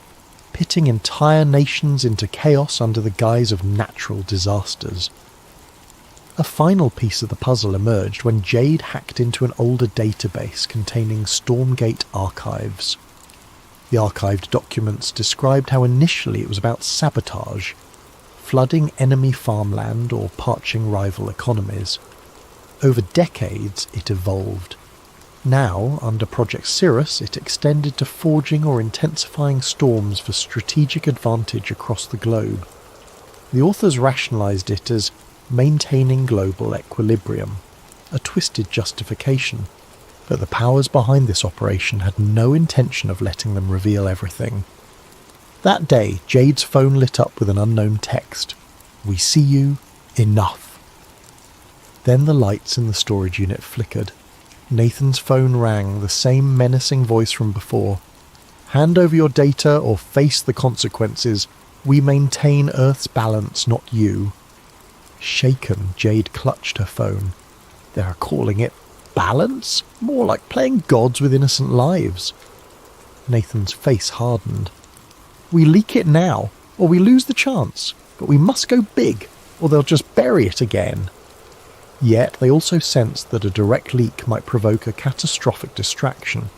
pitting entire nations into chaos under the guise of natural disasters. A final piece of the puzzle emerged when Jade hacked into an older database containing Stormgate archives. The archived documents described how initially it was about sabotage, flooding enemy farmland or parching rival economies. Over decades, it evolved. Now, under Project Cirrus, it extended to forging or intensifying storms for strategic advantage across the globe. The authors rationalized it as maintaining global equilibrium, a twisted justification, but the powers behind this operation had no intention of letting them reveal everything. That day, Jade's phone lit up with an unknown text. "We see you. Enough." Then the lights in the storage unit flickered. Nathan's phone rang, the same menacing voice from before. "Hand over your data or face the consequences. We maintain Earth's balance, not you." Shaken, Jade clutched her phone. They are calling it balance? More like playing gods with innocent lives. Nathan's face hardened. "We leak it now, or we lose the chance, but we must go big, or they'll just bury it again." Yet they also sensed that a direct leak might provoke a catastrophic distraction.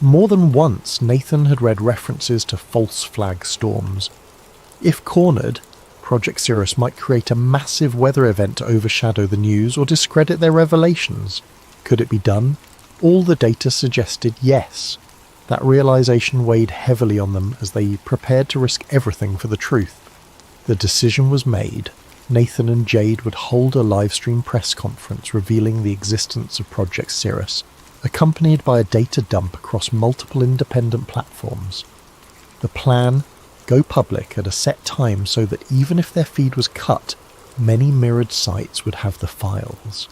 More than once, Nathan had read references to false flag storms. If cornered, Project Cirrus might create a massive weather event to overshadow the news or discredit their revelations. Could it be done? All the data suggested yes. That realization weighed heavily on them as they prepared to risk everything for the truth. The decision was made. Nathan and Jade would hold a live-stream press conference revealing the existence of Project Cirrus, accompanied by a data dump across multiple independent platforms. The plan: go public at a set time so that even if their feed was cut, many mirrored sites would have the files.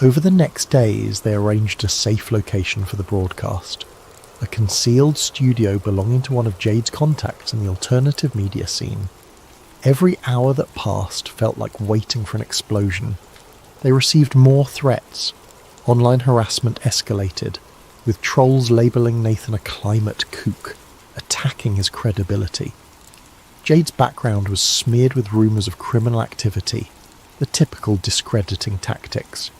Over the next days, they arranged a safe location for the broadcast, a concealed studio belonging to one of Jade's contacts in the alternative media scene. Every hour that passed felt like waiting for an explosion. They received more threats. Online harassment escalated, with trolls labelling Nathan a climate kook, attacking his credibility. Jade's background was smeared with rumours of criminal activity, the typical discrediting tactics.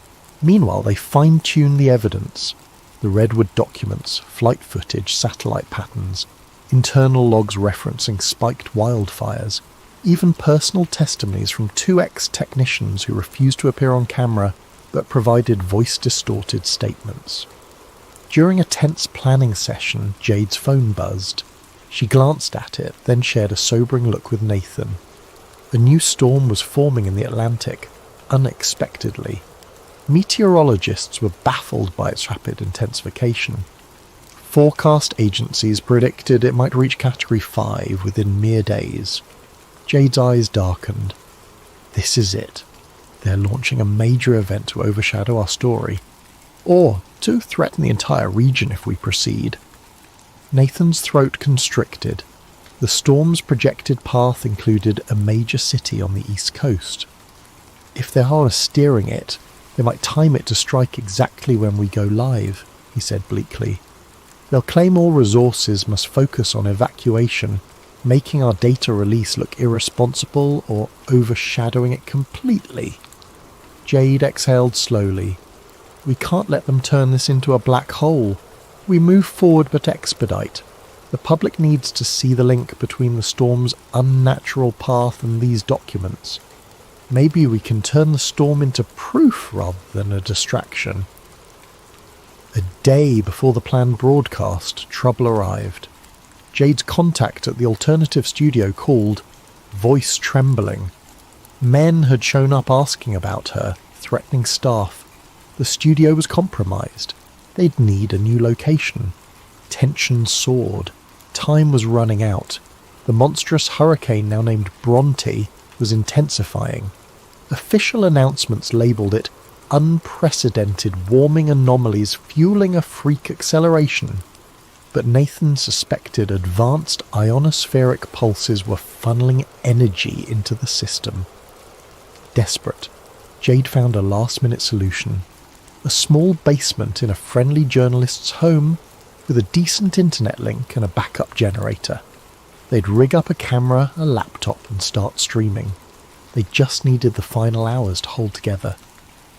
Meanwhile, they fine-tuned the evidence. The Redwood documents, flight footage, satellite patterns, internal logs referencing spiked wildfires, even personal testimonies from 2 ex-technicians who refused to appear on camera but provided voice-distorted statements. During a tense planning session, Jade's phone buzzed. She glanced at it, then shared a sobering look with Nathan. A new storm was forming in the Atlantic, unexpectedly. Meteorologists were baffled by its rapid intensification. Forecast agencies predicted it might reach Category 5 within mere days. Jade's eyes darkened. This is it. They're launching a major event to overshadow our story, or to threaten the entire region if we proceed. Nathan's throat constricted. The storm's projected path included a major city on the east coast. If they are steering it, they might time it to strike exactly when we go live, he said bleakly. They'll claim all resources must focus on evacuation, making our data release look irresponsible or overshadowing it completely. Jade exhaled slowly. We can't let them turn this into a black hole. We move forward but expedite. The public needs to see the link between the storm's unnatural path and these documents. Maybe we can turn the storm into proof rather than a distraction. A day before the planned broadcast, trouble arrived. Jade's contact at the alternative studio called, voice trembling. Men had shown up asking about her, threatening staff. The studio was compromised. They'd need a new location. Tension soared. Time was running out. The monstrous hurricane, now named Bronte, was intensifying. Official announcements labelled it unprecedented warming anomalies fueling a freak acceleration. But Nathan suspected advanced ionospheric pulses were funneling energy into the system. Desperate, Jade found a last-minute solution. A small basement in a friendly journalist's home with a decent internet link and a backup generator. They'd rig up a camera, a laptop and start streaming. They just needed the final hours to hold together.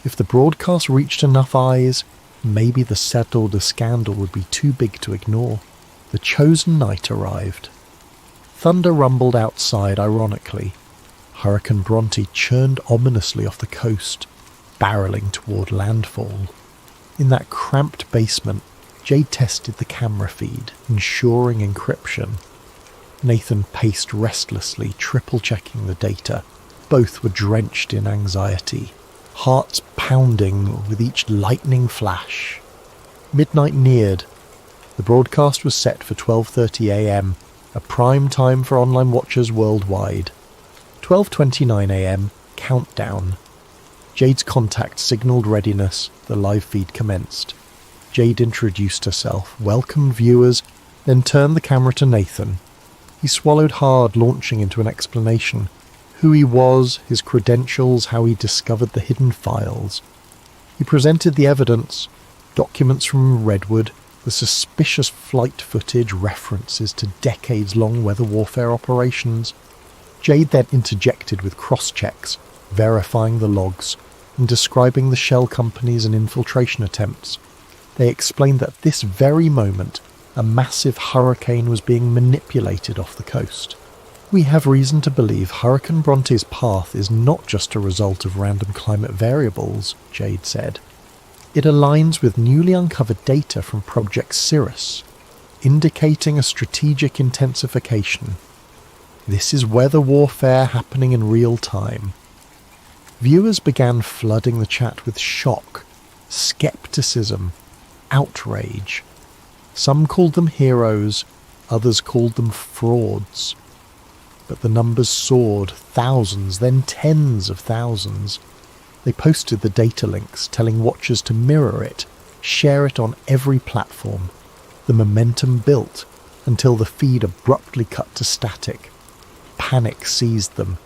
If the broadcast reached enough eyes, maybe the settled scandal would be too big to ignore. The chosen night arrived. Thunder rumbled outside ironically. Hurricane Bronte churned ominously off the coast, barreling toward landfall. In that cramped basement, Jade tested the camera feed, ensuring encryption. Nathan paced restlessly, triple-checking the data. Both were drenched in anxiety, hearts pounding with each lightning flash. Midnight neared. The broadcast was set for 12:30 a.m., a prime time for online watchers worldwide. 12:29 a.m., countdown. Jade's contact signalled readiness. The live feed commenced. Jade introduced herself, welcomed viewers, then turned the camera to Nathan. He swallowed hard, launching into an explanation. Who he was, his credentials, how he discovered the hidden files. He presented the evidence, documents from Redwood, the suspicious flight footage, references to decades-long weather warfare operations. Jade then interjected with cross-checks, verifying the logs, and describing the shell companies and infiltration attempts. They explained that at this very moment, a massive hurricane was being manipulated off the coast. We have reason to believe Hurricane Bronte's path is not just a result of random climate variables, Jade said. It aligns with newly uncovered data from Project Cirrus, indicating a strategic intensification. This is weather warfare happening in real time. Viewers began flooding the chat with shock, skepticism, outrage. Some called them heroes, others called them frauds. But the numbers soared, thousands, then tens of thousands. They posted the data links, telling watchers to mirror it, share it on every platform. The momentum built until the feed abruptly cut to static. Panic seized them.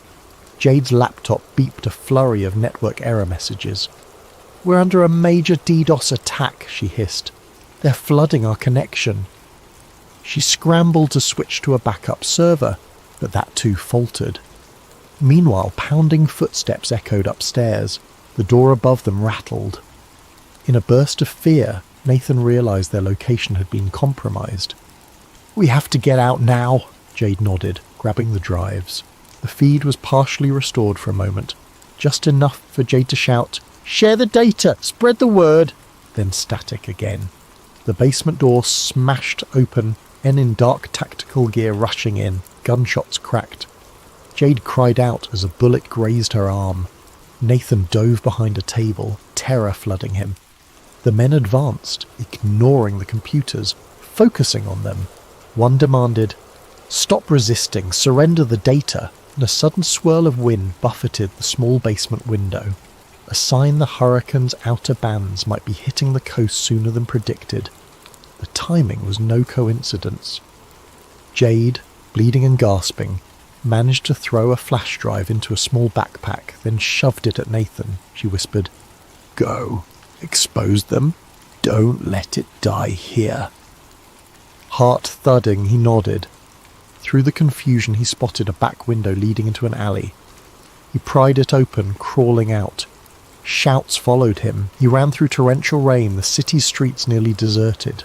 Jade's laptop beeped a flurry of network error messages. "We're under a major DDoS attack," she hissed. "They're flooding our connection." She scrambled to switch to a backup server, but that too faltered. Meanwhile, pounding footsteps echoed upstairs. The door above them rattled. In a burst of fear, Nathan realized their location had been compromised. "We have to get out now," Jade nodded, grabbing the drives. The feed was partially restored for a moment, just enough for Jade to shout, "Share the data! Spread the word!" Then static again. The basement door smashed open, men in dark tactical gear rushing in. Gunshots cracked. Jade cried out as a bullet grazed her arm. Nathan dove behind a table, terror flooding him. The men advanced, ignoring the computers, Focusing on them, one demanded, "Stop resisting, surrender the data," and a sudden swirl of wind buffeted the small basement window, a sign the hurricane's outer bands might be hitting the coast sooner than predicted. The timing was no coincidence. Jade, bleeding and gasping, managed to throw a flash drive into a small backpack, then shoved it at Nathan. She whispered, "Go. Expose them. Don't let it die here." Heart thudding, he nodded. Through the confusion he spotted a back window leading into an alley. He pried it open, crawling out. Shouts followed him. He ran through torrential rain, the city's streets nearly deserted.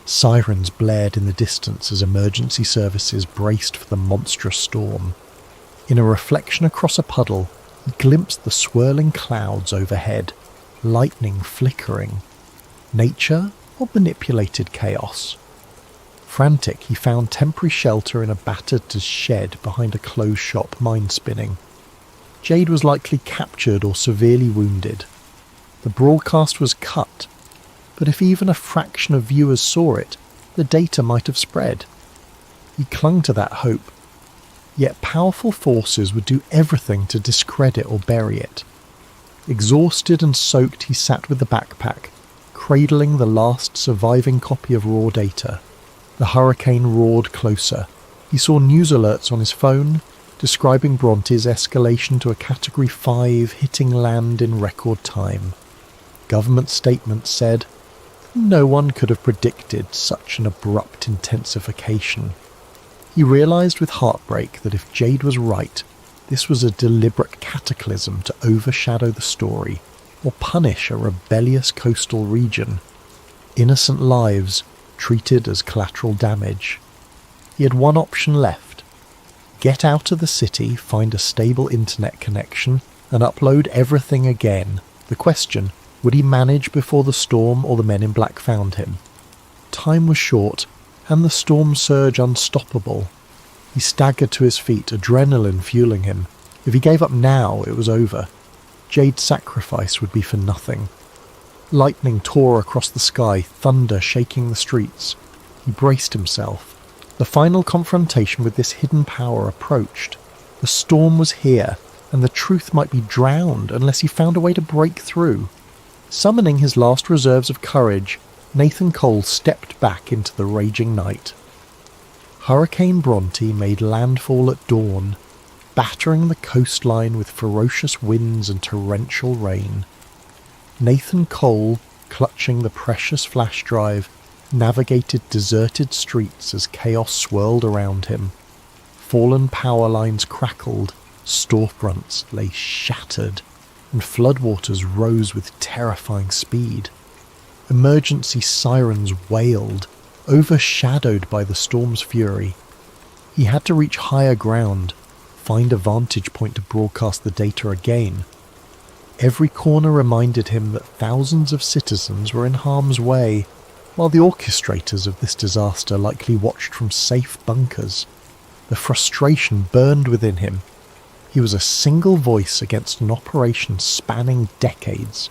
Sirens blared in the distance as emergency services braced for the monstrous storm. In a reflection across a puddle, he glimpsed the swirling clouds overhead, lightning flickering. Nature or manipulated chaos? Frantic, he found temporary shelter in a battered shed behind a closed shop, mind spinning. Jade was likely captured or severely wounded. The broadcast was cut, but if even a fraction of viewers saw it, the data might have spread. He clung to that hope, yet powerful forces would do everything to discredit or bury it. Exhausted and soaked, he sat with the backpack, cradling the last surviving copy of raw data. The hurricane roared closer. He saw news alerts on his phone, describing Bronte's escalation to a Category 5 hitting land in record time. Government statements said, no one could have predicted such an abrupt intensification. He realised with heartbreak that if Jade was right, this was a deliberate cataclysm to overshadow the story or punish a rebellious coastal region. Innocent lives treated as collateral damage. He had one option left. Get out of the city, find a stable internet connection, and upload everything again. The question, would he manage before the storm or the men in black found him? Time was short, and the storm surge unstoppable. He staggered to his feet, adrenaline fueling him. If he gave up now, it was over. Jade's sacrifice would be for nothing. Lightning tore across the sky, thunder shaking the streets. He braced himself. The final confrontation with this hidden power approached. The storm was here, and the truth might be drowned unless he found a way to break through. Summoning his last reserves of courage, Nathan Cole stepped back into the raging night. Hurricane Bronte made landfall at dawn, battering the coastline with ferocious winds and torrential rain. Nathan Cole, clutching the precious flash drive, navigated deserted streets as chaos swirled around him. Fallen power lines crackled, storefronts lay shattered, and floodwaters rose with terrifying speed. Emergency sirens wailed, overshadowed by the storm's fury. He had to reach higher ground, find a vantage point to broadcast the data again. Every corner reminded him that thousands of citizens were in harm's way, while the orchestrators of this disaster likely watched from safe bunkers. The frustration burned within him. He was a single voice against an operation spanning decades.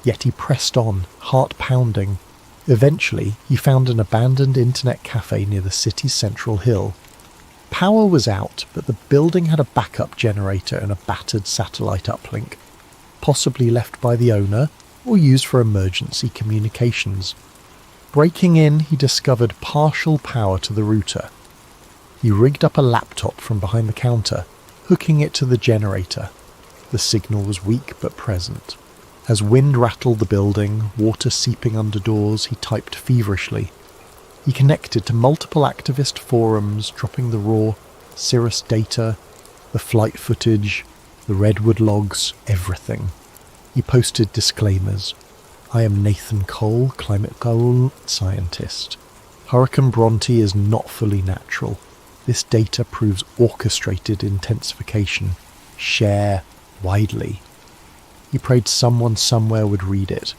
Yet he pressed on, heart pounding. Eventually, he found an abandoned internet cafe near the city's central hill. Power was out, but the building had a backup generator and a battered satellite uplink, possibly left by the owner or used for emergency communications. Breaking in, he discovered partial power to the router. He rigged up a laptop from behind the counter, hooking it to the generator. The signal was weak but present. As wind rattled the building, water seeping under doors, he typed feverishly. He connected to multiple activist forums, dropping the raw Cirrus data, the flight footage, the redwood logs, everything. He posted disclaimers. I am Nathan Cole, climate goal scientist. Hurricane Bronte is not fully natural. This data proves orchestrated intensification. Share widely. He prayed someone somewhere would read it.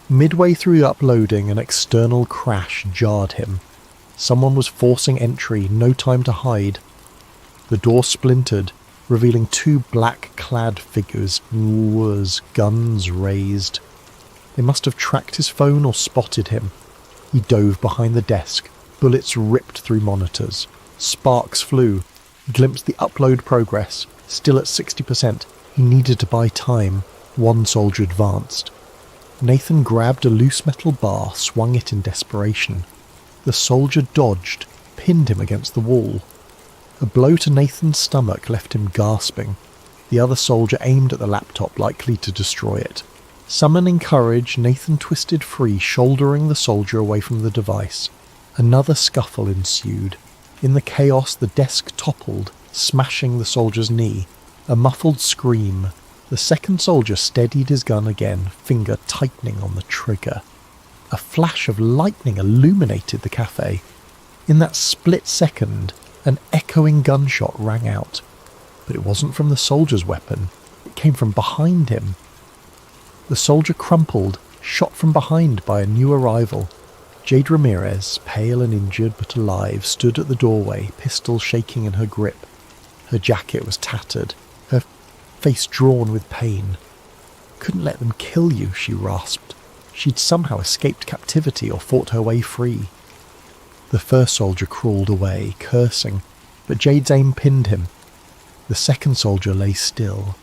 Midway through uploading, an external crash jarred him. Someone was forcing entry, no time to hide. The door splintered, revealing two black-clad figures, guns raised. They must have tracked his phone or spotted him. He dove behind the desk. Bullets ripped through monitors. Sparks flew. He glimpsed the upload progress. Still at 60%. He needed to buy time. One soldier advanced. Nathan grabbed a loose metal bar, swung it in desperation. The soldier dodged, pinned him against the wall. A blow to Nathan's stomach left him gasping. The other soldier aimed at the laptop, likely to destroy it. Summoning courage, Nathan twisted free, shouldering the soldier away from the device. Another scuffle ensued. In the chaos, the desk toppled, smashing the soldier's knee. A muffled scream. The second soldier steadied his gun again, finger tightening on the trigger. A flash of lightning illuminated the cafe. In that split second, an echoing gunshot rang out. But it wasn't from the soldier's weapon. It came from behind him. The soldier crumpled, shot from behind by a new arrival. Jade Ramirez, pale and injured but alive, stood at the doorway, pistol shaking in her grip. Her jacket was tattered, her face drawn with pain. "Couldn't let them kill you," she rasped. She'd somehow escaped captivity or fought her way free. The first soldier crawled away, cursing, but Jade's aim pinned him. The second soldier lay still.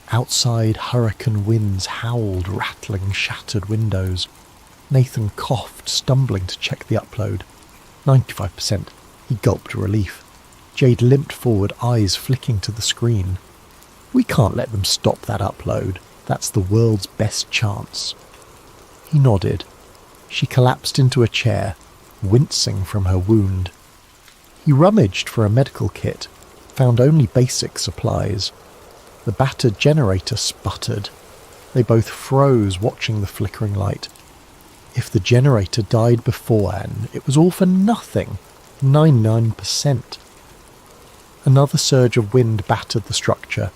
Outside, hurricane winds howled, rattling shattered windows. Nathan coughed, stumbling to check the upload. 95%. He gulped relief. Jade limped forward, eyes flicking to the screen. "We can't let them stop that upload. That's the world's best chance." He nodded. She collapsed into a chair, wincing from her wound. He rummaged for a medical kit, found only basic supplies. The battered generator sputtered. They both froze, watching the flickering light. If the generator died beforehand, it was all for nothing. 99%. Another surge of wind battered the structure.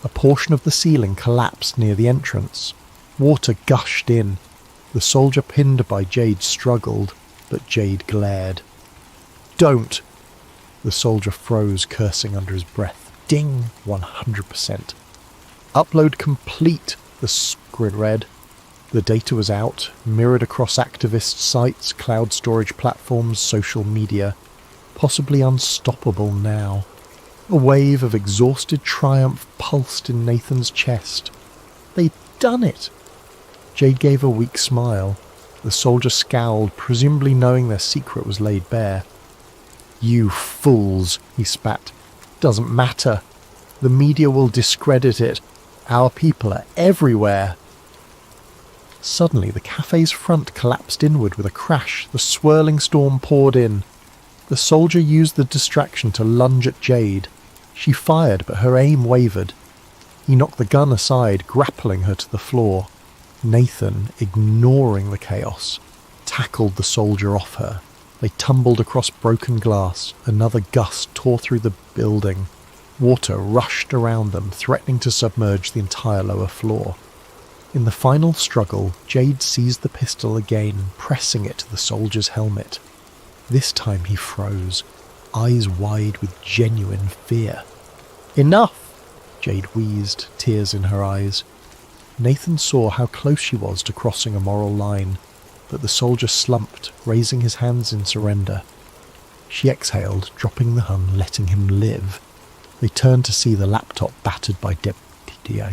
A portion of the ceiling collapsed near the entrance. Water gushed in. The soldier pinned by Jade struggled, but Jade glared. "Don't!" The soldier froze, cursing under his breath. Ding, 100%. "Upload complete," the screen read. The data was out, mirrored across activist sites, cloud storage platforms, social media. Possibly unstoppable now. A wave of exhausted triumph pulsed in Nathan's chest. They'd done it! Jade gave a weak smile. The soldier scowled, presumably knowing their secret was laid bare. "You fools," he spat. "Doesn't matter. The media will discredit it. Our people are everywhere." Suddenly, the cafe's front collapsed inward with a crash. The swirling storm poured in. The soldier used the distraction to lunge at Jade. She fired, but her aim wavered. He knocked the gun aside, grappling her to the floor. Nathan, ignoring the chaos, tackled the soldier off her. They tumbled across broken glass. Another gust tore through the building. Water rushed around them, threatening to submerge the entire lower floor. In the final struggle, Jade seized the pistol again, pressing it to the soldier's helmet. This time he froze, eyes wide with genuine fear. "Enough!" Jade wheezed, tears in her eyes. Nathan saw how close she was to crossing a moral line, but the soldier slumped, raising his hands in surrender. She exhaled, dropping the gun, letting him live. They turned to see the laptop battered by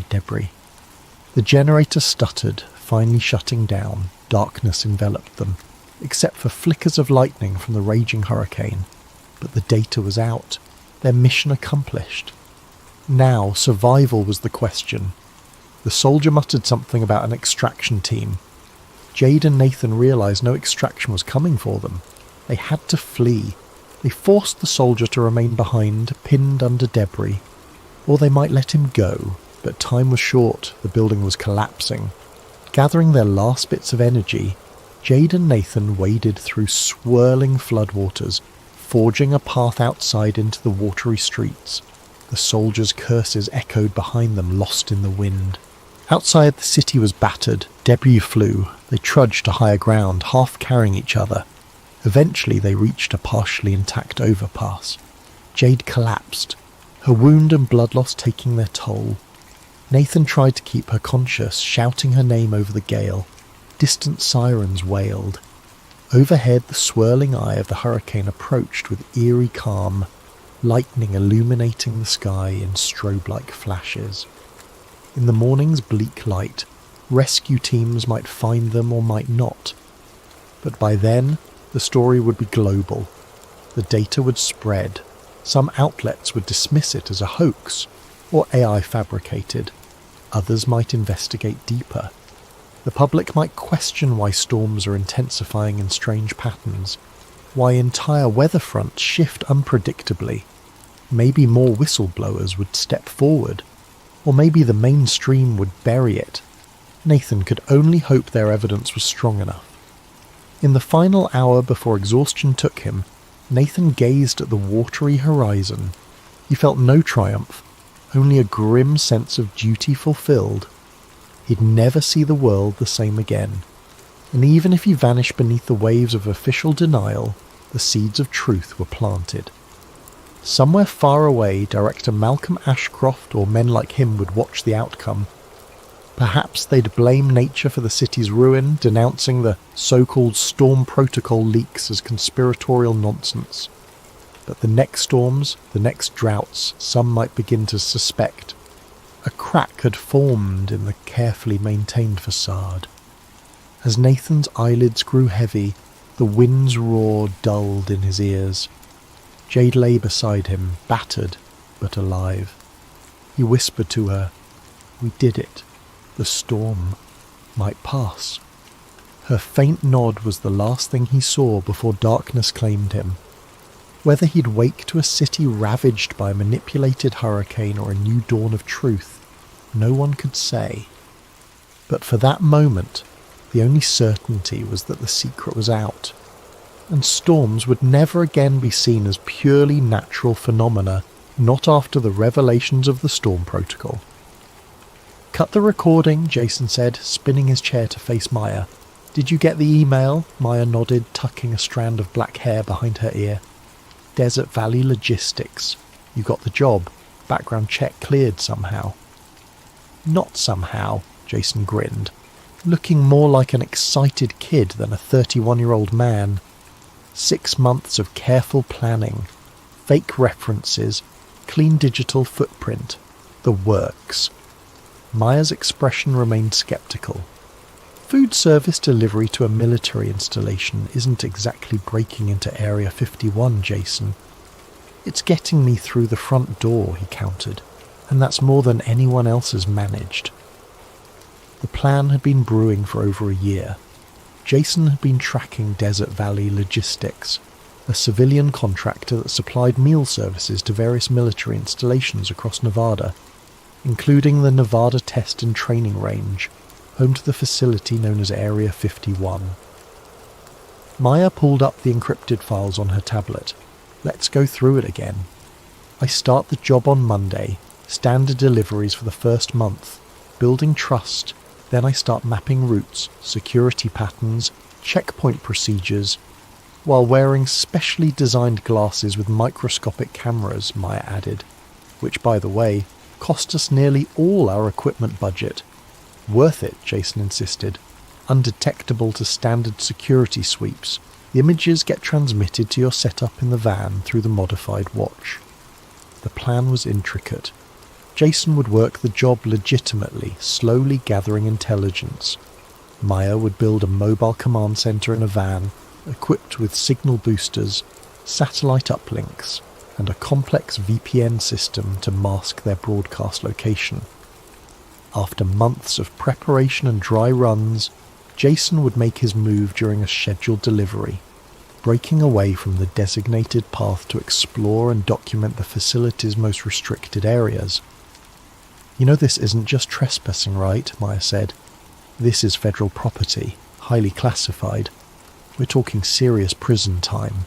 debris. The generator stuttered, finally shutting down. Darkness enveloped them, except for flickers of lightning from the raging hurricane. But the data was out, their mission accomplished. Now survival was the question. The soldier muttered something about an extraction team. Jade and Nathan realized no extraction was coming for them. They had to flee. They forced the soldier to remain behind, pinned under debris. Or they might let him go, but time was short, the building was collapsing. Gathering their last bits of energy, Jade and Nathan waded through swirling floodwaters, forging a path outside into the watery streets. The soldiers' curses echoed behind them, lost in the wind. Outside, the city was battered. Debris flew. They trudged to higher ground, half carrying each other. Eventually, they reached a partially intact overpass. Jade collapsed, her wound and blood loss taking their toll. Nathan tried to keep her conscious, shouting her name over the gale. Distant sirens wailed. Overhead, the swirling eye of the hurricane approached with eerie calm, lightning illuminating the sky in strobe-like flashes. In the morning's bleak light, rescue teams might find them or might not. But by then, the story would be global. The data would spread. Some outlets would dismiss it as a hoax or AI fabricated. Others might investigate deeper. The public might question why storms are intensifying in strange patterns, why entire weather fronts shift unpredictably. Maybe more whistleblowers would step forward, or maybe the mainstream would bury it. Nathan could only hope their evidence was strong enough. In the final hour before exhaustion took him, Nathan gazed at the watery horizon. He felt no triumph, only a grim sense of duty fulfilled. He'd never see the world the same again, and even if he vanished beneath the waves of official denial, the seeds of truth were planted. Somewhere far away, director Malcolm Ashcroft or men like him would watch the outcome. Perhaps they'd blame nature for the city's ruin, denouncing the so-called storm protocol leaks as conspiratorial nonsense. But the next storms, the next droughts, some might begin to suspect. A crack had formed in the carefully maintained facade. As Nathan's eyelids grew heavy, the wind's roar dulled in his ears. Jade lay beside him, battered but alive. He whispered to her, "We did it. The storm might pass." Her faint nod was the last thing he saw before darkness claimed him. Whether he'd wake to a city ravaged by a manipulated hurricane or a new dawn of truth, no one could say. But for that moment, the only certainty was that the secret was out, and storms would never again be seen as purely natural phenomena, not after the revelations of the storm protocol. "Cut the recording," Jason said, spinning his chair to face Maya. "Did you get the email?" Maya nodded, tucking a strand of black hair behind her ear. "Desert Valley Logistics. You got the job. Background check cleared somehow." "Not somehow," Jason grinned, looking more like an excited kid than a 31-year-old man. 6 months of careful planning, fake references, clean digital footprint, the works. Maya's expression remained skeptical. Food service delivery to a military installation isn't exactly breaking into Area 51, Jason. "It's getting me through the front door," he countered, "and that's more than anyone else has managed." The plan had been brewing for over a year. Jason had been tracking Desert Valley Logistics, a civilian contractor that supplied meal services to various military installations across Nevada, including the Nevada Test and Training Range, home to the facility known as Area 51. Maya pulled up the encrypted files on her tablet. "Let's go through it again. I start the job on Monday, standard deliveries for the first month, building trust. Then I start mapping routes, security patterns, checkpoint procedures, while wearing specially designed glasses with microscopic cameras," Maya added, "which, by the way, cost us nearly all our equipment budget." "Worth it," Jason insisted. "Undetectable to standard security sweeps. The images get transmitted to your setup in the van through the modified watch." The plan was intricate. Jason would work the job legitimately, slowly gathering intelligence. Maya would build a mobile command center in a van, equipped with signal boosters, satellite uplinks, and a complex VPN system to mask their broadcast location. After months of preparation and dry runs, Jason would make his move during a scheduled delivery, breaking away from the designated path to explore and document the facility's most restricted areas. "You know this isn't just trespassing, right?" Maya said. "This is federal property, highly classified. We're talking serious prison time."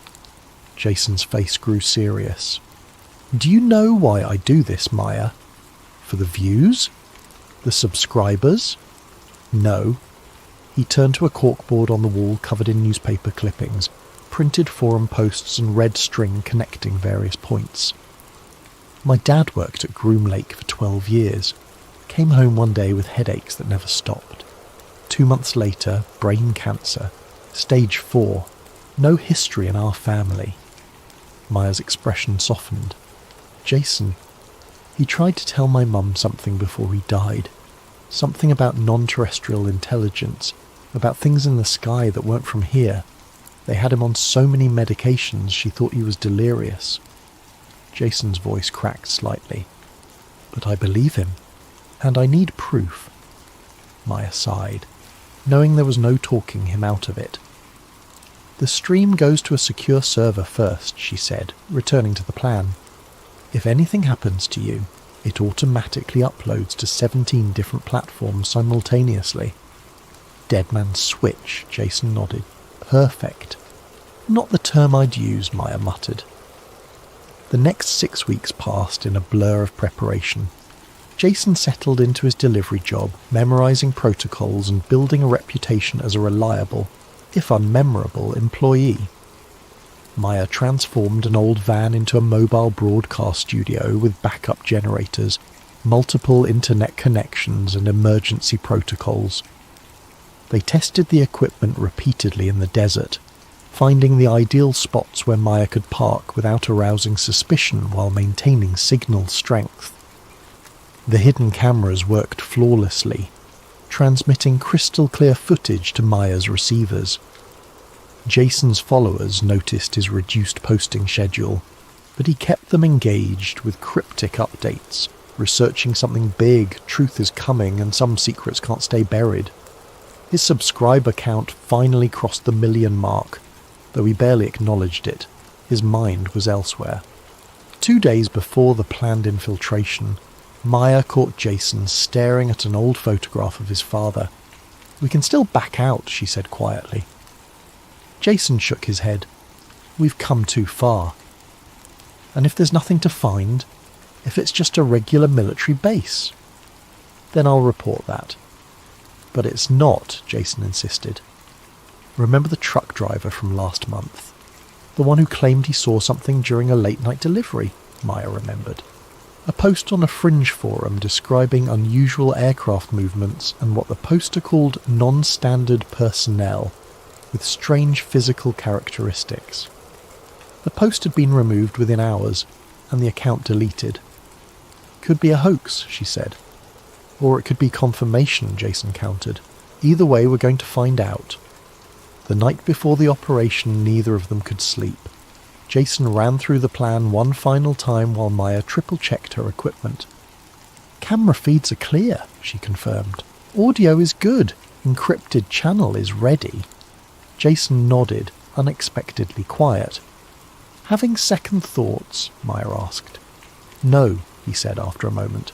Jason's face grew serious. "Do you know why I do this, Maya? For the views? The subscribers?" "No." He turned to a corkboard on the wall covered in newspaper clippings, printed forum posts and red string connecting various points. "My dad worked at Groom Lake for 12 years. Came home one day with headaches that never stopped. 2 months later, brain cancer. Stage 4. No history in our family. Maya's expression softened. Jason, he tried to tell my mum something before he died. Something about non-terrestrial intelligence, about things in the sky that weren't from here. They had him on so many medications she thought he was delirious. Jason's voice cracked slightly. But I believe him, and I need proof. Maya sighed, knowing there was no talking him out of it. The stream goes to a secure server first, she said, returning to the plan. If anything happens to you, it automatically uploads to 17 different platforms simultaneously. Dead man's switch, Jason nodded. Perfect. Not the term I'd use, Maya muttered. The next 6 weeks passed in a blur of preparation. Jason settled into his delivery job, memorizing protocols and building a reputation as a reliable, if unmemorable, employee. Maya transformed an old van into a mobile broadcast studio with backup generators, multiple internet connections and emergency protocols. They tested the equipment repeatedly in the desert, finding the ideal spots where Maya could park without arousing suspicion while maintaining signal strength. The hidden cameras worked flawlessly, transmitting crystal-clear footage to Maya's receivers. Jason's followers noticed his reduced posting schedule, but he kept them engaged with cryptic updates, researching something big, truth is coming, and some secrets can't stay buried. His subscriber count finally crossed the 1 million mark, though he barely acknowledged it. His mind was elsewhere. 2 days before the planned infiltration, Maya caught Jason staring at an old photograph of his father. "We can still back out," she said quietly. Jason shook his head. "We've come too far. And if there's nothing to find, if it's just a regular military base, then I'll report that." "But it's not," Jason insisted. "Remember the truck driver from last month? The one who claimed he saw something during a late-night delivery?" Maya remembered. A post on a fringe forum describing unusual aircraft movements and what the poster called non-standard personnel, with strange physical characteristics. The post had been removed within hours, and the account deleted. "Could be a hoax," she said. "Or it could be confirmation," Jason countered. "Either way, we're going to find out." The night before the operation, neither of them could sleep. Jason ran through the plan one final time while Maya triple-checked her equipment. "Camera feeds are clear," she confirmed. "Audio is good. Encrypted channel is ready." Jason nodded, unexpectedly quiet. "Having second thoughts?" Maya asked. "No," he said after a moment.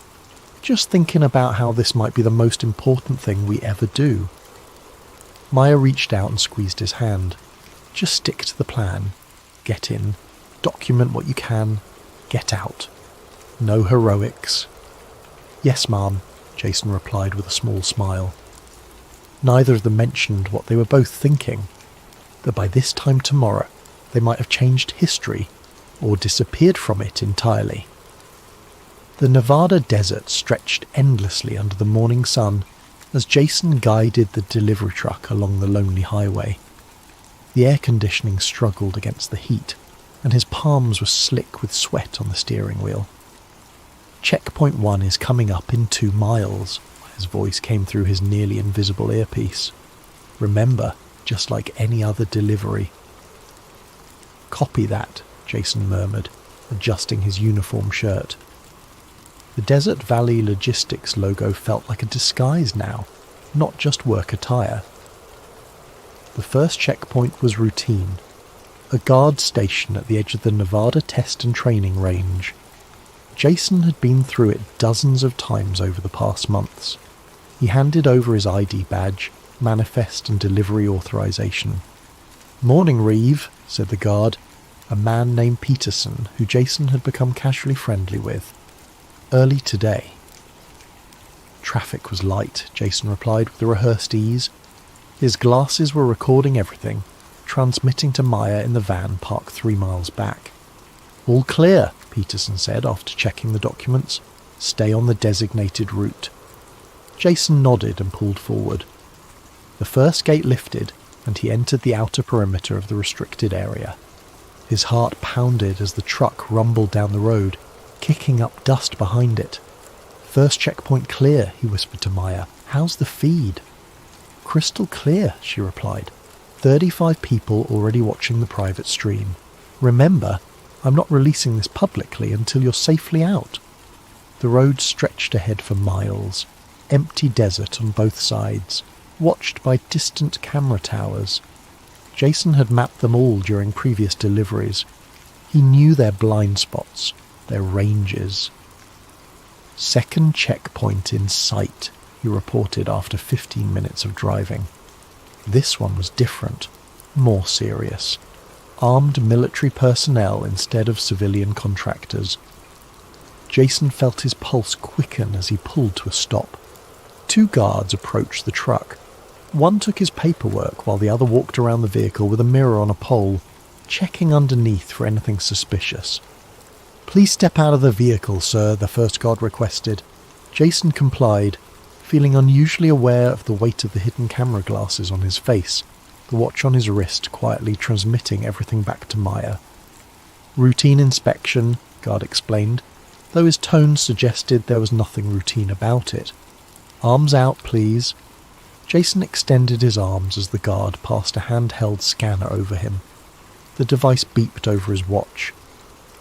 "Just thinking about how this might be the most important thing we ever do." Maya reached out and squeezed his hand. "Just stick to the plan. Get in, document what you can, get out. No heroics." "Yes, ma'am," Jason replied with a small smile. Neither of them mentioned what they were both thinking, that by this time tomorrow they might have changed history or disappeared from it entirely. The Nevada desert stretched endlessly under the morning sun as Jason guided the delivery truck along the lonely highway. The air conditioning struggled against the heat, and his palms were slick with sweat on the steering wheel. "Checkpoint 1 is coming up in 2 miles, his voice came through his nearly invisible earpiece. "Remember, just like any other delivery." "Copy that," Jason murmured, adjusting his uniform shirt. The Desert Valley Logistics logo felt like a disguise now, not just work attire. The first checkpoint was routine, a guard station at the edge of the Nevada Test and Training Range. Jason had been through it dozens of times over the past months. He handed over his ID badge, manifest and delivery authorization. "Morning, Reeve," said the guard, a man named Peterson who Jason had become casually friendly with. "Early today." "Traffic was light," Jason replied with a rehearsed ease. His glasses were recording everything, transmitting to Maya in the van parked 3 miles back. "All clear," Peterson said after checking the documents. "Stay on the designated route." Jason nodded and pulled forward. The first gate lifted, and he entered the outer perimeter of the restricted area. His heart pounded as the truck rumbled down the road, kicking up dust behind it. "First checkpoint clear," he whispered to Maya. "How's the feed?" "Crystal clear," she replied. 35 people already watching the private stream. "Remember, I'm not releasing this publicly until you're safely out." The road stretched ahead for miles, empty desert on both sides, watched by distant camera towers. Jason had mapped them all during previous deliveries. He knew their blind spots, their ranges. "Second checkpoint in sight," he reported after 15 minutes of driving. This one was different, more serious. Armed military personnel instead of civilian contractors. Jason felt his pulse quicken as he pulled to a stop. 2 guards approached the truck. One took his paperwork while the other walked around the vehicle with a mirror on a pole, checking underneath for anything suspicious. "Please step out of the vehicle, sir," the first guard requested. Jason complied, feeling unusually aware of the weight of the hidden camera glasses on his face, the watch on his wrist quietly transmitting everything back to Maya. "Routine inspection," guard explained, though his tone suggested there was nothing routine about it. "Arms out, please." Jason extended his arms as the guard passed a handheld scanner over him. The device beeped over his watch.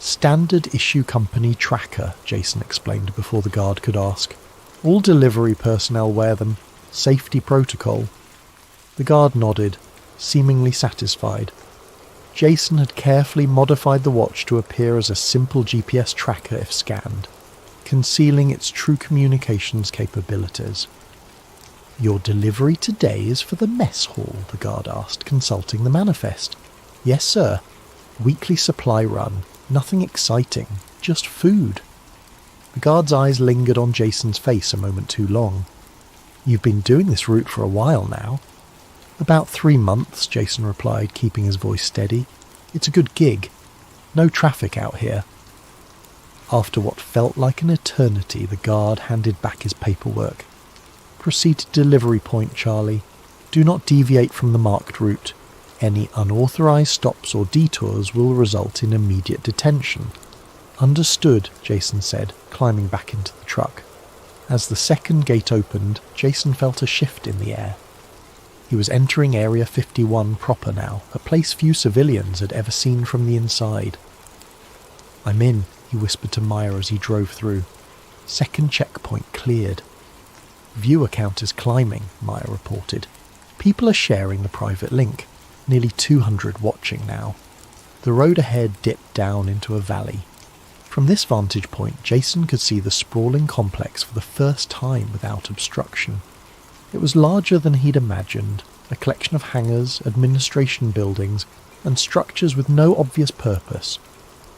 "Standard issue company tracker," Jason explained before the guard could ask. "All delivery personnel wear them. Safety protocol." The guard nodded, seemingly satisfied. Jason had carefully modified the watch to appear as a simple GPS tracker if scanned, concealing its true communications capabilities. "Your delivery today is for the mess hall?" the guard asked, consulting the manifest. "Yes, sir. Weekly supply run. Nothing exciting. Just food." The guard's eyes lingered on Jason's face a moment too long. "You've been doing this route for a while now." "About 3 months," Jason replied, keeping his voice steady. "It's a good gig. No traffic out here." After what felt like an eternity, the guard handed back his paperwork. "Proceed to delivery point, Charlie. Do not deviate from the marked route. Any unauthorized stops or detours will result in immediate detention." "Understood," Jason said, climbing back into the truck. As the second gate opened, Jason felt a shift in the air. He was entering Area 51 proper now, a place few civilians had ever seen from the inside. "I'm in," he whispered to Maya as he drove through. "Second checkpoint cleared." "Viewer count is climbing," Maya reported. "People are sharing the private link. Nearly 200 watching now." The road ahead dipped down into a valley. From this vantage point, Jason could see the sprawling complex for the first time without obstruction. It was larger than he'd imagined, a collection of hangars, administration buildings, and structures with no obvious purpose,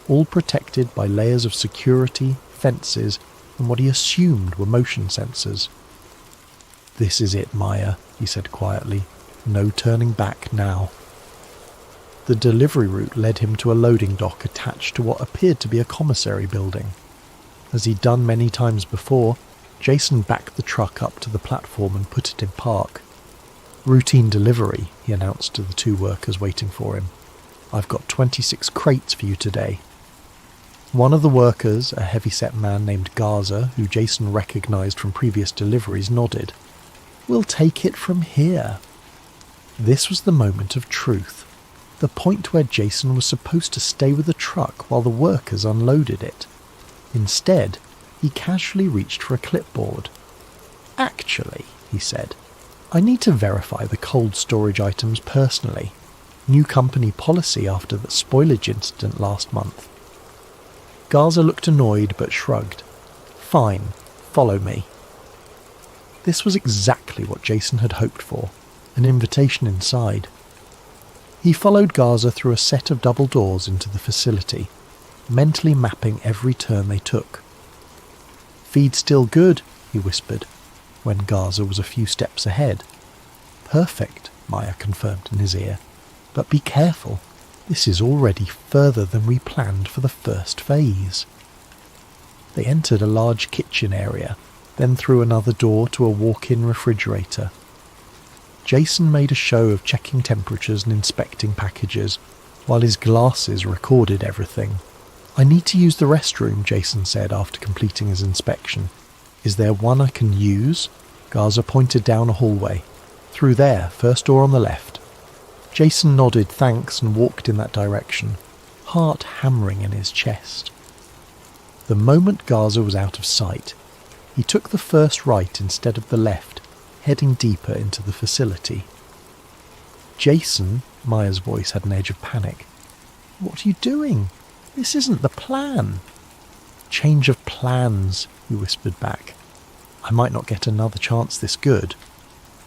all protected by layers of security, fences, and what he assumed were motion sensors. "This is it, Maya," he said quietly. "No turning back now." The delivery route led him to a loading dock attached to what appeared to be a commissary building. As he'd done many times before, Jason backed the truck up to the platform and put it in park. "Routine delivery," he announced to the 2 workers waiting for him. "I've got 26 crates for you today." One of the workers, a heavy-set man named Garza, who Jason recognized from previous deliveries, nodded. "We'll take it from here." This was the moment of truth, the point where Jason was supposed to stay with the truck while the workers unloaded it. Instead, he casually reached for a clipboard. "Actually," he said, "I need to verify the cold storage items personally. New company policy after the spoilage incident last month." Garza looked annoyed but shrugged. "Fine, follow me." This was exactly what Jason had hoped for, an invitation inside. He followed Garza through a set of double doors into the facility, mentally mapping every turn they took. "Feed still good," he whispered, when Garza was a few steps ahead. "Perfect," Maya confirmed in his ear. "But be careful, this is already further than we planned for the first phase." They entered a large kitchen area, then through another door to a walk-in refrigerator. Jason made a show of checking temperatures and inspecting packages, while his glasses recorded everything. "I need to use the restroom," Jason said after completing his inspection. "Is there one I can use?" Garza pointed down a hallway. "Through there, first door on the left." Jason nodded thanks and walked in that direction, heart hammering in his chest. The moment Garza was out of sight, he took the first right instead of the left, heading deeper into the facility. "Jason," Maya's voice had an edge of panic. "What are you doing? This isn't the plan." "Change of plans," he whispered back. "I might not get another chance this good."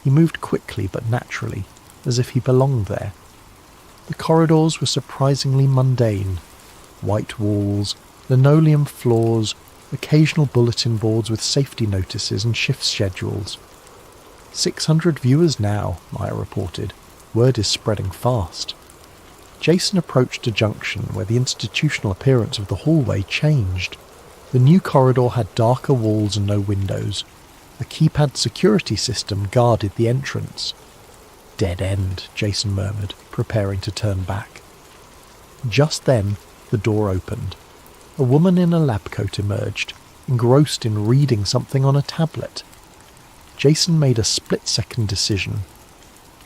He moved quickly but naturally, as if he belonged there. The corridors were surprisingly mundane. White walls, linoleum floors, occasional bulletin boards with safety notices and shift schedules. 600 viewers now, Maya reported. Word is spreading fast. Jason approached a junction where the institutional appearance of the hallway changed. The new corridor had darker walls and no windows. A keypad security system guarded the entrance. "Dead end," Jason murmured, preparing to turn back. Just then, the door opened. A woman in a lab coat emerged, engrossed in reading something on a tablet. Jason made a split-second decision.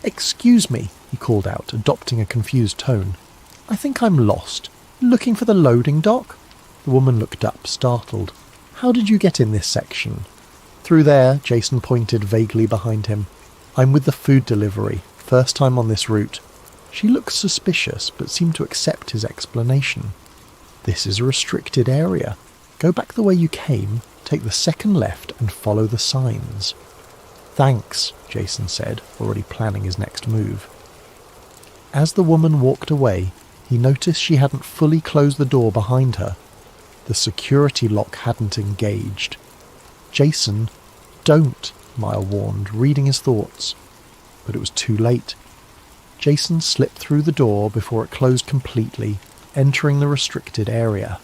"Excuse me," he called out, adopting a confused tone. "I think I'm lost. Looking for the loading dock?" The woman looked up, startled. "How did you get in this section?" "Through there," Jason pointed vaguely behind him. "I'm with the food delivery. First time on this route." She looked suspicious, but seemed to accept his explanation. "This is a restricted area. Go back the way you came, take the second left and follow the signs." "Thanks," Jason said, already planning his next move. As the woman walked away, he noticed she hadn't fully closed the door behind her. The security lock hadn't engaged. "Jason, don't," Maya warned, reading his thoughts. But it was too late. Jason slipped through the door before it closed completely, entering the restricted area.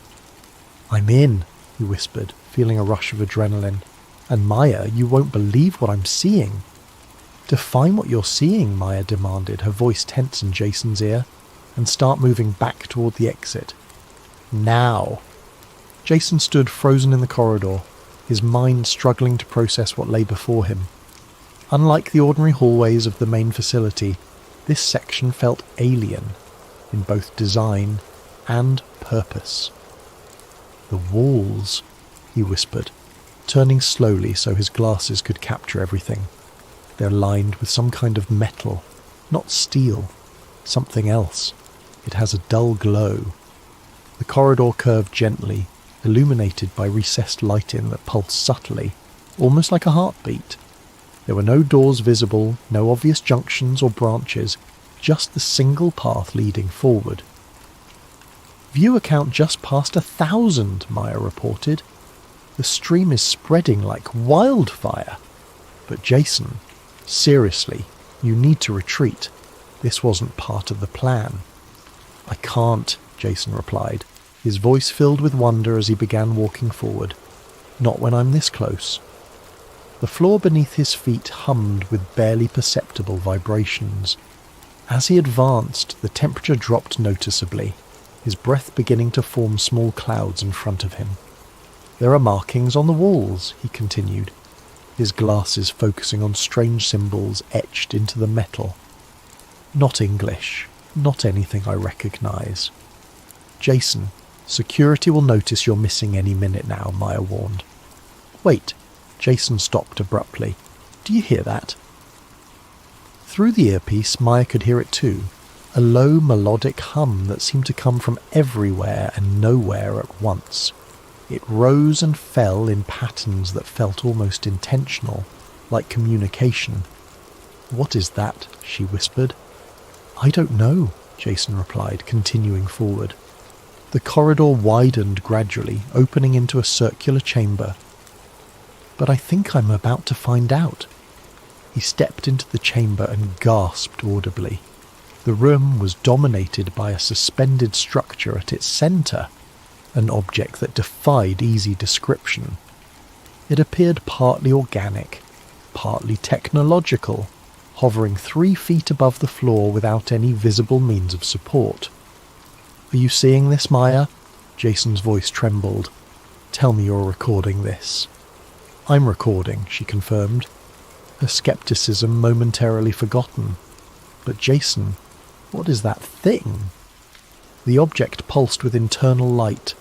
"I'm in," he whispered, feeling a rush of adrenaline. "And Maya, you won't believe what I'm seeing." "Define what you're seeing," Maya demanded, her voice tense in Jason's ear, "and start moving back toward the exit. Now." Jason stood frozen in the corridor, his mind struggling to process what lay before him. Unlike the ordinary hallways of the main facility, this section felt alien, in both design and purpose. "The walls," he whispered, turning slowly so his glasses could capture everything. "They're lined with some kind of metal, not steel, something else. It has a dull glow." The corridor curved gently, illuminated by recessed lighting that pulsed subtly, almost like a heartbeat. There were no doors visible, no obvious junctions or branches, just the single path leading forward. "Viewer count just past 1,000, Maya reported. "The stream is spreading like wildfire." "But Jason, seriously, you need to retreat. This wasn't part of the plan." "I can't," Jason replied, his voice filled with wonder as he began walking forward. "Not when I'm this close." The floor beneath his feet hummed with barely perceptible vibrations. As he advanced, the temperature dropped noticeably, his breath beginning to form small clouds in front of him. "There are markings on the walls," he continued, his glasses focusing on strange symbols etched into the metal. "Not English, not anything I recognize." "Jason, security will notice you're missing any minute now," Maya warned. "Wait." Jason stopped abruptly. "Do you hear that?" Through the earpiece, Maya could hear it too, a low melodic hum that seemed to come from everywhere and nowhere at once. It rose and fell in patterns that felt almost intentional, like communication. "What is that?" she whispered. "I don't know," Jason replied, continuing forward. The corridor widened gradually, opening into a circular chamber. "But I think I'm about to find out." He stepped into the chamber and gasped audibly. The room was dominated by a suspended structure at its centre, an object that defied easy description. It appeared partly organic, partly technological, hovering 3 feet above the floor without any visible means of support. "Are you seeing this, Maya?" Jason's voice trembled. "Tell me you're recording this." "I'm recording," she confirmed, her skepticism momentarily forgotten. "But Jason, what is that thing?" The object pulsed with internal light,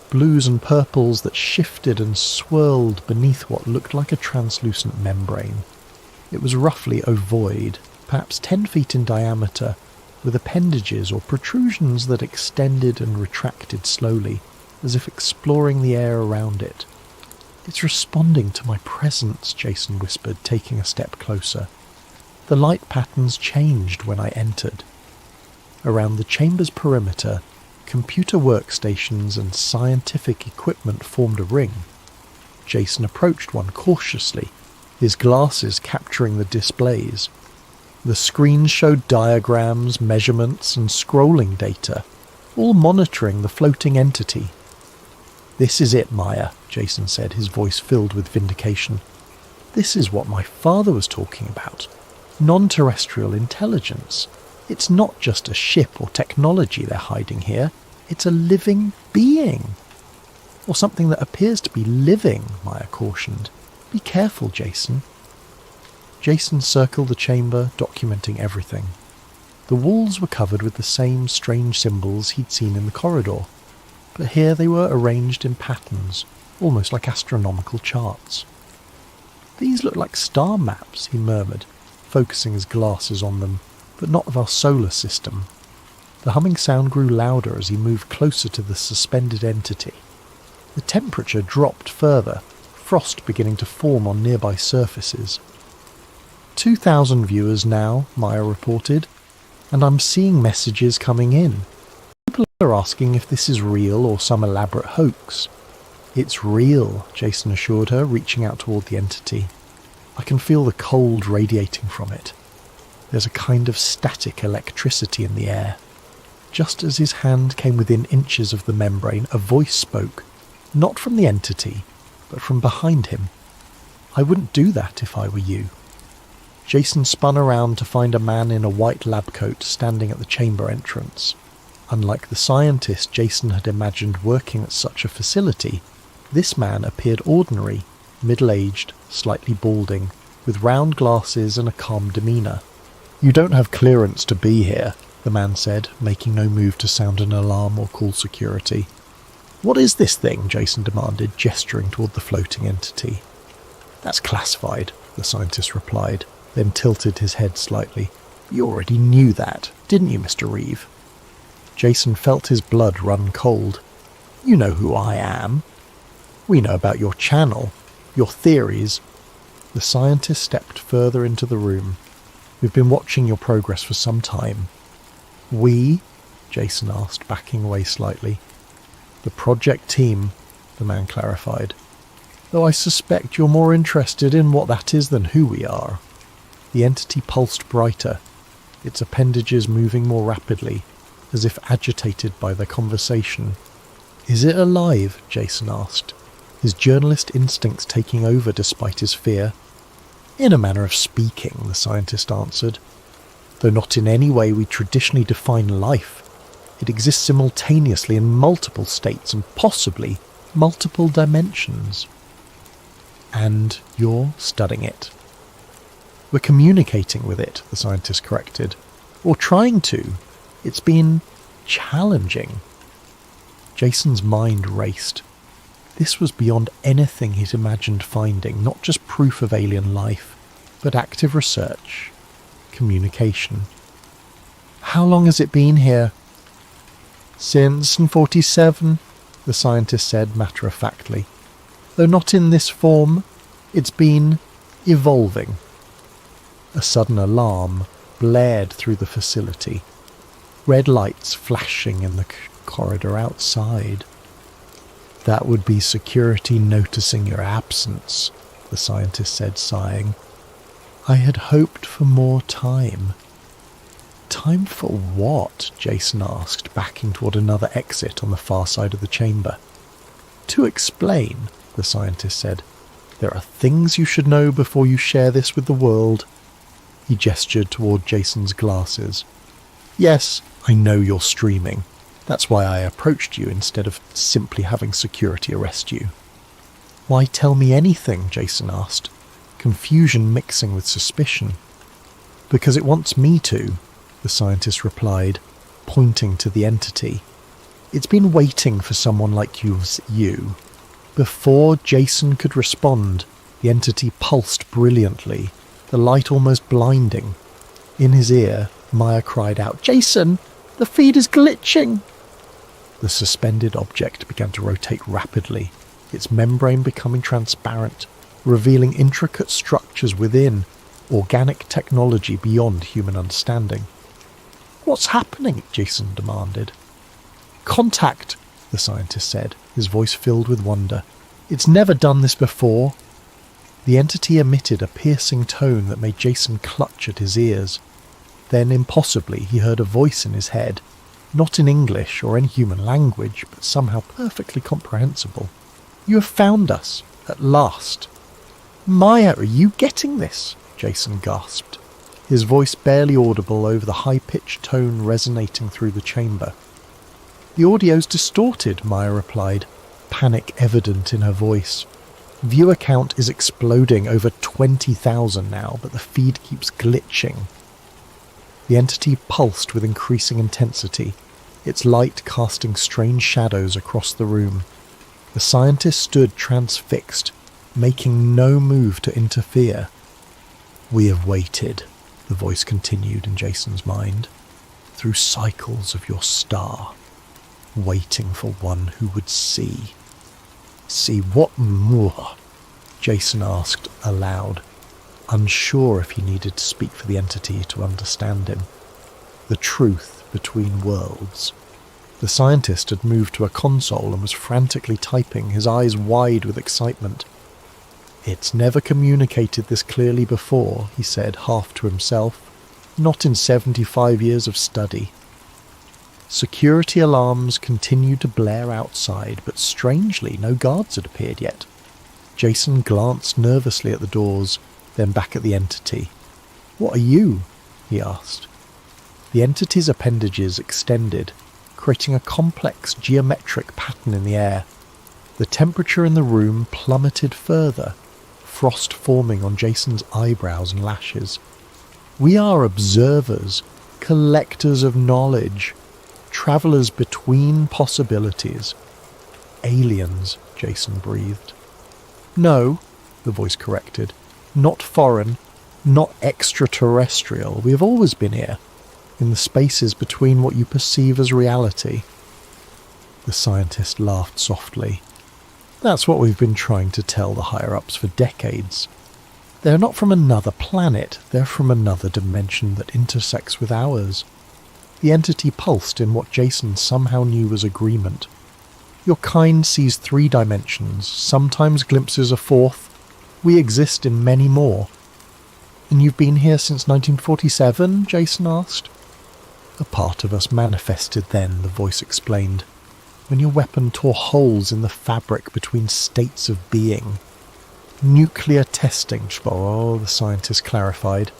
blues and purples that shifted and swirled beneath what looked like a translucent membrane. It was roughly ovoid, perhaps 10 feet in diameter, with appendages or protrusions that extended and retracted slowly, as if exploring the air around it. "It's responding to my presence," Jason whispered, taking a step closer. The light patterns changed when I entered. Around the chamber's perimeter, computer workstations and scientific equipment formed a ring. Jason approached one cautiously, his glasses capturing the displays. The screens showed diagrams, measurements, and scrolling data, all monitoring the floating entity. "This is it, Maya," Jason said, his voice filled with vindication. "This is what my father was talking about. Non-terrestrial intelligence. It's not just a ship or technology they're hiding here. It's a living being." "Or something that appears to be living," Maya cautioned. "Be careful, Jason." Jason circled the chamber, documenting everything. The walls were covered with the same strange symbols he'd seen in the corridor, but here they were arranged in patterns, almost like astronomical charts. "These look like star maps," he murmured, focusing his glasses on them, "but not of our solar system." The humming sound grew louder as he moved closer to the suspended entity. The temperature dropped further, frost beginning to form on nearby surfaces. 2,000 viewers now, Maya reported, and I'm seeing messages coming in. People are asking if this is real or some elaborate hoax. "It's real," Jason assured her, reaching out toward the entity. "I can feel the cold radiating from it. There's a kind of static electricity in the air." Just as his hand came within inches of the membrane, a voice spoke, not from the entity, but from behind him. "I wouldn't do that if I were you." Jason spun around to find a man in a white lab coat standing at the chamber entrance. Unlike the scientist Jason had imagined working at such a facility, this man appeared ordinary, middle-aged, slightly balding, with round glasses and a calm demeanour. "You don't have clearance to be here," the man said, making no move to sound an alarm or call security. "What is this thing?" Jason demanded, gesturing toward the floating entity. "That's classified," the scientist replied, then tilted his head slightly. "You already knew that, didn't you, Mr. Reeve?" Jason felt his blood run cold. "You know who I am. We know about your channel, your theories." The scientist stepped further into the room. "We've been watching your progress for some time." "We?" Jason asked, backing away slightly. "The project team," the man clarified. "Though I suspect you're more interested in what that is than who we are." The entity pulsed brighter, its appendages moving more rapidly, as if agitated by their conversation. "Is it alive?" Jason asked, his journalist instincts taking over despite his fear. "In a manner of speaking," the scientist answered, "though not in any way we traditionally define life. It exists simultaneously in multiple states and possibly multiple dimensions." "And you're studying it." "We're communicating with it," the scientist corrected. "Or trying to. It's been challenging." Jason's mind raced. This was beyond anything he'd imagined finding, not just proof of alien life, but active research, communication. "How long has it been here?" "Since 47, the scientist said matter-of-factly. "Though not in this form, it's been evolving." A sudden alarm blared through the facility, red lights flashing in the corridor outside. "That would be security noticing your absence," the scientist said, sighing. "I had hoped for more time." "Time for what?" Jason asked, backing toward another exit on the far side of the chamber. "To explain," the scientist said. "There are things you should know before you share this with the world." He gestured toward Jason's glasses. Yes, I know you're streaming. That's why I approached you instead of simply having security arrest you. Why tell me anything? Jason asked, confusion mixing with suspicion. Because it wants me to, the scientist replied, pointing to the entity. It's been waiting for someone like you. Before Jason could respond, the entity pulsed brilliantly, the light almost blinding. In his ear, Maya cried out, "Jason, the feed is glitching!" The suspended object began to rotate rapidly, its membrane becoming transparent, revealing intricate structures within, organic technology beyond human understanding. "What's happening?" Jason demanded. "Contact," the scientist said, his voice filled with wonder. "It's never done this before." The entity emitted a piercing tone that made Jason clutch at his ears. Then, impossibly, he heard a voice in his head, not in English or any human language, but somehow perfectly comprehensible. "You have found us, at last." "Maya, are you getting this?" Jason gasped, his voice barely audible over the high-pitched tone resonating through the chamber. "The audio's distorted," Maya replied, panic evident in her voice. "Viewer count is exploding, over 20,000 now, but the feed keeps glitching." The entity pulsed with increasing intensity, its light casting strange shadows across the room. The scientist stood transfixed, making no move to interfere. "We have waited," the voice continued in Jason's mind, "through cycles of your star, waiting for one who would see." "See what more?" Jason asked aloud, unsure if he needed to speak for the entity to understand him. "The truth between worlds." The scientist had moved to a console and was frantically typing, his eyes wide with excitement. "It's never communicated this clearly before," he said, half to himself. "Not in 75 years of study." Security alarms continued to blare outside, but strangely no guards had appeared yet. Jason glanced nervously at the doors, then back at the entity. "What are you?" he asked. The entity's appendages extended, creating a complex geometric pattern in the air. The temperature in the room plummeted further, frost forming on Jason's eyebrows and lashes. "We are observers, collectors of knowledge, travellers between possibilities." "Aliens," Jason breathed. "No," the voice corrected. "Not foreign, not extraterrestrial. We have always been here, in the spaces between what you perceive as reality." The scientist laughed softly. "That's what we've been trying to tell the higher-ups for decades. They're not from another planet, they're from another dimension that intersects with ours." The entity pulsed in what Jason somehow knew was agreement. "Your kind sees 3 dimensions, sometimes glimpses a 4th. We exist in many more." "And you've been here since 1947? Jason asked. "A part of us manifested then," the voice explained, "when your weapon tore holes in the fabric between states of being." "Nuclear testing," the scientist clarified.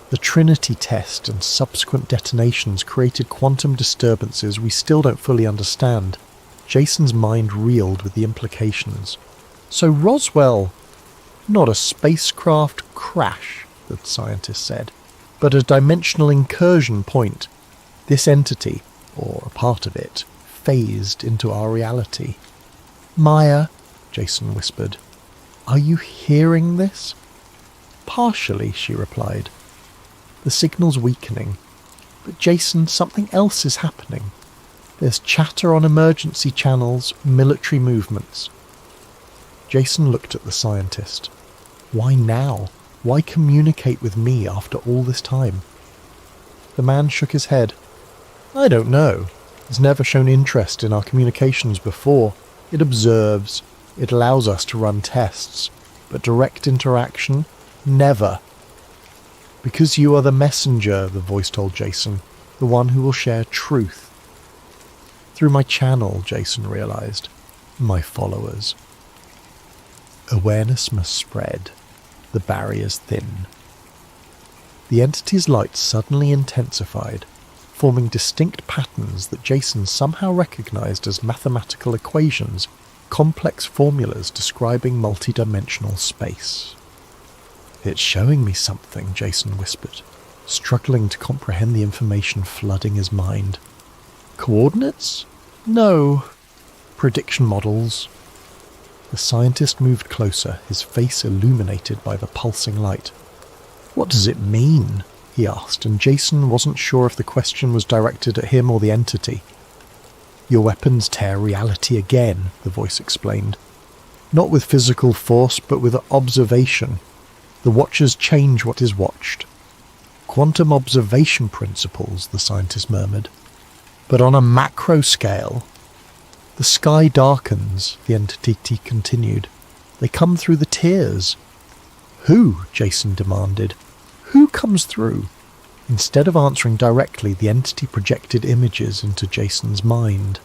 "The Trinity test and subsequent detonations created quantum disturbances we still don't fully understand." Jason's mind reeled with the implications. "So Roswell, not a spacecraft crash," the scientist said, "but a dimensional incursion point. This entity, or a part of it, phased into our reality." "Maya," Jason whispered, "are you hearing this?" "Partially," she replied. "The signal's weakening. But Jason, something else is happening. There's chatter on emergency channels, military movements." Jason looked at the scientist. Why now? Why communicate with me after all this time? The man shook his head. "I don't know. It's never shown interest in our communications before. It observes. It allows us to run tests. But direct interaction? Never." "Because you are the messenger," the voice told Jason, "the one who will share truth." "Through my channel," Jason realized. "My followers." Awareness must spread. The barriers thin. The entity's light suddenly intensified, forming distinct patterns that Jason somehow recognized as mathematical equations, complex formulas describing multidimensional space. "It's showing me something," Jason whispered, struggling to comprehend the information flooding his mind. "Coordinates? No. Prediction models." The scientist moved closer, his face illuminated by the pulsing light. "What does it mean?" he asked, and Jason wasn't sure if the question was directed at him or the entity. "Your weapons tear reality again," the voice explained. "Not with physical force, but with observation. The watchers change what is watched." "Quantum observation principles," the scientist murmured. "But on a macro scale." "The sky darkens," the entity continued. "They come through the tears." "Who?" Jason demanded. "Who comes through?" Instead of answering directly, the entity projected images into Jason's mind.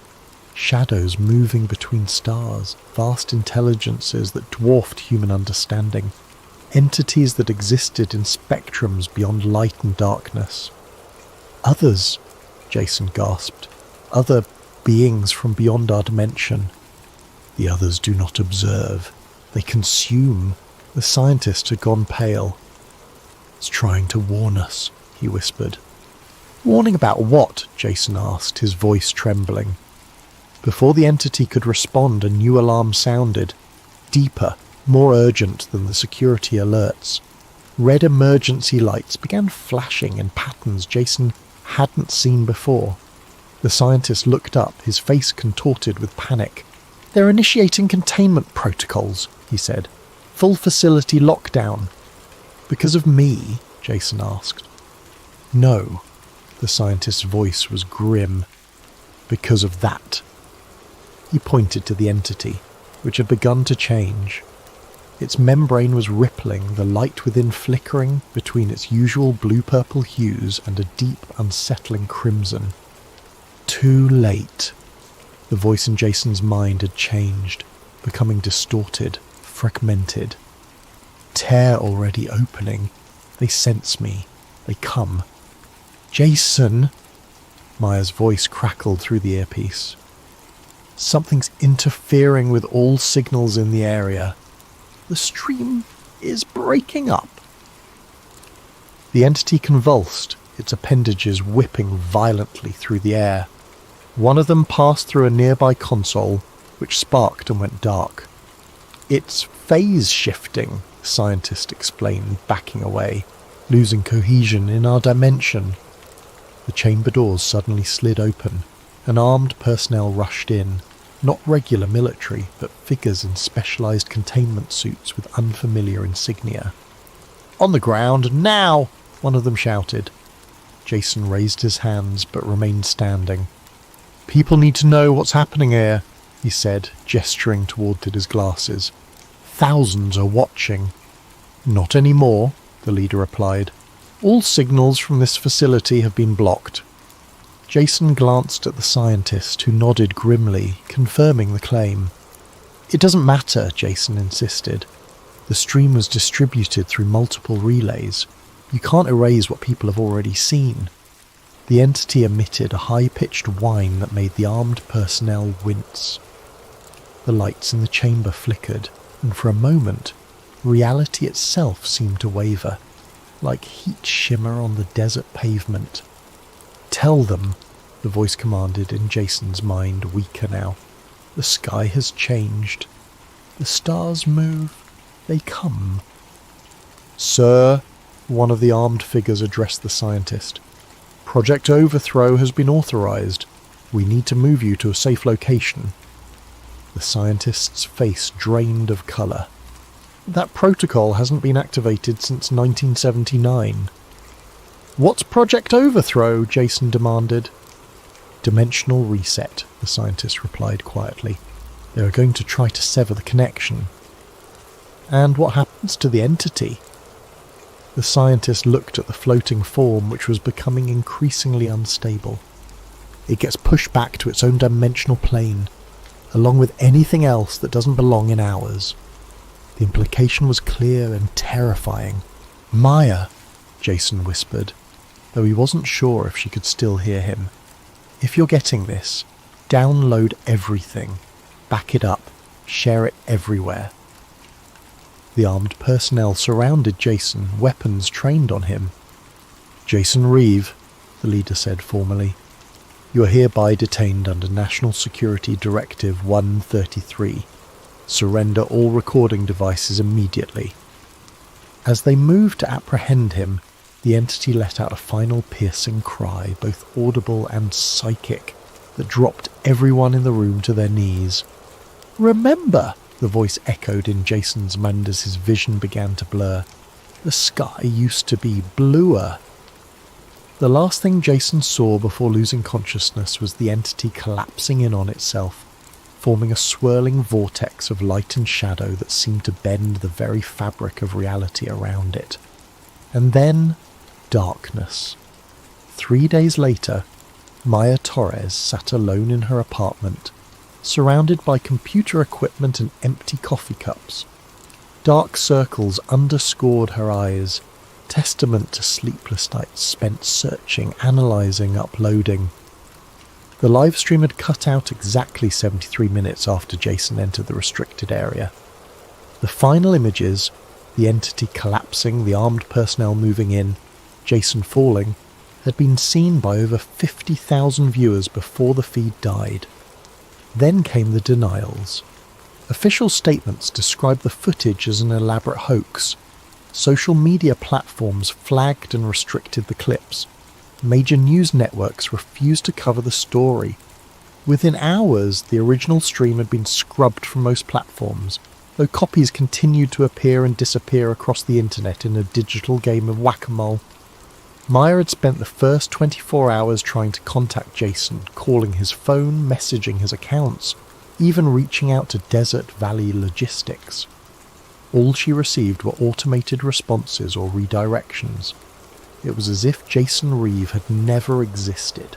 Shadows moving between stars, vast intelligences that dwarfed human understanding, entities that existed in spectrums beyond light and darkness. "Others," Jason gasped. "Other beings from beyond our dimension." "The others do not observe. They consume." The scientist had gone pale. "It's trying to warn us," he whispered. "Warning about what?" Jason asked, his voice trembling. Before the entity could respond, a new alarm sounded, deeper, more urgent than the security alerts. Red emergency lights began flashing in patterns Jason hadn't seen before. The scientist looked up, his face contorted with panic. "They're initiating containment protocols," he said. "Full facility lockdown." "Because of me?" Jason asked. "No." The scientist's voice was grim. "Because of that." He pointed to the entity, which had begun to change. Its membrane was rippling, the light within flickering between its usual blue-purple hues and a deep, unsettling crimson. Too late. The voice in Jason's mind had changed, becoming distorted, fragmented. "Tear already opening. They sense me. They come." "Jason!" Maya's voice crackled through the earpiece. "Something's interfering with all signals in the area. The stream is breaking up." The entity convulsed, its appendages whipping violently through the air. One of them passed through a nearby console, which sparked and went dark. "It's phase shifting," the scientist explained, backing away, "losing cohesion in our dimension." The chamber doors suddenly slid open, and armed personnel rushed in. Not regular military, but figures in specialized containment suits with unfamiliar insignia. "On the ground, now!" one of them shouted. Jason raised his hands, but remained standing. "People need to know what's happening here," he said, gesturing toward his glasses. "Thousands are watching." "Not anymore," the leader replied. "All signals from this facility have been blocked." Jason glanced at the scientist, who nodded grimly, confirming the claim. "It doesn't matter," Jason insisted. "The stream was distributed through multiple relays. You can't erase what people have already seen." The entity emitted a high-pitched whine that made the armed personnel wince. The lights in the chamber flickered, and for a moment, reality itself seemed to waver, like heat shimmer on the desert pavement. "Tell them," the voice commanded, in Jason's mind, weaker now. "The sky has changed. The stars move. They come." "Sir," one of the armed figures addressed the scientist. "Project Overthrow has been authorized. We need to move you to a safe location." The scientist's face drained of color. "That protocol hasn't been activated since 1979. "What's Project Overthrow?" Jason demanded. "Dimensional reset," the scientist replied quietly. "They are going to try to sever the connection." "And what happens to the entity?" The scientist looked at the floating form, which was becoming increasingly unstable. "It gets pushed back to its own dimensional plane, along with anything else that doesn't belong in ours." The implication was clear and terrifying. "Maya!" Jason whispered, though he wasn't sure if she could still hear him. If you're getting this, download everything. Back it up. Share it everywhere. The armed personnel surrounded Jason, weapons trained on him. Jason Reeve, the leader said formally, you are hereby detained under National Security Directive 133. Surrender all recording devices immediately. As they moved to apprehend him, the entity let out a final piercing cry, both audible and psychic, that dropped everyone in the room to their knees. Remember, the voice echoed in Jason's mind as his vision began to blur. The sky used to be bluer. The last thing Jason saw before losing consciousness was the entity collapsing in on itself, forming a swirling vortex of light and shadow that seemed to bend the very fabric of reality around it. And then, darkness. 3 days later, Maya Torres sat alone in her apartment, surrounded by computer equipment and empty coffee cups. Dark circles underscored her eyes, testament to sleepless nights spent searching, analysing, uploading. The live stream had cut out exactly 73 minutes after Jason entered the restricted area. The final images, the entity collapsing, the armed personnel moving in, Jason falling, had been seen by over 50,000 viewers before the feed died. Then came the denials. Official statements described the footage as an elaborate hoax. Social media platforms flagged and restricted the clips. Major news networks refused to cover the story. Within hours, the original stream had been scrubbed from most platforms, though copies continued to appear and disappear across the internet in a digital game of whack-a-mole. Maya had spent the first 24 hours trying to contact Jason, calling his phone, messaging his accounts, even reaching out to Desert Valley Logistics. All she received were automated responses or redirections. It was as if Jason Reeve had never existed.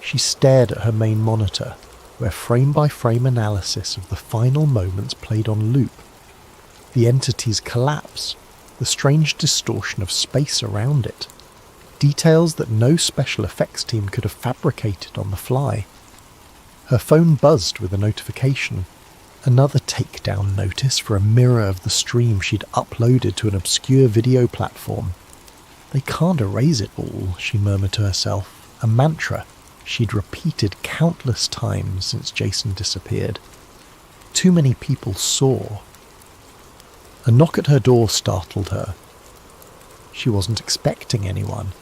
She stared at her main monitor, where frame-by-frame analysis of the final moments played on loop. The entity's collapse, the strange distortion of space around it, details that no special effects team could have fabricated on the fly. Her phone buzzed with a notification, another takedown notice for a mirror of the stream she'd uploaded to an obscure video platform. They can't erase it all, she murmured to herself, a mantra she'd repeated countless times since Jason disappeared. Too many people saw. A knock at her door startled her. She wasn't expecting anyone,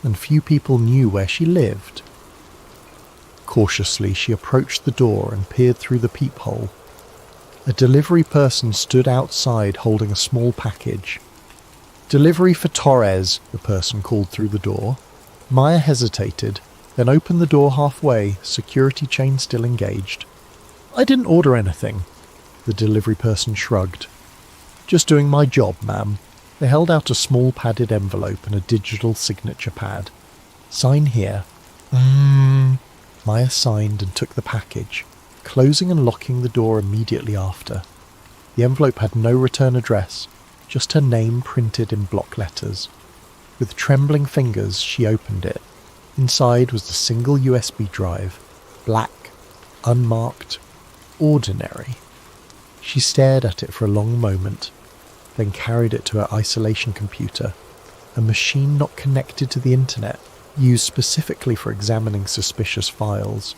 and few people knew where she lived. Cautiously, she approached the door and peered through the peephole. A delivery person stood outside holding a small package. "Delivery for Torres," the person called through the door. Maya hesitated, then opened the door halfway, security chain still engaged. "I didn't order anything," the delivery person shrugged. "Just doing my job, ma'am." They held out a small padded envelope and a digital signature pad. "Sign here." Maya signed and took the package, closing and locking the door immediately after. The envelope had no return address, just her name printed in block letters. With trembling fingers, she opened it. Inside was the single USB drive, black, unmarked, ordinary. She stared at it for a long moment, then carried it to her isolation computer, a machine not connected to the internet, used specifically for examining suspicious files.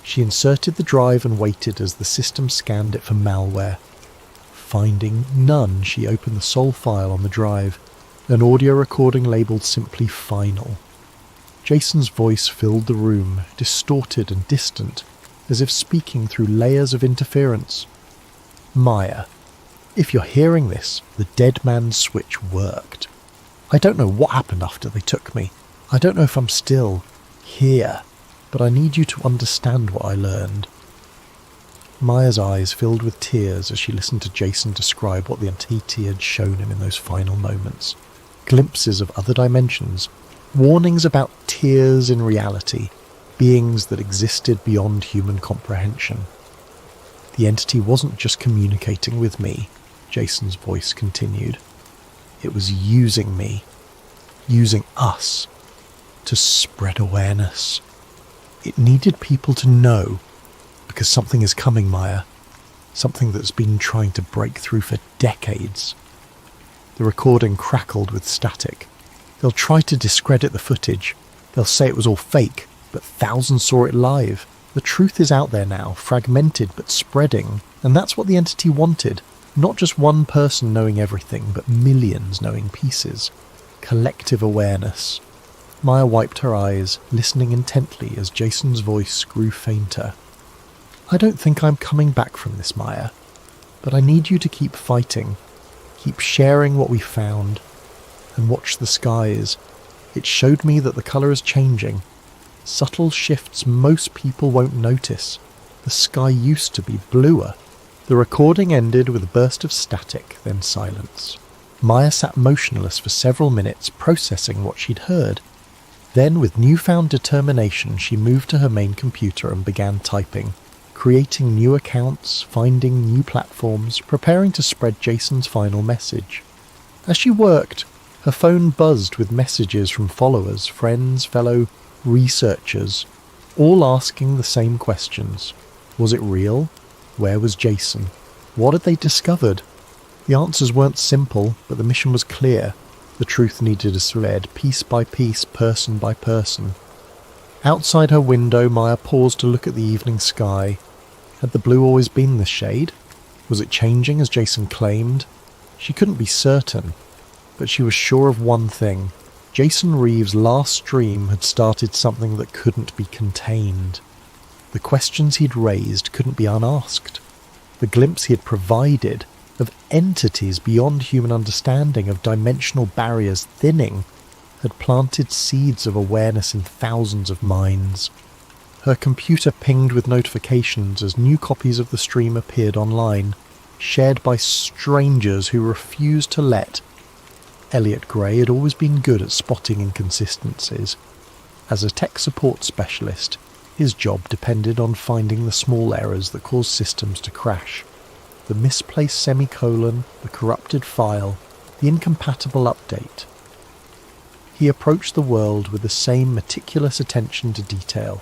She inserted the drive and waited as the system scanned it for malware. Finding none, she opened the sole file on the drive, an audio recording labelled simply "Final." Jason's voice filled the room, distorted and distant, as if speaking through layers of interference. "Maya, if you're hearing this, the dead man's switch worked. I don't know what happened after they took me. I don't know if I'm still here, but I need you to understand what I learned." Maya's eyes filled with tears as she listened to Jason describe what the entity had shown him in those final moments. Glimpses of other dimensions, warnings about tears in reality, beings that existed beyond human comprehension. "The entity wasn't just communicating with me," Jason's voice continued. "It was using me. using us to spread awareness. It needed people to know, because something is coming, Maya. Something that's been trying to break through for decades. The recording crackled with static. They'll try to discredit the footage. They'll say it was all fake, but thousands saw it live. The truth is out there now, fragmented but spreading, and that's what the entity wanted. Not just one person knowing everything, but millions knowing pieces. Collective awareness. Maya wiped her eyes, listening intently as Jason's voice grew fainter. I don't think I'm coming back from this, Maya, but I need you to keep fighting. Keep sharing what we found, and watch the skies. It showed me that the colour is changing. Subtle shifts most people won't notice. The sky used to be bluer. The recording ended with a burst of static, then silence. Maya sat motionless for several minutes, processing what she'd heard. Then, with newfound determination, she moved to her main computer and began typing, creating new accounts, finding new platforms, preparing to spread Jason's final message. As she worked, her phone buzzed with messages from followers, friends, fellow researchers, all asking the same questions. Was it real? Where was Jason? What had they discovered? The answers weren't simple, but the mission was clear. The truth needed to spread, piece by piece, person by person. Outside her window, Maya paused to look at the evening sky. Had the blue always been this shade? Was it changing as Jason claimed? She couldn't be certain, but she was sure of one thing. Jason Reeves' last stream had started something that couldn't be contained. The questions he'd raised couldn't be unasked. The glimpse he had provided of entities beyond human understanding, of dimensional barriers thinning, had planted seeds of awareness in thousands of minds. Her computer pinged with notifications as new copies of the stream appeared online, shared by strangers who refused to let. Elliot Gray had always been good at spotting inconsistencies. As a tech support specialist, his job depended on finding the small errors that caused systems to crash. The misplaced semicolon, the corrupted file, the incompatible update. He approached the world with the same meticulous attention to detail,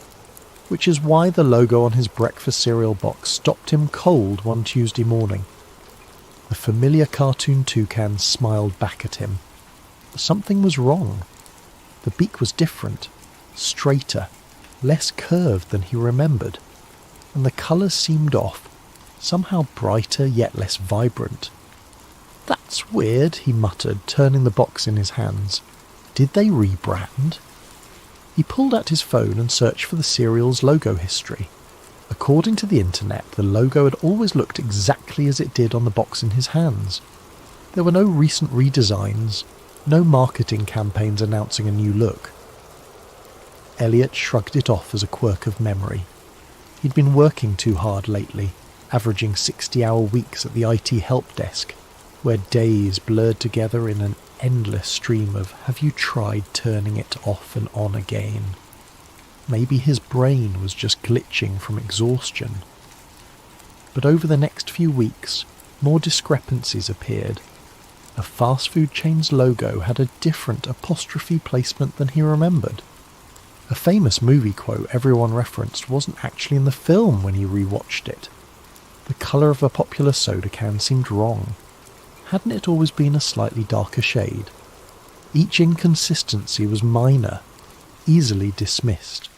which is why the logo on his breakfast cereal box stopped him cold one Tuesday morning. The familiar cartoon toucan smiled back at him. But something was wrong. The beak was different, straighter, less curved than he remembered, and the colours seemed off, somehow brighter yet less vibrant. That's weird, he muttered, turning the box in his hands. Did they rebrand? He pulled out his phone and searched for the cereal's logo history. According to the internet, the logo had always looked exactly as it did on the box in his hands. There were no recent redesigns, no marketing campaigns announcing a new look. Elliot shrugged it off as a quirk of memory. He'd been working too hard lately, averaging 60-hour weeks at the IT help desk, where days blurred together in an endless stream of "have you tried turning it off and on again?" Maybe his brain was just glitching from exhaustion. But over the next few weeks, more discrepancies appeared. A fast food chain's logo had a different apostrophe placement than he remembered. A famous movie quote everyone referenced wasn't actually in the film when he rewatched it. The colour of a popular soda can seemed wrong. Hadn't it always been a slightly darker shade? Each inconsistency was minor, easily dismissed,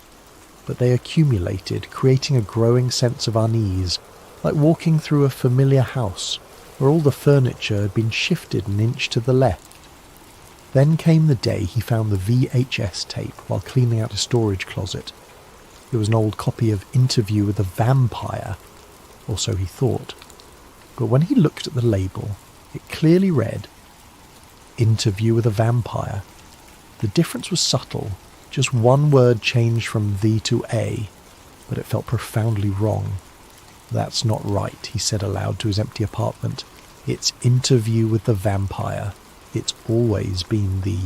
but they accumulated, creating a growing sense of unease, like walking through a familiar house where all the furniture had been shifted an inch to the left. Then came the day he found the VHS tape while cleaning out a storage closet. It was an old copy of Interview with a Vampire, or so he thought. But when he looked at the label, it clearly read, Interview with a Vampire. The difference was subtle, just one word changed from the to a, but it felt profoundly wrong. That's not right, he said aloud to his empty apartment. It's Interview with the Vampire. It's always been the...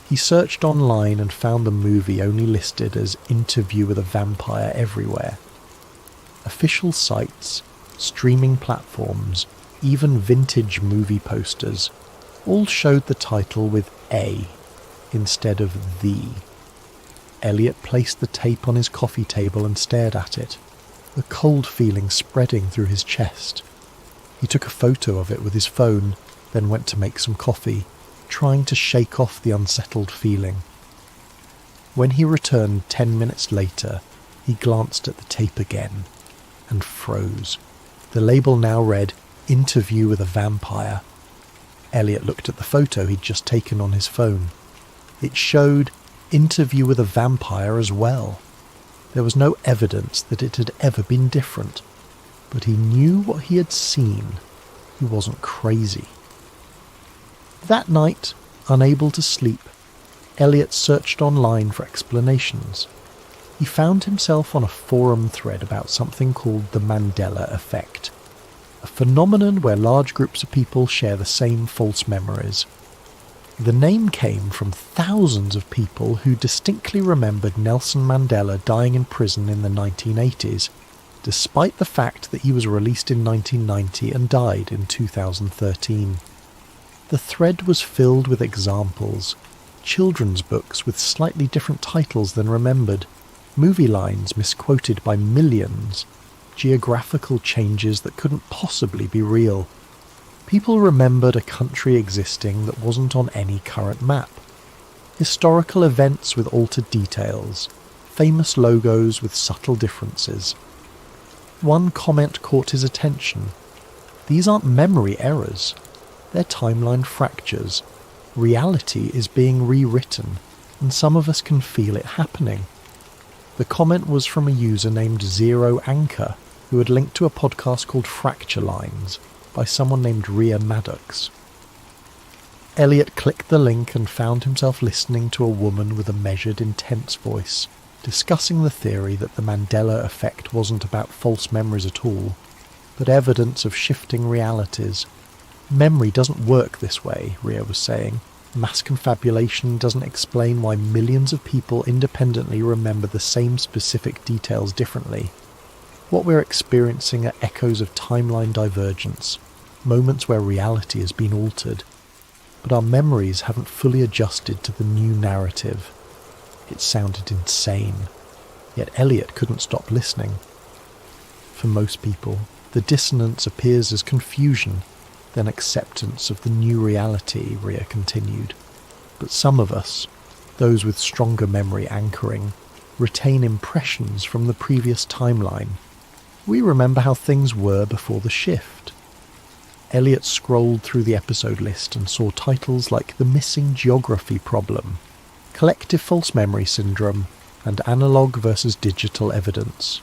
He searched online and found the movie only listed as Interview with a Vampire everywhere. Official sites, streaming platforms, even vintage movie posters. All showed the title with A instead of the. Elliot placed the tape on his coffee table and stared at it, a cold feeling spreading through his chest. He took a photo of it with his phone, then went to make some coffee, trying to shake off the unsettled feeling. When he returned 10 minutes later, he glanced at the tape again and froze. The label now read, "Interview with a Vampire." Elliot looked at the photo he'd just taken on his phone. It showed "Interview with a Vampire" as well. There was no evidence that it had ever been different, but he knew what he had seen. He wasn't crazy. That night, unable to sleep, Elliot searched online for explanations. He found himself on a forum thread about something called the Mandela effect, a phenomenon where large groups of people share the same false memories. The name came from thousands of people who distinctly remembered Nelson Mandela dying in prison in the 1980s, despite the fact that he was released in 1990 and died in 2013. The thread was filled with examples, children's books with slightly different titles than remembered, movie lines misquoted by millions, geographical changes that couldn't possibly be real. People remembered a country existing that wasn't on any current map, historical events with altered details, famous logos with subtle differences. One comment caught his attention. These aren't memory errors, they're timeline fractures. Reality is being rewritten, and some of us can feel it happening. The comment was from a user named Zero Anchor, who had linked to a podcast called Fracture Lines by someone named Rhea Maddox. Elliot clicked the link and found himself listening to a woman with a measured, intense voice, discussing the theory that the Mandela effect wasn't about false memories at all, but evidence of shifting realities. Memory doesn't work this way, Rhea was saying. Mass confabulation doesn't explain why millions of people independently remember the same specific details differently. What we're experiencing are echoes of timeline divergence, moments where reality has been altered, but our memories haven't fully adjusted to the new narrative. It sounded insane, yet Elliot couldn't stop listening. For most people, the dissonance appears as confusion, then acceptance of the new reality, Rhea continued. But some of us, those with stronger memory anchoring, retain impressions from the previous timeline. We remember how things were before the shift. Elliot scrolled through the episode list and saw titles like The Missing Geography Problem, Collective False Memory Syndrome, and Analog versus Digital Evidence.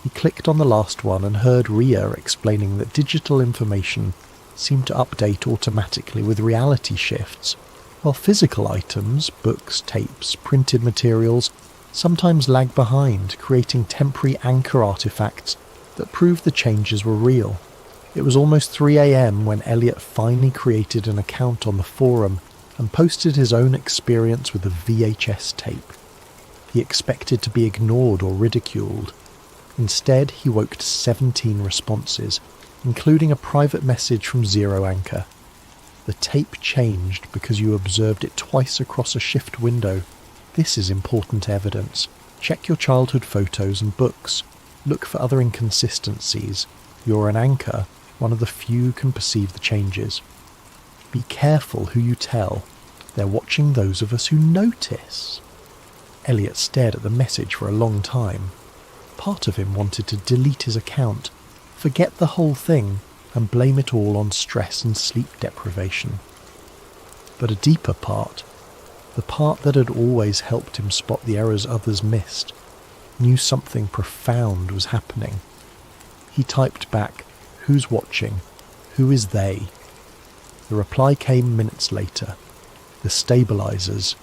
He clicked on the last one and heard Rhea explaining that digital information seemed to update automatically with reality shifts, while physical items, books, tapes, printed materials, sometimes lag behind, creating temporary anchor artifacts that prove the changes were real. It was almost 3 a.m. when Elliot finally created an account on the forum and posted his own experience with the VHS tape. He expected to be ignored or ridiculed. Instead, he woke to 17 responses, including a private message from Zero Anchor. The tape changed because you observed it twice across a shift window. This is important evidence. Check your childhood photos and books. Look for other inconsistencies. You're an anchor. One of the few can perceive the changes. Be careful who you tell. They're watching those of us who notice. Elliot stared at the message for a long time. Part of him wanted to delete his account, forget the whole thing, and blame it all on stress and sleep deprivation. But a deeper part, the part that had always helped him spot the errors others missed, knew something profound was happening. He typed back, "Who's watching? Who is they?" The reply came minutes later. The stabilizers.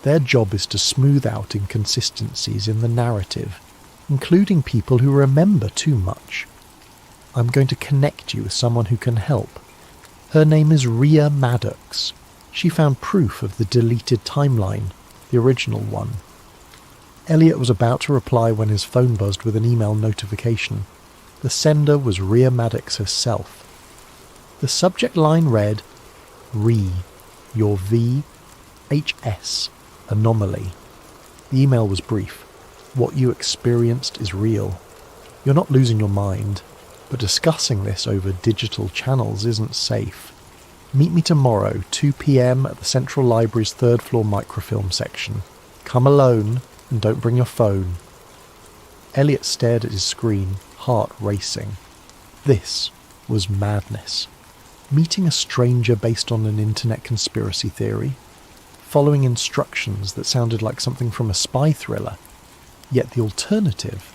Their job is to smooth out inconsistencies in the narrative, including people who remember too much. I'm going to connect you with someone who can help. Her name is Rhea Maddox. She found proof of the deleted timeline, the original one. Elliot was about to reply when his phone buzzed with an email notification. The sender was Rhea Maddox herself. The subject line read, your VHS anomaly. The email was brief. What you experienced is real. You're not losing your mind, but discussing this over digital channels isn't safe. Meet me tomorrow, 2 p.m. at the Central Library's third floor microfilm section. Come alone and don't bring your phone. Elliot stared at his screen, heart racing. This was madness. Meeting a stranger based on an internet conspiracy theory, following instructions that sounded like something from a spy thriller, yet the alternative,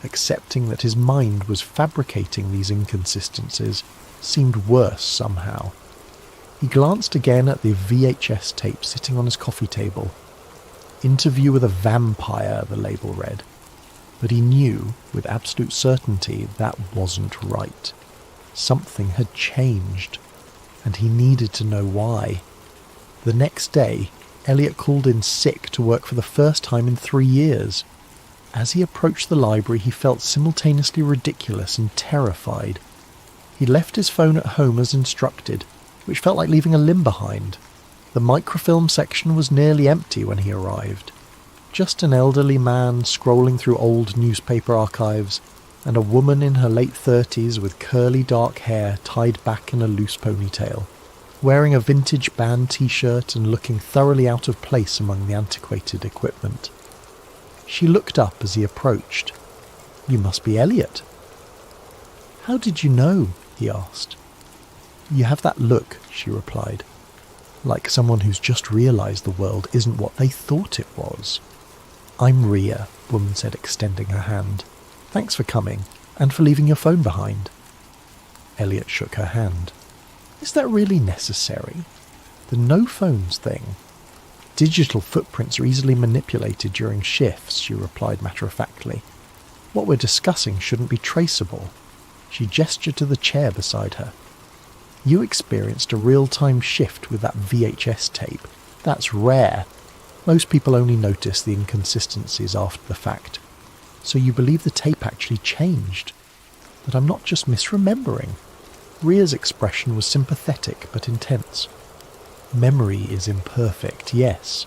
accepting that his mind was fabricating these inconsistencies, seemed worse somehow. He glanced again at the VHS tape sitting on his coffee table. Interview with a vampire, the label read. But he knew with absolute certainty that wasn't right. Something had changed, and he needed to know why. The next day, Elliot called in sick to work for the first time in 3 years. As he approached the library, he felt simultaneously ridiculous and terrified. He left his phone at home as instructed, which felt like leaving a limb behind. The microfilm section was nearly empty when he arrived. Just an elderly man scrolling through old newspaper archives, and a woman in her late 30s with curly dark hair tied back in a loose ponytail, wearing a vintage band t-shirt and looking thoroughly out of place among the antiquated equipment. She looked up as he approached. "You must be Elliot." "How did you know?" he asked. "You have that look," she replied, "like someone who's just realised the world isn't what they thought it was." "I'm Ria," the woman said, extending her hand. "Thanks for coming, and for leaving your phone behind." Elliot shook her hand. "Is that really necessary? The no phones thing?" "Digital footprints are easily manipulated during shifts," she replied matter-of-factly. "What we're discussing shouldn't be traceable." She gestured to the chair beside her. "You experienced a real-time shift with that VHS tape. That's rare. Most people only notice the inconsistencies after the fact. So you believe the tape actually changed? That I'm not just misremembering?" Ria's expression was sympathetic but intense. "Memory is imperfect, yes.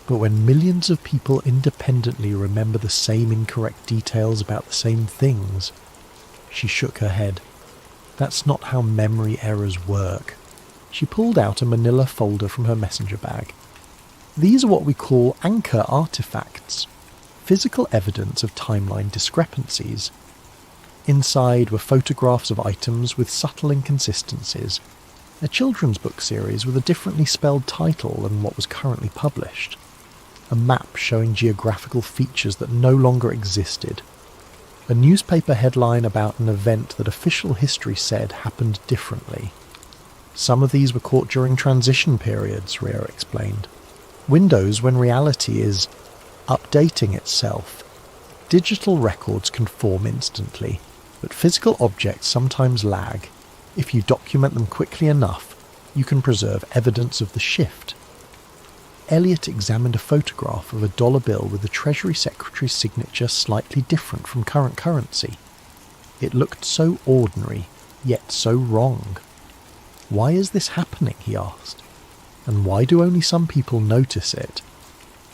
But when millions of people independently remember the same incorrect details about the same things..." She shook her head. "That's not how memory errors work." She pulled out a manila folder from her messenger bag. "These are what we call anchor artifacts, physical evidence of timeline discrepancies. Inside were photographs of items with subtle inconsistencies, a children's book series with a differently spelled title than what was currently published, a map showing geographical features that no longer existed, a newspaper headline about an event that official history said happened differently. Some of these were caught during transition periods," Ria explained. "Windows when reality is updating itself. Digital records can form instantly, but physical objects sometimes lag. If you document them quickly enough, you can preserve evidence of the shift." Elliot examined a photograph of a dollar bill with the Treasury Secretary's signature slightly different from current currency. It looked so ordinary, yet so wrong. "Why is this happening?" he asked. "And why do only some people notice it?"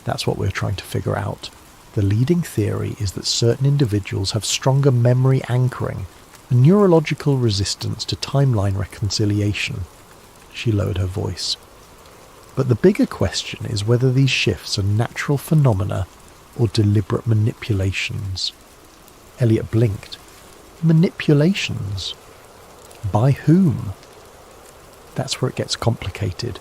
"That's what we're trying to figure out. The leading theory is that certain individuals have stronger memory anchoring, a neurological resistance to timeline reconciliation." She lowered her voice. "But the bigger question is whether these shifts are natural phenomena or deliberate manipulations." Elliot blinked. "Manipulations? By whom?" "That's where it gets complicated.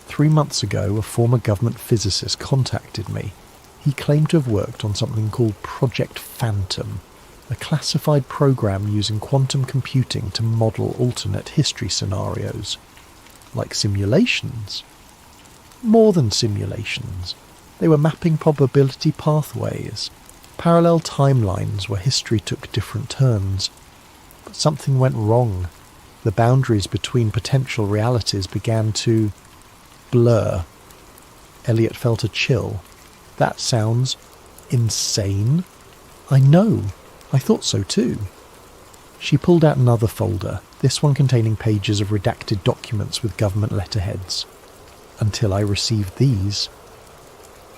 3 months ago, a former government physicist contacted me. He claimed to have worked on something called Project Phantom, a classified program using quantum computing to model alternate history scenarios. Like simulations? More than simulations. They were mapping probability pathways, parallel timelines where history took different turns. But something went wrong. The boundaries between potential realities began to blur." Elliot felt a chill. "That sounds insane." "I know. I thought so too." She pulled out another folder, this one containing pages of redacted documents with government letterheads. Until I received these.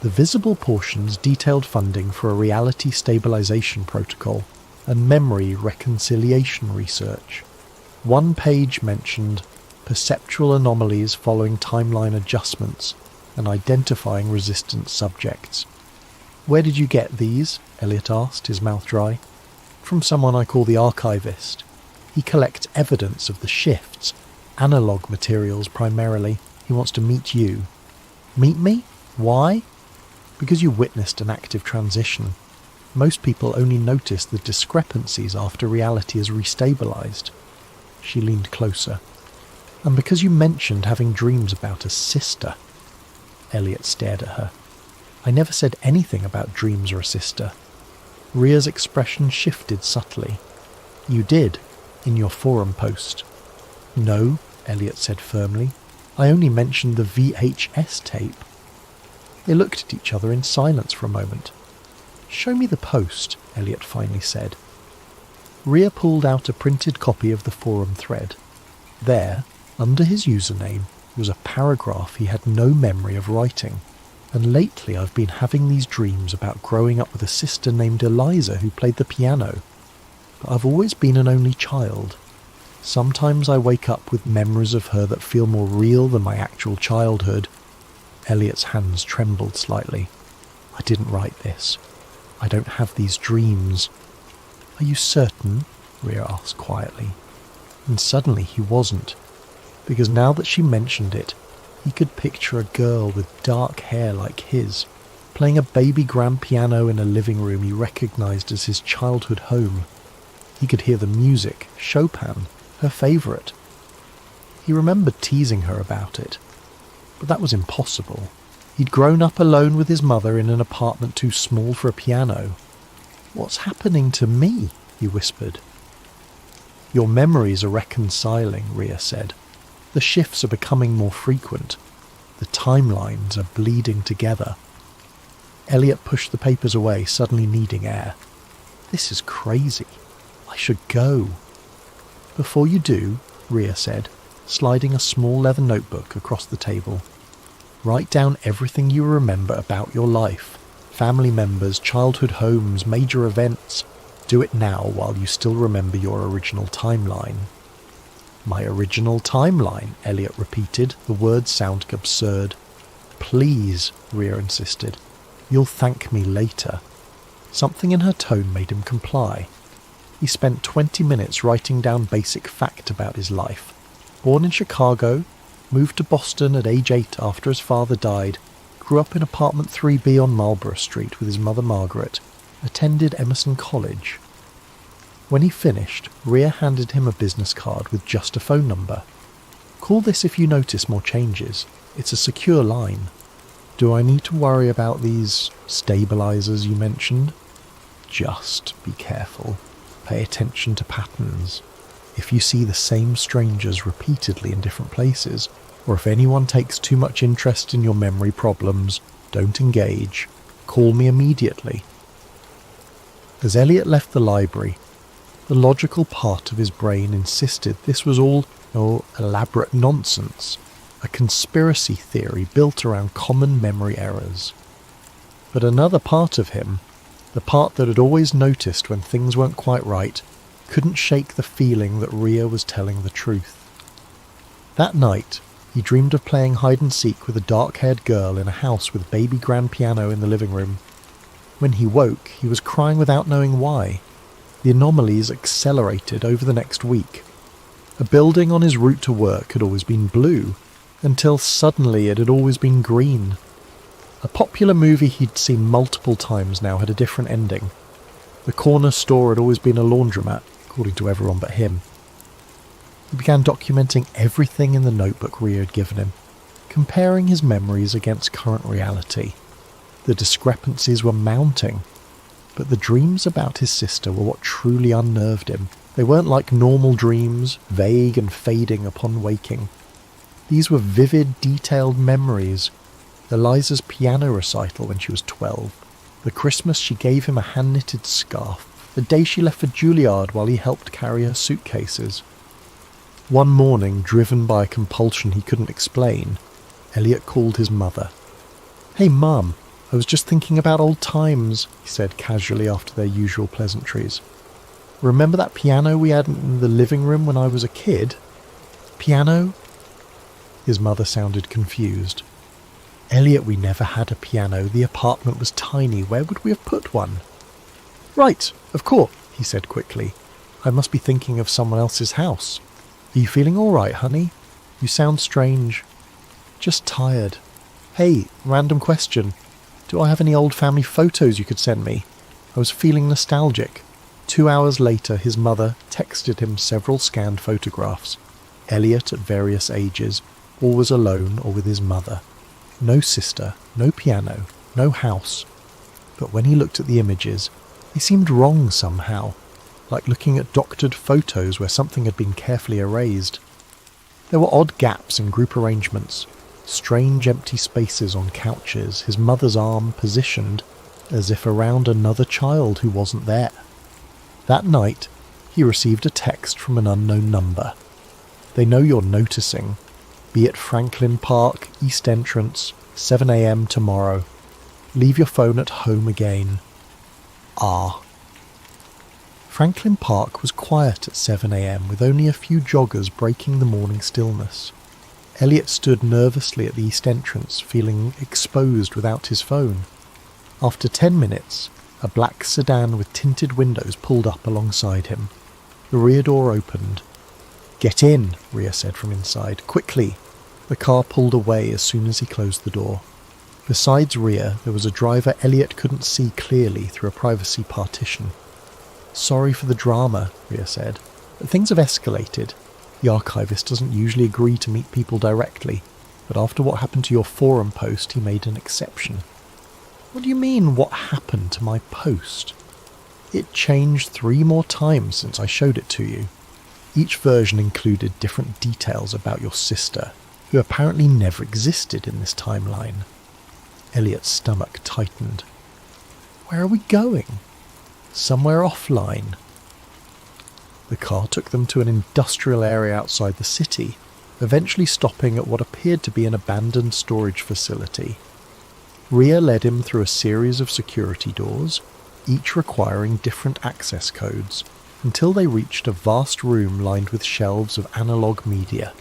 The visible portions detailed funding for a reality stabilization protocol and memory reconciliation research. One page mentioned perceptual anomalies following timeline adjustments and identifying resistant subjects. "Where did you get these?" Elliot asked, his mouth dry. "From someone I call the archivist. He collects evidence of the shifts, analog materials primarily. He wants to meet you." "Meet me? Why?" "Because you witnessed an active transition. Most people only notice the discrepancies after reality is restabilized." She leaned closer. "And because you mentioned having dreams about a sister." Elliot stared at her. "I never said anything about dreams or a sister." Ria's expression shifted subtly. "You did, in your forum post." "No," Elliot said firmly. "I only mentioned the VHS tape." They looked at each other in silence for a moment. "Show me the post," Elliot finally said. Ria pulled out a printed copy of the forum thread. There, under his username, was a paragraph he had no memory of writing. "And lately I've been having these dreams about growing up with a sister named Eliza who played the piano. But I've always been an only child. Sometimes I wake up with memories of her that feel more real than my actual childhood." Elliot's hands trembled slightly. "I didn't write this. I don't have these dreams." "Are you certain?" Ria asked quietly. And suddenly he wasn't, because now that she mentioned it, he could picture a girl with dark hair like his, playing a baby grand piano in a living room he recognized as his childhood home. He could hear the music, Chopin, her favourite. He remembered teasing her about it, but that was impossible. He'd grown up alone with his mother in an apartment too small for a piano. "What's happening to me?" he whispered. "Your memories are reconciling," Ria said. "The shifts are becoming more frequent. The timelines are bleeding together." Elliot pushed the papers away, suddenly needing air. "This is crazy. I should go." "Before you do," Ria said, sliding a small leather notebook across the table, "write down everything you remember about your life. Family members, childhood homes, major events. Do it now while you still remember your original timeline." "My original timeline," Elliot repeated, the words sounding absurd. "Please," Ria insisted. "You'll thank me later." Something in her tone made him comply. He spent 20 minutes writing down basic fact about his life. Born in Chicago, moved to Boston at age 8 after his father died, grew up in apartment 3B on Marlborough Street with his mother Margaret, attended Emerson College. When he finished, Ria handed him a business card with just a phone number. "Call this if you notice more changes. It's a secure line." "Do I need to worry about these stabilizers you mentioned?" "Just be careful. Pay attention to patterns. If you see the same strangers repeatedly in different places, or if anyone takes too much interest in your memory problems, don't engage. Call me immediately." As Elliot left the library, the logical part of his brain insisted this was all elaborate nonsense, a conspiracy theory built around common memory errors. But another part of him, the part that had always noticed when things weren't quite right, couldn't shake the feeling that Ria was telling the truth. That night, he dreamed of playing hide-and-seek with a dark-haired girl in a house with baby grand piano in the living room. When he woke, he was crying without knowing why. The anomalies accelerated over the next week. A building on his route to work had always been blue, until suddenly it had always been green. A popular movie he'd seen multiple times now had a different ending. The corner store had always been a laundromat, according to everyone but him. He began documenting everything in the notebook Ria had given him, comparing his memories against current reality. The discrepancies were mounting, but the dreams about his sister were what truly unnerved him. They weren't like normal dreams, vague and fading upon waking. These were vivid, detailed memories. Eliza's piano recital when she was 12, the Christmas she gave him a hand-knitted scarf the day she left for Juilliard while he helped carry her suitcases. One morning, driven by a compulsion he couldn't explain, Elliot called his mother. "Hey, Mum, I was just thinking about old times," he said casually after their usual pleasantries. "Remember that piano we had in the living room when I was a kid?" "Piano?" His mother sounded confused. "Elliot, we never had a piano. The apartment was tiny. Where would we have put one?" "Right, of course," he said quickly. "I must be thinking of someone else's house. Are you feeling all right, honey? You sound strange." "Just tired." "Hey, random question. Do I have any old family photos you could send me? I was feeling nostalgic." 2 hours later, his mother texted him several scanned photographs. Elliot at various ages, always alone or with his mother. No sister, no piano, no house. But when he looked at the images, they seemed wrong somehow, like looking at doctored photos where something had been carefully erased. There were odd gaps in group arrangements, strange empty spaces on couches, his mother's arm positioned as if around another child who wasn't there. That night, he received a text from an unknown number. "They know you're noticing. Be at Franklin Park, East Entrance, 7 a.m. tomorrow. Leave your phone at home again. R." Franklin Park was quiet at 7 a.m. with only a few joggers breaking the morning stillness. Elliot stood nervously at the East Entrance, feeling exposed without his phone. After 10 minutes, a black sedan with tinted windows pulled up alongside him. The rear door opened. "Get in," Rhea said from inside. "Quickly." The car pulled away as soon as he closed the door. Besides Rhea, there was a driver Elliot couldn't see clearly through a privacy partition. "Sorry for the drama," Rhea said, "but things have escalated. The archivist doesn't usually agree to meet people directly, but after what happened to your forum post, he made an exception." "What do you mean, what happened to my post?" "It changed 3 more times since I showed it to you. Each version included different details about your sister, who apparently never existed in this timeline." Elliot's stomach tightened. "Where are we going?" "Somewhere offline." The car took them to an industrial area outside the city, eventually stopping at what appeared to be an abandoned storage facility. Rhea led him through a series of security doors, each requiring different access codes, until they reached a vast room lined with shelves of analogue media.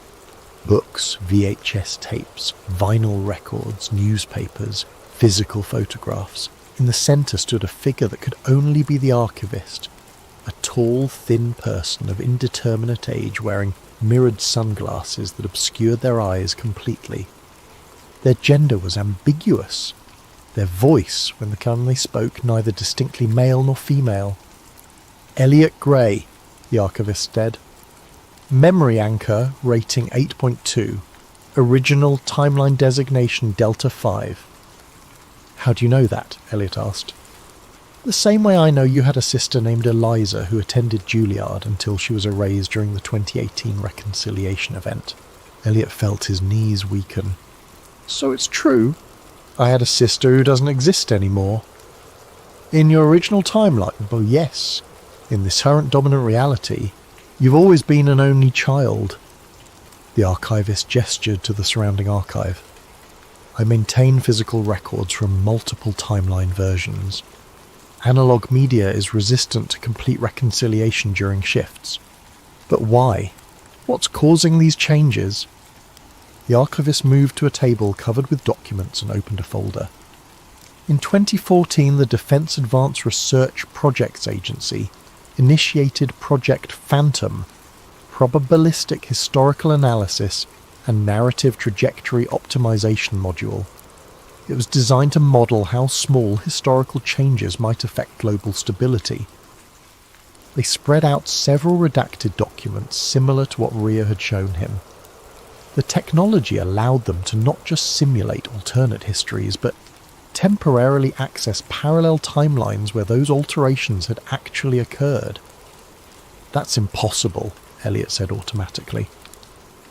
Books, VHS tapes, vinyl records, newspapers, physical photographs. In the centre stood a figure that could only be the archivist, a tall, thin person of indeterminate age wearing mirrored sunglasses that obscured their eyes completely. Their gender was ambiguous. Their voice, when they spoke, neither distinctly male nor female. "Elliot Gray," the archivist said. "Memory anchor, rating 8.2. Original timeline designation Delta 5. "How do you know that?" Elliot asked. "The same way I know you had a sister named Eliza who attended Juilliard until she was erased during the 2018 reconciliation event." Elliot felt his knees weaken. "So it's true? I had a sister who doesn't exist anymore." "In your original timeline? Well, yes. In this current dominant reality, you've always been an only child." The archivist gestured to the surrounding archive. "I maintain physical records from multiple timeline versions. Analog media is resistant to complete reconciliation during shifts. But why? What's causing these changes?" The archivist moved to a table covered with documents and opened a folder. In 2014, the Defense Advanced Research Projects Agency initiated Project Phantom, Probabilistic Historical Analysis and Narrative Trajectory Optimization Module. It was designed to model how small historical changes might affect global stability. They spread out several redacted documents similar to what Rhea had shown him. The technology allowed them to not just simulate alternate histories, but temporarily access parallel timelines where those alterations had actually occurred. "That's impossible," Elliot said automatically.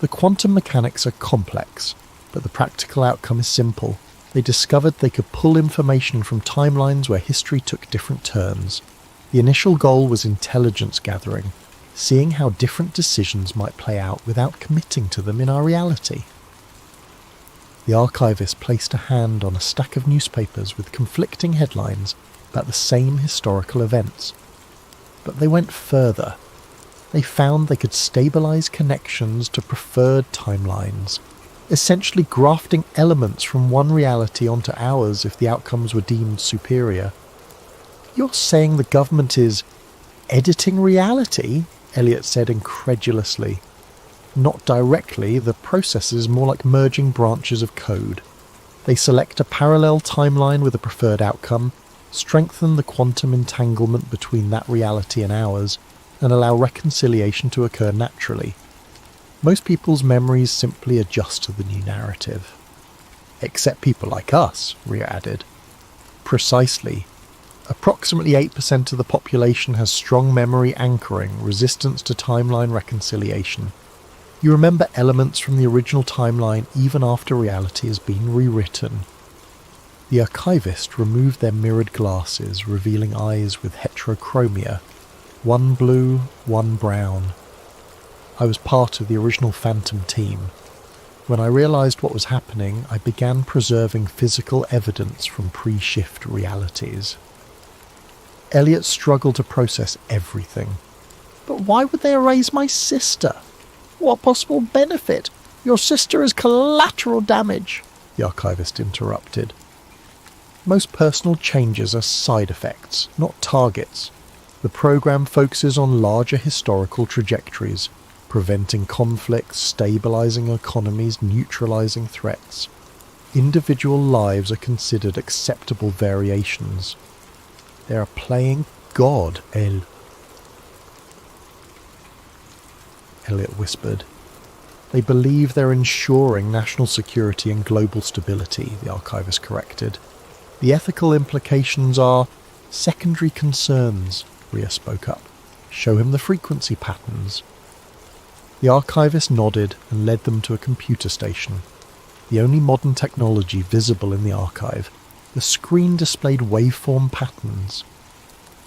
"The quantum mechanics are complex, but the practical outcome is simple. They discovered they could pull information from timelines where history took different turns. The initial goal was intelligence gathering, seeing how different decisions might play out without committing to them in our reality. The archivist placed a hand on a stack of newspapers with conflicting headlines about the same historical events. But they went further. They found they could stabilize connections to preferred timelines, essentially grafting elements from one reality onto ours if the outcomes were deemed superior. "You're saying the government is editing reality?" Elliot said incredulously. "Not directly, the process is more like merging branches of code. They select a parallel timeline with a preferred outcome, strengthen the quantum entanglement between that reality and ours, and allow reconciliation to occur naturally. Most people's memories simply adjust to the new narrative." "Except people like us," Rhea added. "Precisely. Approximately 8% of the population has strong memory anchoring, resistance to timeline reconciliation. You remember elements from the original timeline even after reality has been rewritten." The archivist removed their mirrored glasses, revealing eyes with heterochromia, one blue, one brown. "I was part of the original Phantom team. When I realized what was happening, I began preserving physical evidence from pre-shift realities." Elliot struggled to process everything. "But why would they erase my sister? What possible benefit? Your sister is collateral damage," the archivist interrupted. "Most personal changes are side effects, not targets. The program focuses on larger historical trajectories, preventing conflicts, stabilizing economies, neutralizing threats. Individual lives are considered acceptable variations. They are playing God, Elliot whispered. "They believe they're ensuring national security and global stability," the archivist corrected. "The ethical implications are secondary concerns," Rhea spoke up. "Show him the frequency patterns." The archivist nodded and led them to a computer station. The only modern technology visible in the archive, the screen displayed waveform patterns.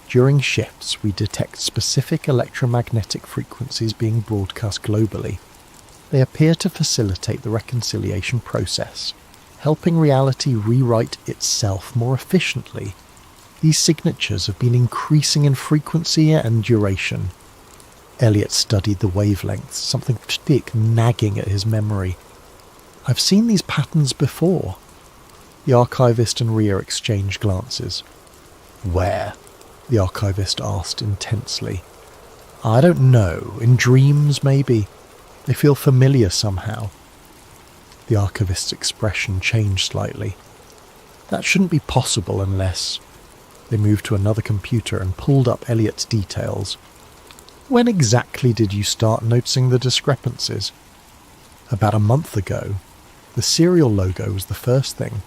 During shifts, we detect specific electromagnetic frequencies being broadcast globally. They appear to facilitate the reconciliation process, helping reality rewrite itself more efficiently. These signatures have been increasing in frequency and duration. Elliot studied the wavelengths, something thick nagging at his memory. "I've seen these patterns before." The archivist and Rhea exchanged glances. "Where?" the archivist asked intensely. "I don't know. In dreams, maybe. They feel familiar somehow." The archivist's expression changed slightly. "That shouldn't be possible unless..." They moved to another computer and pulled up Elliot's details. "When exactly did you start noticing the discrepancies?" "About a month ago. The serial logo was the first thing."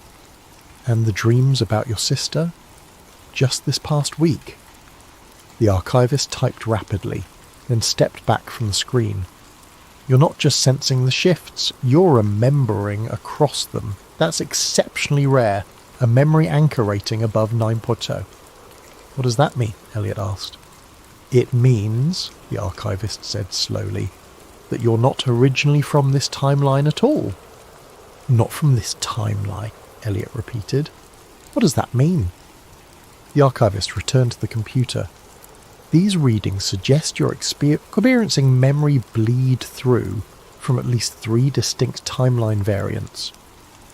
"And the dreams about your sister?" "Just this past week." The archivist typed rapidly, then stepped back from the screen. "You're not just sensing the shifts, you're remembering across them. That's exceptionally rare. A memory anchor rating above 9.0. "What does that mean?" Elliot asked. "It means," the archivist said slowly, "that you're not originally from this timeline at all." "Not from this timeline," Elliot repeated. "What does that mean?" The archivist returned to the computer. "These readings suggest you're experiencing memory bleed through from at least 3 distinct timeline variants.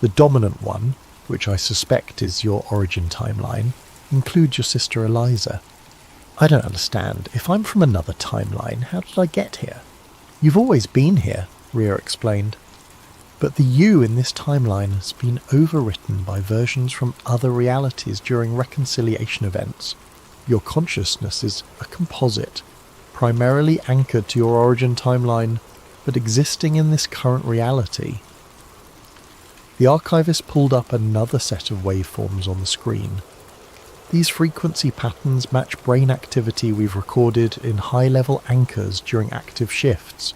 The dominant one, which I suspect is your origin timeline, includes your sister Eliza." "I don't understand. If I'm from another timeline, how did I get here?" "You've always been here," Rhea explained. "But the you in this timeline has been overwritten by versions from other realities during reconciliation events. Your consciousness is a composite, primarily anchored to your origin timeline, but existing in this current reality." The archivist pulled up another set of waveforms on the screen. "These frequency patterns match brain activity we've recorded in high-level anchors during active shifts.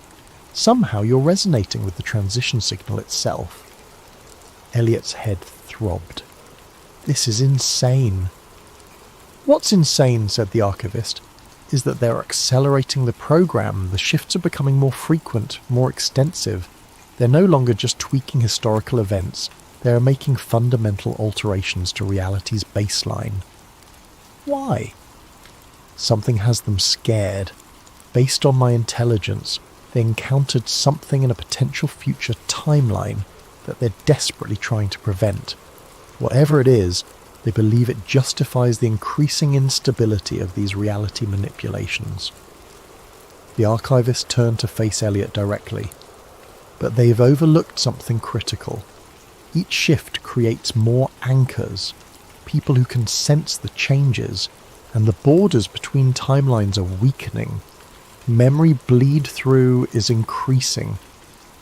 Somehow you're resonating with the transition signal itself." Elliot's head throbbed. "This is insane." What's insane, said the archivist, is that they're accelerating the program. The shifts are becoming more frequent, more extensive. They're no longer just tweaking historical events. They are making fundamental alterations to reality's baseline. Why? Something has them scared. Based on my intelligence, they encountered something in a potential future timeline that they're desperately trying to prevent. Whatever it is, they believe it justifies the increasing instability of these reality manipulations. The archivist turned to face Elliot directly. But they've overlooked something critical. Each shift creates more anchors, people who can sense the changes, and the borders between timelines are weakening. Memory bleed through is increasing.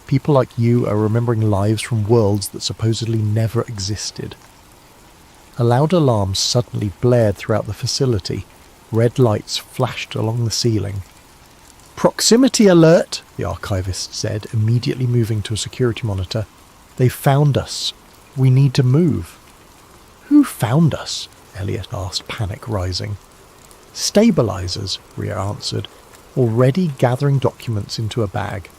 People like you are remembering lives from worlds that supposedly never existed. A loud alarm suddenly blared throughout the facility. Red lights flashed along the ceiling. "Proximity alert," the archivist said, immediately moving to a security monitor. "They've found us. We need to move." "Who found us?" Elliot asked, panic rising. "Stabilizers," Rhea answered, already gathering documents into a bag.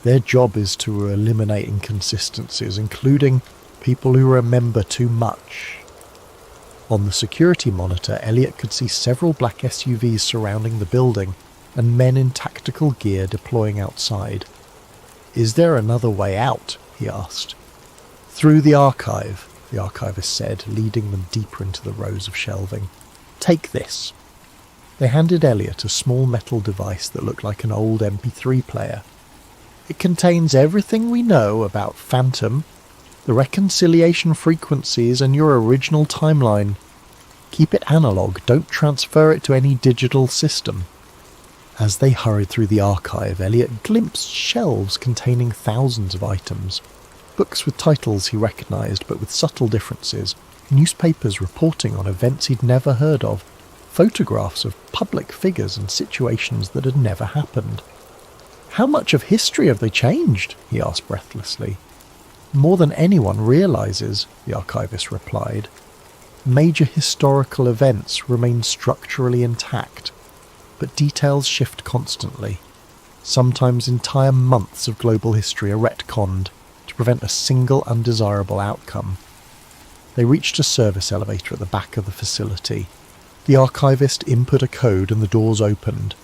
Their job is to eliminate inconsistencies, including people who remember too much. On the security monitor, Elliot could see several black SUVs surrounding the building, and men in tactical gear deploying outside. "Is there another way out?" he asked. "Through the archive," the archivist said, leading them deeper into the rows of shelving. "Take this." They handed Elliot a small metal device that looked like an old MP3 player. "It contains everything we know about Phantom, the reconciliation frequencies, and your original timeline. Keep it analog, don't transfer it to any digital system." As they hurried through the archive, Elliot glimpsed shelves containing thousands of items. Books with titles he recognised, but with subtle differences. Newspapers reporting on events he'd never heard of. Photographs of public figures and situations that had never happened. "How much of history have they changed?" he asked breathlessly. "More than anyone realises," the archivist replied. "Major historical events remain structurally intact, but details shift constantly. Sometimes entire months of global history are retconned to prevent a single undesirable outcome." They reached a service elevator at the back of the facility. The archivist input a code and the doors opened.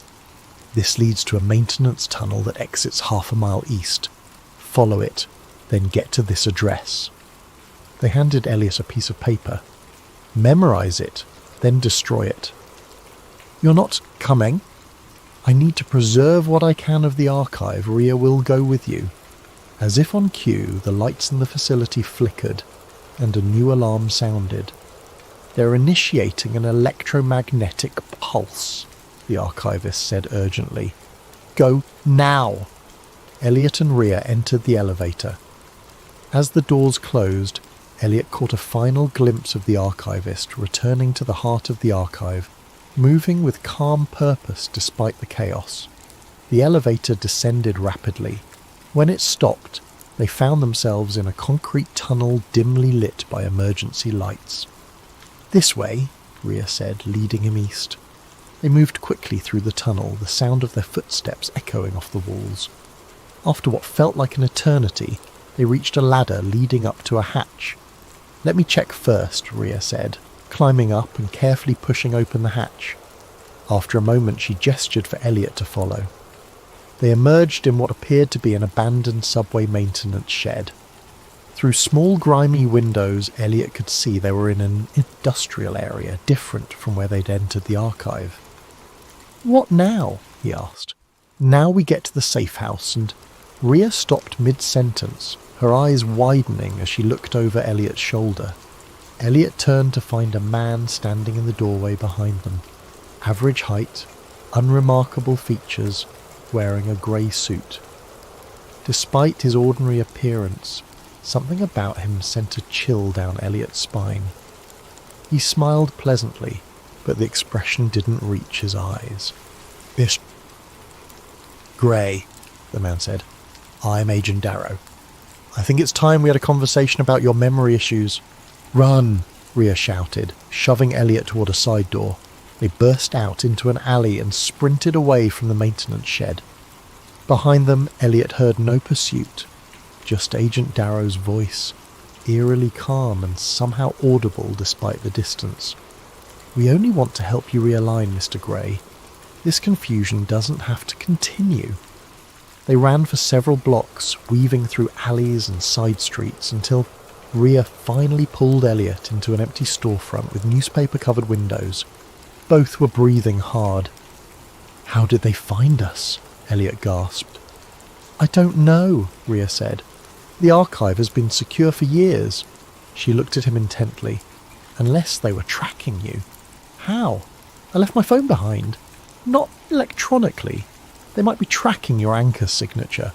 "This leads to a maintenance tunnel that exits half a mile east. Follow it, then get to this address." They handed Elliot a piece of paper. "Memorize it, then destroy it." "You're not coming?" "I need to preserve what I can of the archive. Rhea will go with you." As if on cue, the lights in the facility flickered, and a new alarm sounded. "They're initiating an electromagnetic pulse," the archivist said urgently. "Go now." Elliot and Rhea entered the elevator. As the doors closed, Elliot caught a final glimpse of the archivist returning to the heart of the archive, moving with calm purpose despite the chaos. The elevator descended rapidly. When it stopped, they found themselves in a concrete tunnel dimly lit by emergency lights. "This way," Rhea said, leading him east. They moved quickly through the tunnel, the sound of their footsteps echoing off the walls. After what felt like an eternity, they reached a ladder leading up to a hatch. "Let me check first," Rhea said, climbing up and carefully pushing open the hatch. After a moment, she gestured for Elliot to follow. They emerged in what appeared to be an abandoned subway maintenance shed. Through small grimy windows, Elliot could see they were in an industrial area different from where they'd entered the archive. "What now?" he asked. "Now we get to the safe house," and Rhea stopped mid-sentence, her eyes widening as she looked over Elliot's shoulder. Elliot turned to find a man standing in the doorway behind them. Average height, unremarkable features, wearing a grey suit. Despite his ordinary appearance, something about him sent a chill down Elliot's spine. He smiled pleasantly, but the expression didn't reach his eyes. "Miss Gray," the man said. "I'm Agent Darrow. I think it's time we had a conversation about your memory issues." "Run," Rhea shouted, shoving Elliot toward a side door. They burst out into an alley and sprinted away from the maintenance shed. Behind them, Elliot heard no pursuit, just Agent Darrow's voice, eerily calm and somehow audible despite the distance. "We only want to help you realign, Mr. Gray. This confusion doesn't have to continue." They ran for several blocks, weaving through alleys and side streets until Rhea finally pulled Elliot into an empty storefront with newspaper-covered windows. Both were breathing hard. "How did they find us?" Elliot gasped. "I don't know," Rhea said. "The archive has been secure for years." She looked at him intently. "Unless they were tracking you." "How? I left my phone behind." "Not electronically. They might be tracking your anchor signature,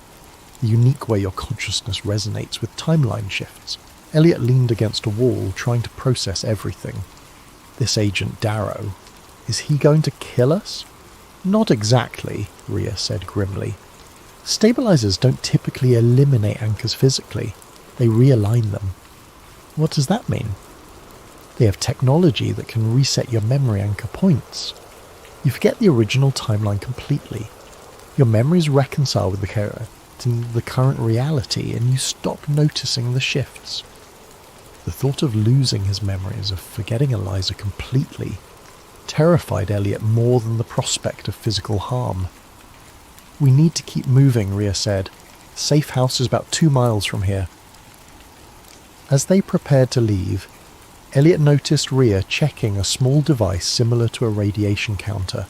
the unique way your consciousness resonates with timeline shifts." Elliot leaned against a wall, trying to process everything. This Agent Darrow, is he going to kill us? "Not exactly," Rhea said grimly. "Stabilizers don't typically eliminate anchors physically. They realign them." "What does that mean?" "They have technology that can reset your memory anchor points. You forget the original timeline completely. Your memories reconcile with the current reality, and you stop noticing the shifts." The thought of losing his memories, of forgetting Eliza completely, terrified Elliot more than the prospect of physical harm. "We need to keep moving," Rhea said. "The safe house is about 2 miles from here." As they prepared to leave, Elliot noticed Rhea checking a small device similar to a radiation counter.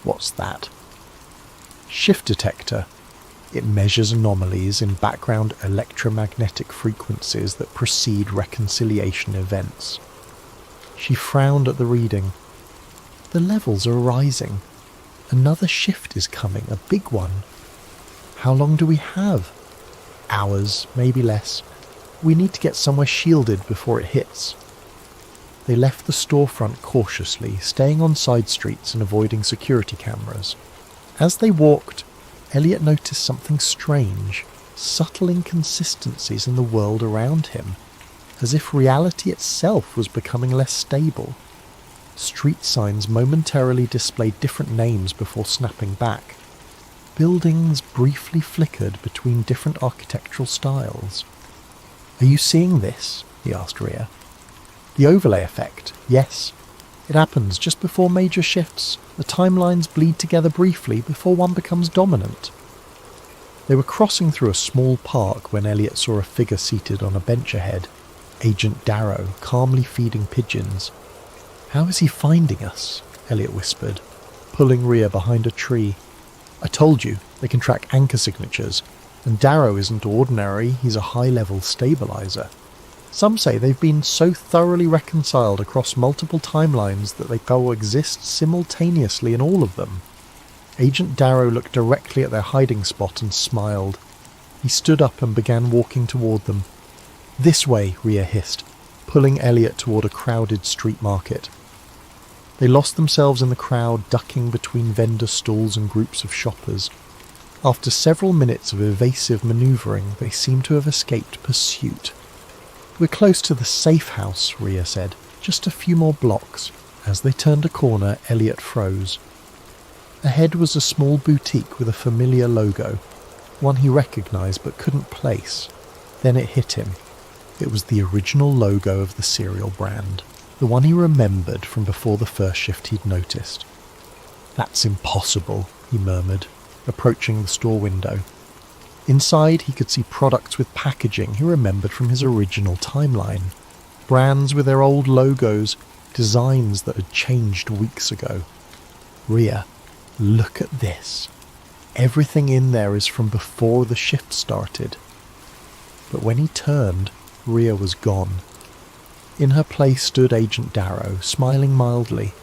"What's that?" "Shift detector. It measures anomalies in background electromagnetic frequencies that precede reconciliation events." She frowned at the reading. "The levels are rising. Another shift is coming, a big one. How long do we have?" "Hours, maybe less. We need to get somewhere shielded before it hits." They left the storefront cautiously, staying on side streets and avoiding security cameras. As they walked, Elliot noticed something strange, subtle inconsistencies in the world around him, as if reality itself was becoming less stable. Street signs momentarily displayed different names before snapping back. Buildings briefly flickered between different architectural styles. "Are you seeing this?" he asked Rhea. "The overlay effect, yes. It happens just before major shifts. The timelines bleed together briefly before one becomes dominant." They were crossing through a small park when Elliot saw a figure seated on a bench ahead, Agent Darrow, calmly feeding pigeons. "How is he finding us?" Elliot whispered, pulling Rhea behind a tree. "I told you, they can track anchor signatures, and Darrow isn't ordinary, he's a high-level stabilizer. Some say they've been so thoroughly reconciled across multiple timelines that they coexist simultaneously in all of them." Agent Darrow looked directly at their hiding spot and smiled. He stood up and began walking toward them. "This way," Rhea hissed, pulling Elliot toward a crowded street market. They lost themselves in the crowd, ducking between vendor stalls and groups of shoppers. After several minutes of evasive maneuvering, they seemed to have escaped pursuit. "We're close to the safe house," Rhea said. "Just a few more blocks." As they turned a corner, Elliot froze. Ahead was a small boutique with a familiar logo, one he recognized but couldn't place. Then it hit him. It was the original logo of the cereal brand, the one he remembered from before the first shift he'd noticed. "That's impossible," he murmured, approaching the store window. Inside, he could see products with packaging he remembered from his original timeline. Brands with their old logos, designs that had changed weeks ago. "Rhea, look at this. Everything in there is from before the shift started." But when he turned, Rhea was gone. In her place stood Agent Darrow, smiling mildly.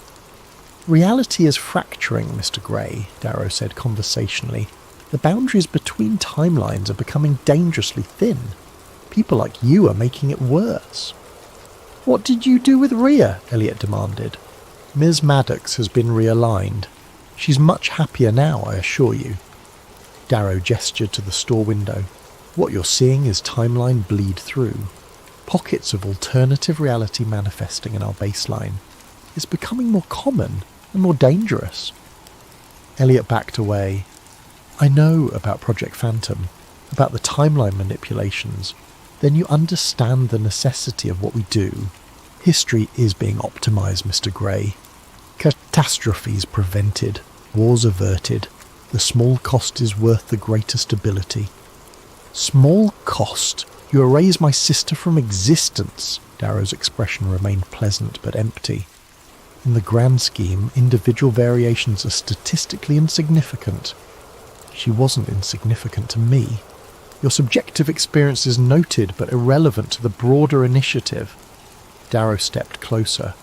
"Reality is fracturing, Mr. Gray," Darrow said conversationally. "The boundaries between timelines are becoming dangerously thin. People like you are making it worse." "What did you do with Rhea?" Elliot demanded. "Ms. Maddox has been realigned. She's much happier now, I assure you." Darrow gestured to the store window. "What you're seeing is timeline bleed through. Pockets of alternative reality manifesting in our baseline. It's becoming more common and more dangerous. Elliot backed away. I know about Project Phantom, about the timeline manipulations. Then you understand the necessity of what we do. History is being optimized, Mr. Gray. Catastrophes prevented, wars averted. The small cost is worth the greater stability. Small cost? You erase my sister from existence. Darrow's expression remained pleasant but empty. In the grand scheme, individual variations are statistically insignificant. She wasn't insignificant to me. Your subjective experience is noted but irrelevant to the broader initiative. Darrow stepped closer.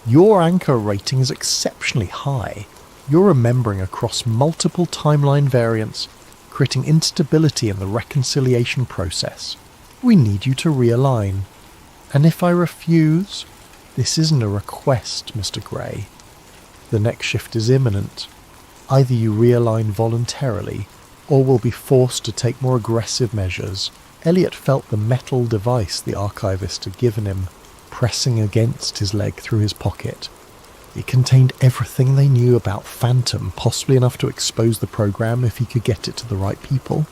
Your anchor rating is exceptionally high. You're remembering across multiple timeline variants, creating instability in the reconciliation process. We need you to realign. And if I refuse? This isn't a request, Mr. Gray. The next shift is imminent. Either you realign voluntarily, or will be forced to take more aggressive measures. Elliot felt the metal device the archivist had given him, pressing against his leg through his pocket. It contained everything they knew about Phantom, possibly enough to expose the program if he could get it to the right people.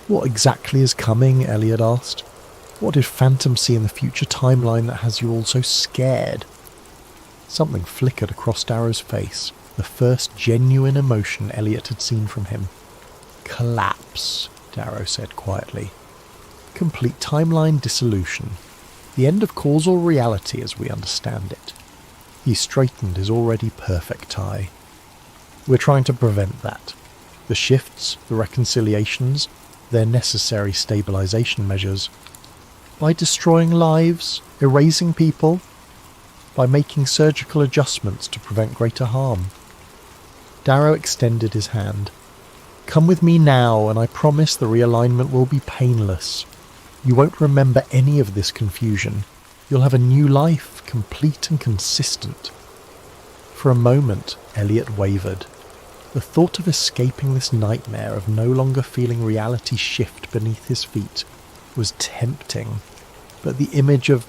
What exactly is coming? Elliot asked. What did Phantom see in the future timeline that has you all so scared? Something flickered across Darrow's face, the first genuine emotion Elliot had seen from him. Collapse, Darrow said quietly. Complete timeline dissolution. The end of causal reality as we understand it. He straightened his already perfect tie. We're trying to prevent that. The shifts, the reconciliations, their necessary stabilization measures. By destroying lives, erasing people, by making surgical adjustments to prevent greater harm. Darrow extended his hand. Come with me now, and I promise the realignment will be painless. You won't remember any of this confusion. You'll have a new life, complete and consistent. For a moment, Elliot wavered. The thought of escaping this nightmare of no longer feeling reality shift beneath his feet was tempting, but the image of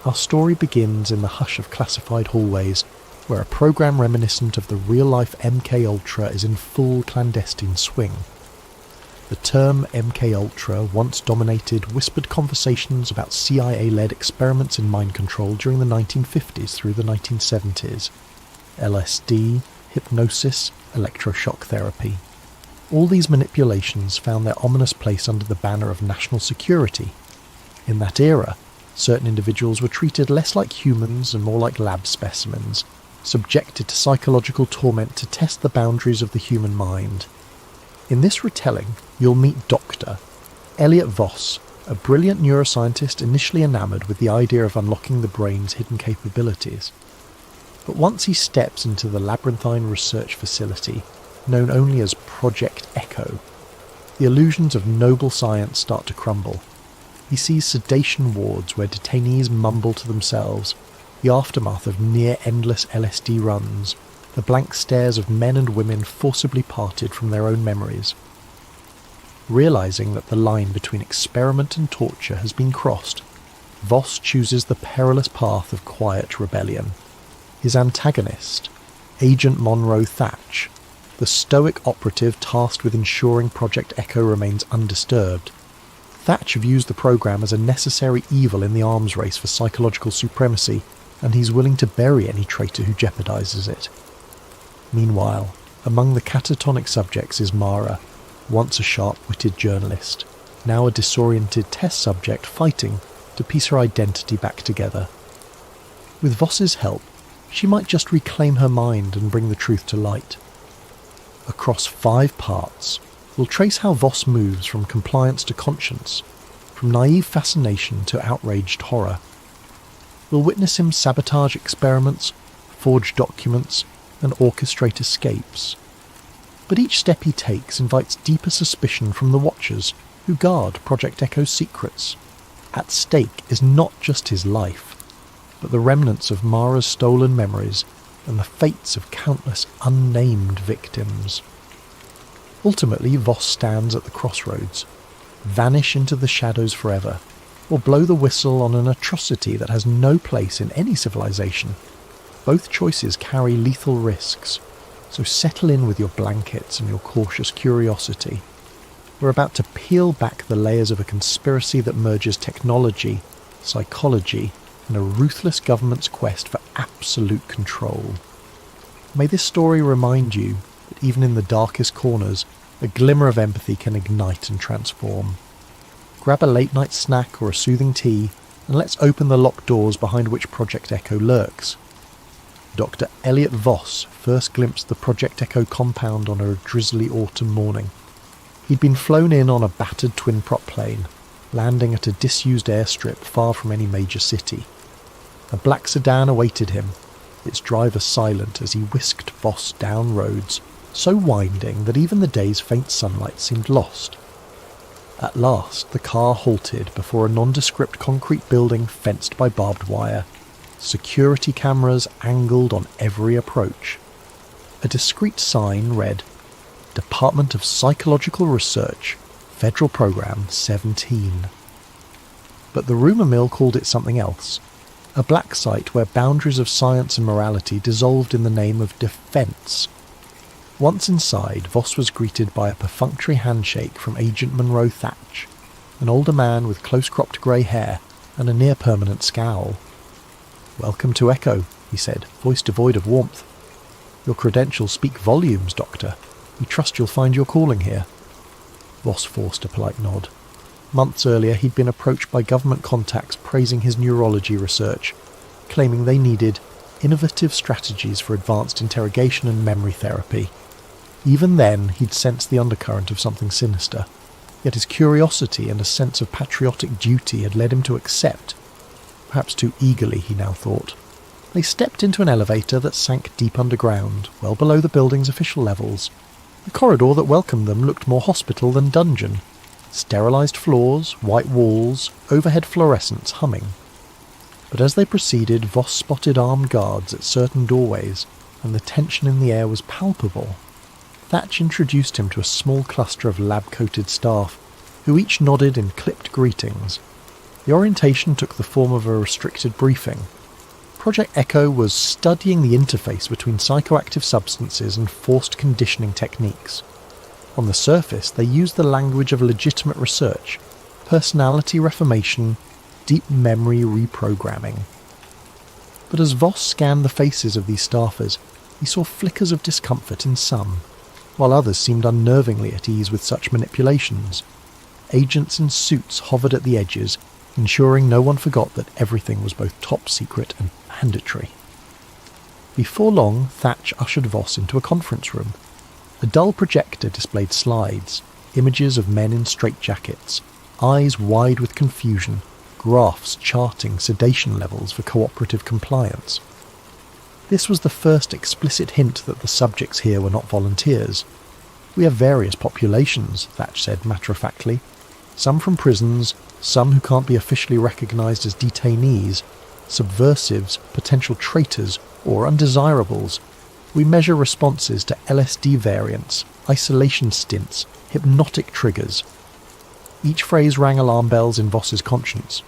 Our story begins in the hush of classified hallways, where a program reminiscent of the real-life MK Ultra is in full clandestine swing. The term MK Ultra once dominated whispered conversations about CIA-led experiments in mind control during the 1950s through the 1970s. LSD, hypnosis, electroshock therapy. All these manipulations found their ominous place under the banner of national security. In that era, certain individuals were treated less like humans and more like lab specimens, subjected to psychological torment to test the boundaries of the human mind. In this retelling, you'll meet Dr. Elliot Voss, a brilliant neuroscientist initially enamoured with the idea of unlocking the brain's hidden capabilities. But once he steps into the labyrinthine research facility, known only as Project Echo, the illusions of noble science start to crumble. He sees sedation wards where detainees mumble to themselves, the aftermath of near-endless LSD runs, the blank stares of men and women forcibly parted from their own memories. Realising that the line between experiment and torture has been crossed, Voss chooses the perilous path of quiet rebellion. His antagonist, Agent Monroe Thatch, the stoic operative tasked with ensuring Project Echo remains undisturbed. Thatch views the program as a necessary evil in the arms race for psychological supremacy, and he's willing to bury any traitor who jeopardizes it. Meanwhile, among the catatonic subjects is Mara, once a sharp-witted journalist, now a disoriented test subject fighting to piece her identity back together. With Voss's help, she might just reclaim her mind and bring the truth to light. Across 5 parts, we'll trace how Voss moves from compliance to conscience, from naive fascination to outraged horror. We'll witness him sabotage experiments, forge documents, and orchestrate escapes. But each step he takes invites deeper suspicion from the Watchers, who guard Project Echo's secrets. At stake is not just his life, but the remnants of Mara's stolen memories and the fates of countless unnamed victims. Ultimately, Voss stands at the crossroads. Vanish into the shadows forever, or blow the whistle on an atrocity that has no place in any civilization. Both choices carry lethal risks, so settle in with your blankets and your cautious curiosity. We're about to peel back the layers of a conspiracy that merges technology, psychology, and a ruthless government's quest for absolute control. May this story remind you that even in the darkest corners, a glimmer of empathy can ignite and transform. Grab a late-night snack or a soothing tea, and let's open the locked doors behind which Project Echo lurks. Dr. Elliot Voss first glimpsed the Project Echo compound on a drizzly autumn morning. He'd been flown in on a battered twin-prop plane, landing at a disused airstrip far from any major city. A black sedan awaited him, its driver silent as he whisked Voss down roads, so winding that even the day's faint sunlight seemed lost. At last, the car halted before a nondescript concrete building fenced by barbed wire. Security cameras angled on every approach. A discreet sign read, Department of Psychological Research, Federal Program 17. But the rumour mill called it something else. A black site where boundaries of science and morality dissolved in the name of defence. Once inside, Voss was greeted by a perfunctory handshake from Agent Monroe Thatch, an older man with close-cropped grey hair and a near-permanent scowl. "Welcome to Echo," he said, voice devoid of warmth. "Your credentials speak volumes, Doctor. We trust you'll find your calling here." Voss forced a polite nod. Months earlier, he'd been approached by government contacts praising his neurology research, claiming they needed innovative strategies for advanced interrogation and memory therapy. Even then, he'd sensed the undercurrent of something sinister, yet his curiosity and a sense of patriotic duty had led him to accept. Perhaps too eagerly, he now thought. They stepped into an elevator that sank deep underground, well below the building's official levels. The corridor that welcomed them looked more hospital than dungeon. Sterilised floors, white walls, overhead fluorescents humming. But as they proceeded, Voss spotted armed guards at certain doorways, and the tension in the air was palpable. Thatch introduced him to a small cluster of lab-coated staff, who each nodded in clipped greetings. The orientation took the form of a restricted briefing. Project Echo was studying the interface between psychoactive substances and forced conditioning techniques. On the surface, they used the language of legitimate research, personality reformation, deep memory reprogramming. But as Voss scanned the faces of these staffers, he saw flickers of discomfort in some, while others seemed unnervingly at ease with such manipulations. Agents in suits hovered at the edges, ensuring no one forgot that everything was both top secret and mandatory. Before long, Thatch ushered Voss into a conference room. A dull projector displayed slides, images of men in straitjackets, eyes wide with confusion, graphs charting sedation levels for cooperative compliance. This was the first explicit hint that the subjects here were not volunteers. "We have various populations," Thatch said matter-of-factly. "Some from prisons, some who can't be officially recognised as detainees, subversives, potential traitors, or undesirables. We measure responses to LSD variants, isolation stints, hypnotic triggers." Each phrase rang alarm bells in Voss's conscience.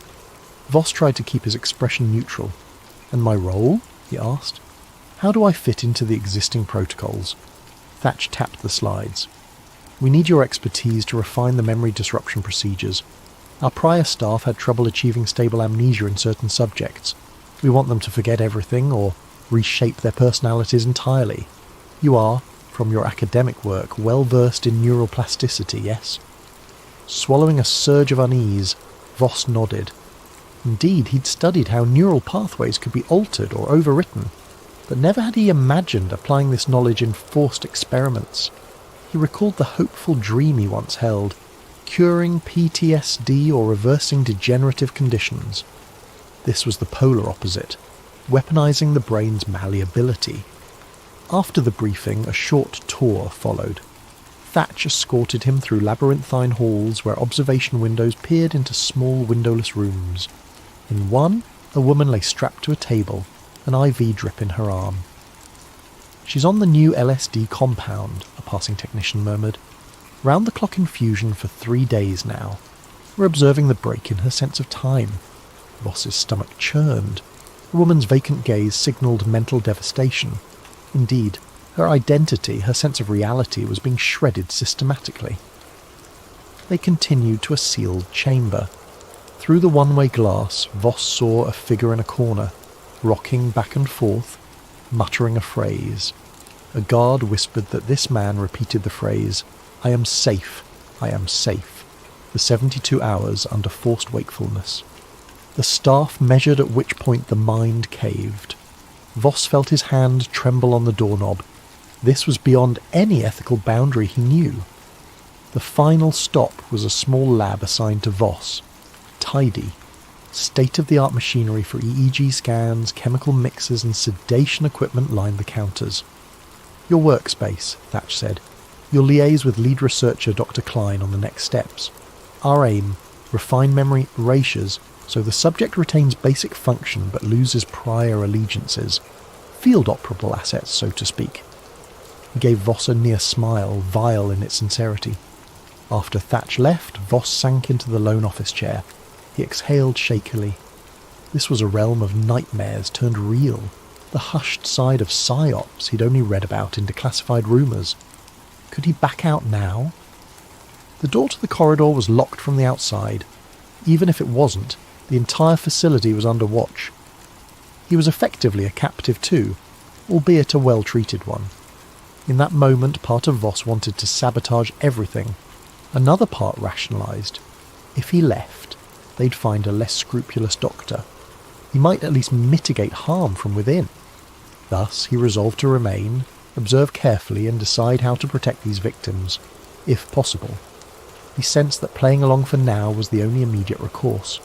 Voss tried to keep his expression neutral. "And my role?" he asked. "How do I fit into the existing protocols?" Thatch tapped the slides. "We need your expertise to refine the memory disruption procedures. Our prior staff had trouble achieving stable amnesia in certain subjects. We want them to forget everything or reshape their personalities entirely. You are, from your academic work, well versed in neural plasticity, yes?" Swallowing a surge of unease, Voss nodded. Indeed, he'd studied how neural pathways could be altered or overwritten, but never had he imagined applying this knowledge in forced experiments. He recalled the hopeful dream he once held, curing PTSD or reversing degenerative conditions. This was the polar opposite, weaponizing the brain's malleability. After the briefing, a short tour followed. Thatch escorted him through labyrinthine halls where observation windows peered into small windowless rooms. In one, a woman lay strapped to a table, an IV drip in her arm. "She's on the new LSD compound," a passing technician murmured. "Round-the-clock infusion for 3 days now. We're observing the break in her sense of time." Voss's stomach churned. The woman's vacant gaze signalled mental devastation. Indeed, her identity, her sense of reality, was being shredded systematically. They continued to a sealed chamber. Through the one-way glass, Voss saw a figure in a corner, rocking back and forth, muttering a phrase. A guard whispered that this man repeated the phrase, "I am safe, I am safe," for 72 hours under forced wakefulness. The staff measured at which point the mind caved. Voss felt his hand tremble on the doorknob. This was beyond any ethical boundary he knew. The final stop was a small lab assigned to Voss. Tidy. State-of-the-art machinery for EEG scans, chemical mixers and sedation equipment lined the counters. "Your workspace," Thatch said. "You'll liaise with lead researcher Dr. Klein on the next steps. Our aim, refine memory erasures so the subject retains basic function but loses prior allegiances. Field operable assets, so to speak." He gave Voss a near smile, vile in its sincerity. After Thatch left, Voss sank into the lone office chair. He exhaled shakily. This was a realm of nightmares turned real, the hushed side of psyops he'd only read about in declassified rumours. Could he back out now? The door to the corridor was locked from the outside. Even if it wasn't, the entire facility was under watch. He was effectively a captive too, albeit a well-treated one. In that moment, part of Voss wanted to sabotage everything. Another part rationalised. If he left, they'd find a less scrupulous doctor. He might at least mitigate harm from within. Thus, he resolved to remain, observe carefully and decide how to protect these victims, if possible. He sensed that playing along for now was the only immediate recourse,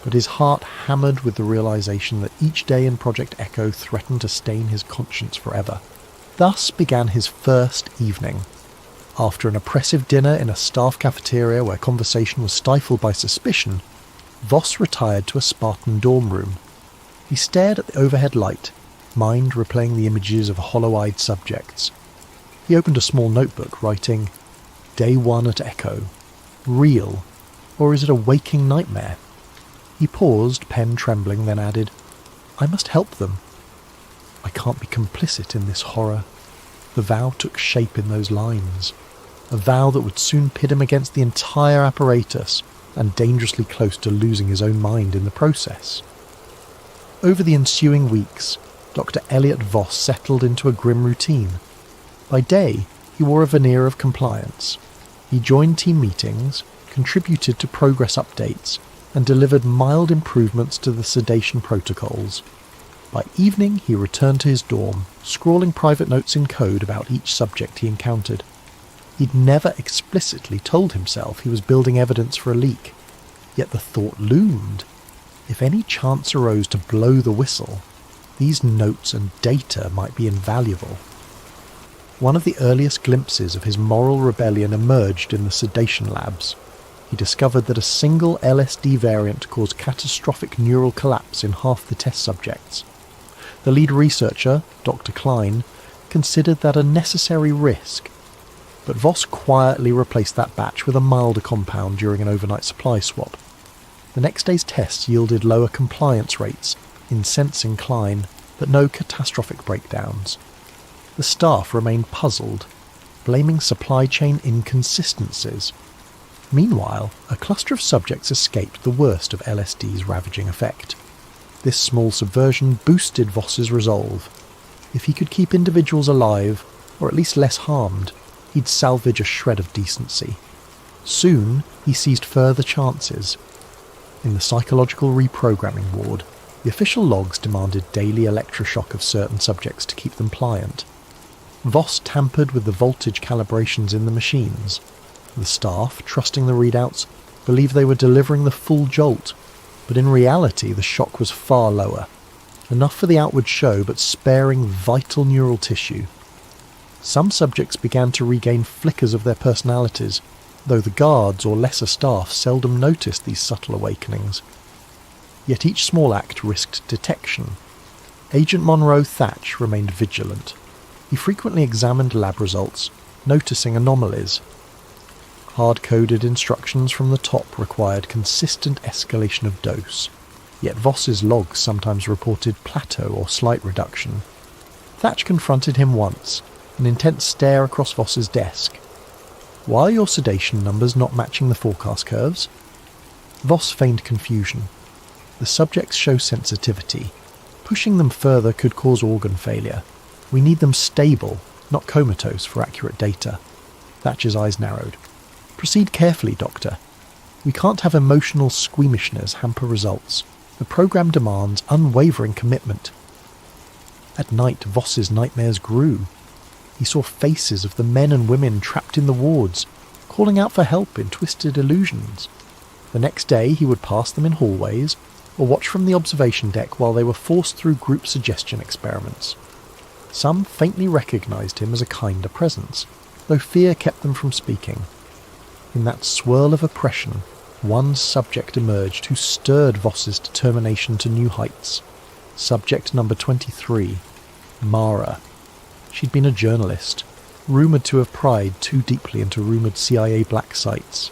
but his heart hammered with the realisation that each day in Project Echo threatened to stain his conscience forever. Thus began his first evening. After an oppressive dinner in a staff cafeteria where conversation was stifled by suspicion, Voss retired to a Spartan dorm room. He stared at the overhead light, mind replaying the images of hollow-eyed subjects. He opened a small notebook, writing, "Day 1 at Echo. Real, or is it a waking nightmare?" He paused, pen trembling, then added, "I must help them. I can't be complicit in this horror." The vow took shape in those lines, a vow that would soon pit him against the entire apparatus and dangerously close to losing his own mind in the process. Over the ensuing weeks, Dr. Elliot Voss settled into a grim routine. By day, he wore a veneer of compliance. He joined team meetings, contributed to progress updates, and delivered mild improvements to the sedation protocols. By evening, he returned to his dorm, scrawling private notes in code about each subject he encountered. He'd never explicitly told himself he was building evidence for a leak, yet the thought loomed. If any chance arose to blow the whistle, these notes and data might be invaluable. One of the earliest glimpses of his moral rebellion emerged in the sedation labs. He discovered that a single LSD variant caused catastrophic neural collapse in half the test subjects. The lead researcher, Dr. Klein, considered that a necessary risk, but Voss quietly replaced that batch with a milder compound during an overnight supply swap. The next day's tests yielded lower compliance rates, incensing Klein, but no catastrophic breakdowns. The staff remained puzzled, blaming supply chain inconsistencies. Meanwhile, a cluster of subjects escaped the worst of LSD's ravaging effect. This small subversion boosted Voss's resolve. If he could keep individuals alive, or at least less harmed, he'd salvage a shred of decency. Soon, he seized further chances. In the psychological reprogramming ward, the official logs demanded daily electroshock of certain subjects to keep them pliant. Voss tampered with the voltage calibrations in the machines. The staff, trusting the readouts, believed they were delivering the full jolt, but in reality the shock was far lower. Enough for the outward show, but sparing vital neural tissue. Some subjects began to regain flickers of their personalities, though the guards or lesser staff seldom noticed these subtle awakenings. Yet each small act risked detection. Agent Monroe Thatch remained vigilant. He frequently examined lab results, noticing anomalies. Hard-coded instructions from the top required consistent escalation of dose, yet Voss's logs sometimes reported plateau or slight reduction. Thatch confronted him once, an intense stare across Voss's desk. "Why are your sedation numbers not matching the forecast curves?" Voss feigned confusion. "The subjects show sensitivity. Pushing them further could cause organ failure. We need them stable, not comatose, for accurate data." Thatch's eyes narrowed. "Proceed carefully, Doctor. We can't have emotional squeamishness hamper results. The program demands unwavering commitment." At night, Voss's nightmares grew. He saw faces of the men and women trapped in the wards, calling out for help in twisted illusions. The next day he would pass them in hallways, or watch from the observation deck while they were forced through group suggestion experiments. Some faintly recognised him as a kinder presence, though fear kept them from speaking. In that swirl of oppression, one subject emerged who stirred Voss's determination to new heights. Subject number 23, Mara. She'd been a journalist, rumoured to have pried too deeply into rumoured CIA black sites.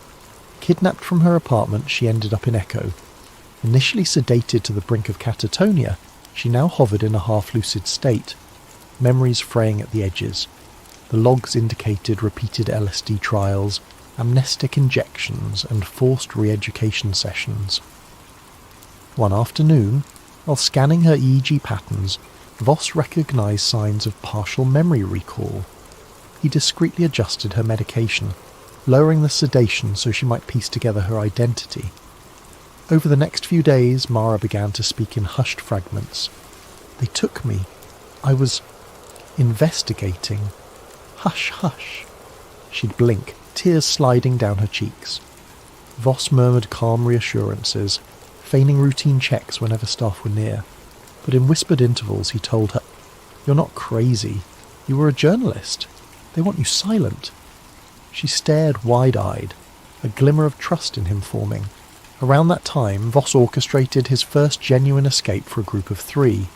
Kidnapped from her apartment, she ended up in Echo. Initially sedated to the brink of catatonia, she now hovered in a half-lucid state, memories fraying at the edges. The logs indicated repeated LSD trials, amnestic injections, and forced re-education sessions. One afternoon, while scanning her EEG patterns, Voss recognised signs of partial memory recall. He discreetly adjusted her medication, lowering the sedation so she might piece together her identity. Over the next few days, Mara began to speak in hushed fragments. "They took me. I was investigating. Hush, hush." She'd blink, tears sliding down her cheeks. Voss murmured calm reassurances, feigning routine checks whenever staff were near. But in whispered intervals he told her, "You're not crazy. You were a journalist. They want you silent." She stared wide-eyed, a glimmer of trust in him forming. Around that time, Voss orchestrated his first genuine escape for a group of 3.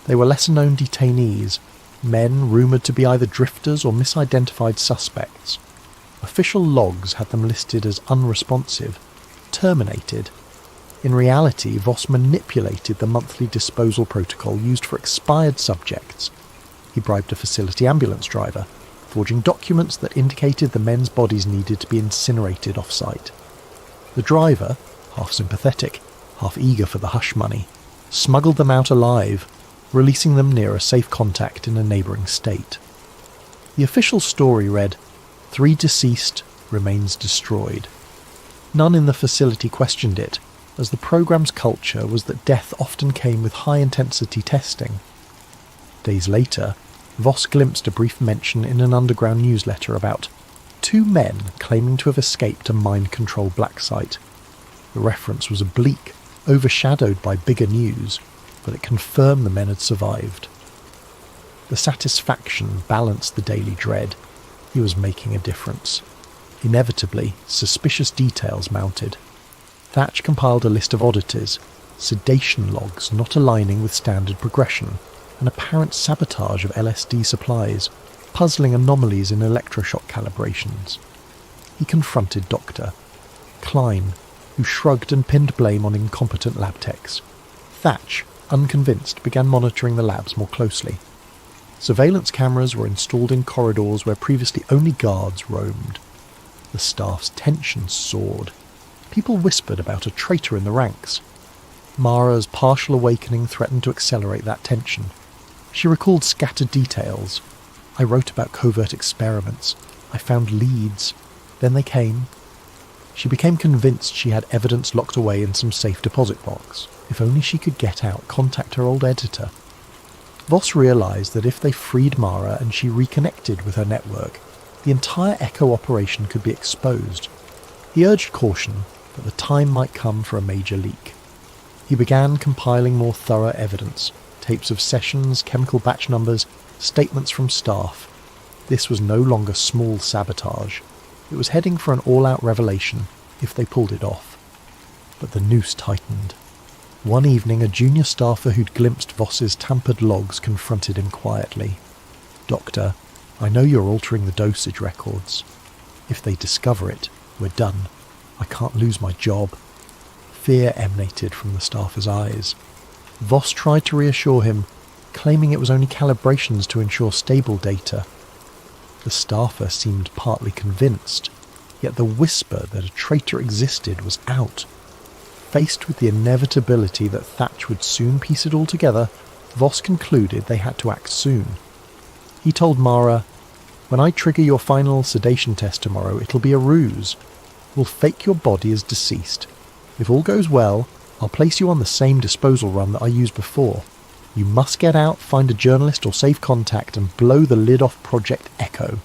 They were lesser-known detainees, men rumoured to be either drifters or misidentified suspects. Official logs had them listed as unresponsive, terminated. In reality, Voss manipulated the monthly disposal protocol used for expired subjects. He bribed a facility ambulance driver, forging documents that indicated the men's bodies needed to be incinerated off-site. The driver, half sympathetic, half eager for the hush money, smuggled them out alive, releasing them near a safe contact in a neighbouring state. The official story read, 3 deceased, remains destroyed. None in the facility questioned it, as the programme's culture was that death often came with high-intensity testing. Days later, Voss glimpsed a brief mention in an underground newsletter about 2 men claiming to have escaped a mind-controlled black site. The reference was oblique, overshadowed by bigger news, but it confirmed the men had survived. The satisfaction balanced the daily dread. He was making a difference. Inevitably, suspicious details mounted. Thatch compiled a list of oddities, sedation logs not aligning with standard progression, an apparent sabotage of LSD supplies, puzzling anomalies in electroshock calibrations. He confronted Dr. Klein, who shrugged and pinned blame on incompetent lab techs. Thatch, unconvinced, began monitoring the labs more closely. Surveillance cameras were installed in corridors where previously only guards roamed. The staff's tension soared. People whispered about a traitor in the ranks. Mara's partial awakening threatened to accelerate that tension. She recalled scattered details. I wrote about covert experiments. I found leads. Then they came. She became convinced she had evidence locked away in some safe deposit box. If only she could get out, contact her old editor. Voss realised that if they freed Mara and she reconnected with her network, the entire Echo operation could be exposed. He urged caution, but the time might come for a major leak. He began compiling more thorough evidence, tapes of sessions, chemical batch numbers, statements from staff. This was no longer small sabotage. It was heading for an all-out revelation, if they pulled it off. But the noose tightened. One evening, a junior staffer who'd glimpsed Voss's tampered logs confronted him quietly. "Doctor, I know you're altering the dosage records. If they discover it, we're done. I can't lose my job." Fear emanated from the staffer's eyes. Voss tried to reassure him, claiming it was only calibrations to ensure stable data. The staffer seemed partly convinced, yet the whisper that a traitor existed was out. Faced with the inevitability that Thatch would soon piece it all together, Voss concluded they had to act soon. He told Mara, "When I trigger your final sedation test tomorrow, it'll be a ruse. We'll fake your body as deceased. If all goes well, I'll place you on the same disposal run that I used before. You must get out, find a journalist or safe contact, and blow the lid off Project Echo.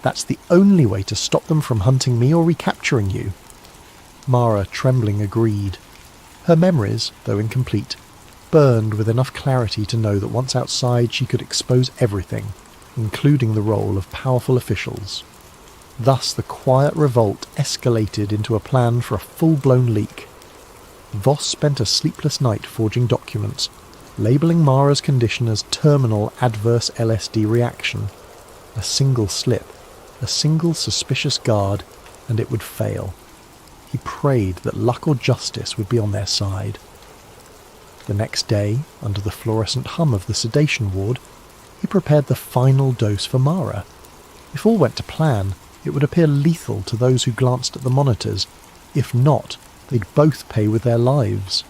That's the only way to stop them from hunting me or recapturing you." Mara, trembling, agreed. Her memories, though incomplete, burned with enough clarity to know that once outside she could expose everything, including the role of powerful officials. Thus the quiet revolt escalated into a plan for a full-blown leak. Voss spent a sleepless night forging documents, labelling Mara's condition as terminal adverse LSD reaction. A single slip, a single suspicious guard, and it would fail. He prayed that luck or justice would be on their side. The next day, under the fluorescent hum of the sedation ward, he prepared the final dose for Mara. If all went to plan, it would appear lethal to those who glanced at the monitors. If not, they'd both pay with their lives.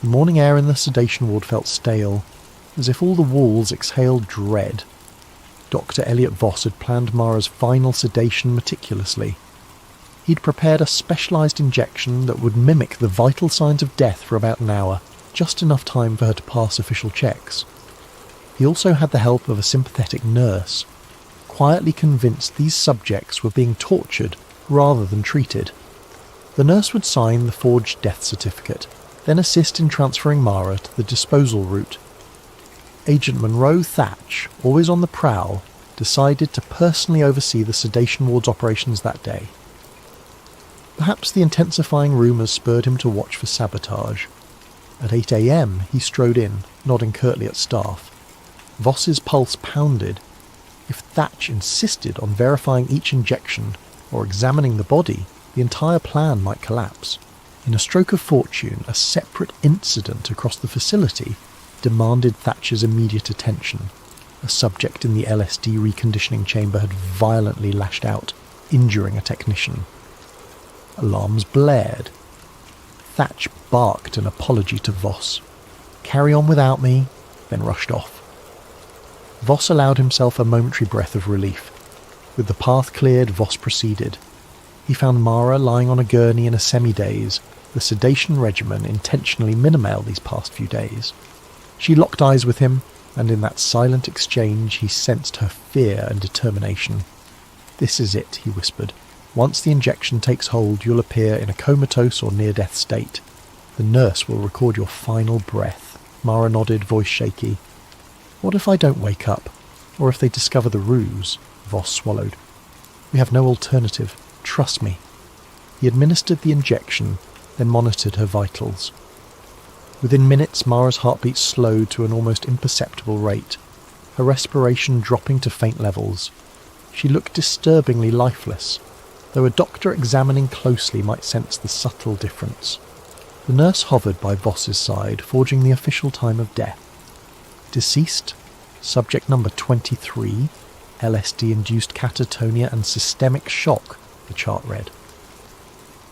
The morning air in the sedation ward felt stale, as if all the walls exhaled dread. Dr. Elliot Voss had planned Mara's final sedation meticulously. He'd prepared a specialised injection that would mimic the vital signs of death for about an hour, just enough time for her to pass official checks. He also had the help of a sympathetic nurse, quietly convinced these subjects were being tortured rather than treated. The nurse would sign the forged death certificate, then assist in transferring Mara to the disposal route. Agent Monroe Thatch, always on the prowl, decided to personally oversee the sedation ward's operations that day. Perhaps the intensifying rumours spurred him to watch for sabotage. At 8 a.m. he strode in, nodding curtly at staff. Voss's pulse pounded. If Thatch insisted on verifying each injection, or examining the body, the entire plan might collapse. In a stroke of fortune, a separate incident across the facility demanded Thatcher's immediate attention. A subject in the LSD reconditioning chamber had violently lashed out, injuring a technician. Alarms blared. Thatch barked an apology to Voss. "Carry on without me," then rushed off. Voss allowed himself a momentary breath of relief. With the path cleared, Voss proceeded. He found Mara lying on a gurney in a semi-daze, the sedation regimen intentionally minimal these past few days. She locked eyes with him, and in that silent exchange he sensed her fear and determination. "This is it," he whispered. "Once the injection takes hold, you'll appear in a comatose or near-death state. The nurse will record your final breath." Mara nodded, voice shaky. "What if I don't wake up? Or if they discover the ruse?" Voss swallowed. "We have no alternative. Trust me." He administered the injection, then monitored her vitals. Within minutes, Mara's heartbeat slowed to an almost imperceptible rate, her respiration dropping to faint levels. She looked disturbingly lifeless, though a doctor examining closely might sense the subtle difference. The nurse hovered by Voss's side, forging the official time of death. "Deceased, subject number 23, LSD-induced catatonia and systemic shock," the chart read.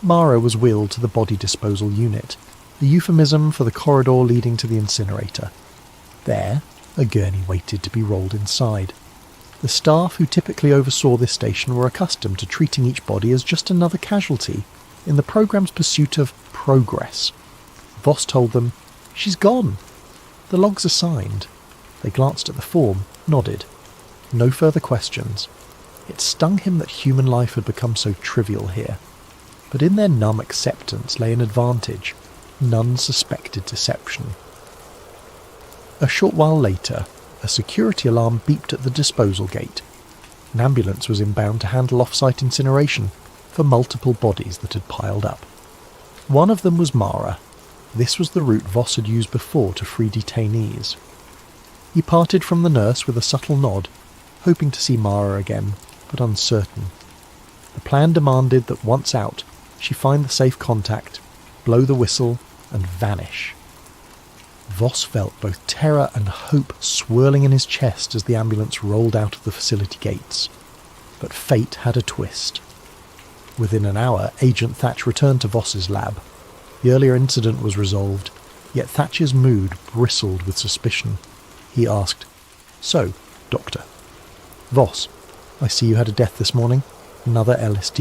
Mara was wheeled to the body disposal unit, the euphemism for the corridor leading to the incinerator. There, a gurney waited to be rolled inside. The staff who typically oversaw this station were accustomed to treating each body as just another casualty in the program's pursuit of progress. Voss told them, "She's gone. The logs are signed." They glanced at the form, nodded. No further questions. It stung him that human life had become so trivial here. But in their numb acceptance lay an advantage. None suspected deception. A short while later, a security alarm beeped at the disposal gate. An ambulance was inbound to handle off-site incineration for multiple bodies that had piled up. One of them was Mara. This was the route Voss had used before to free detainees. He parted from the nurse with a subtle nod, hoping to see Mara again, but uncertain. The plan demanded that once out, she find the safe contact, blow the whistle, and vanish. Voss felt both terror and hope swirling in his chest as the ambulance rolled out of the facility gates. But fate had a twist. Within an hour, Agent Thatch returned to Voss's lab. The earlier incident was resolved, yet Thatch's mood bristled with suspicion. He asked, "So, Doctor." "Voss, I see you had a death this morning. Another LSD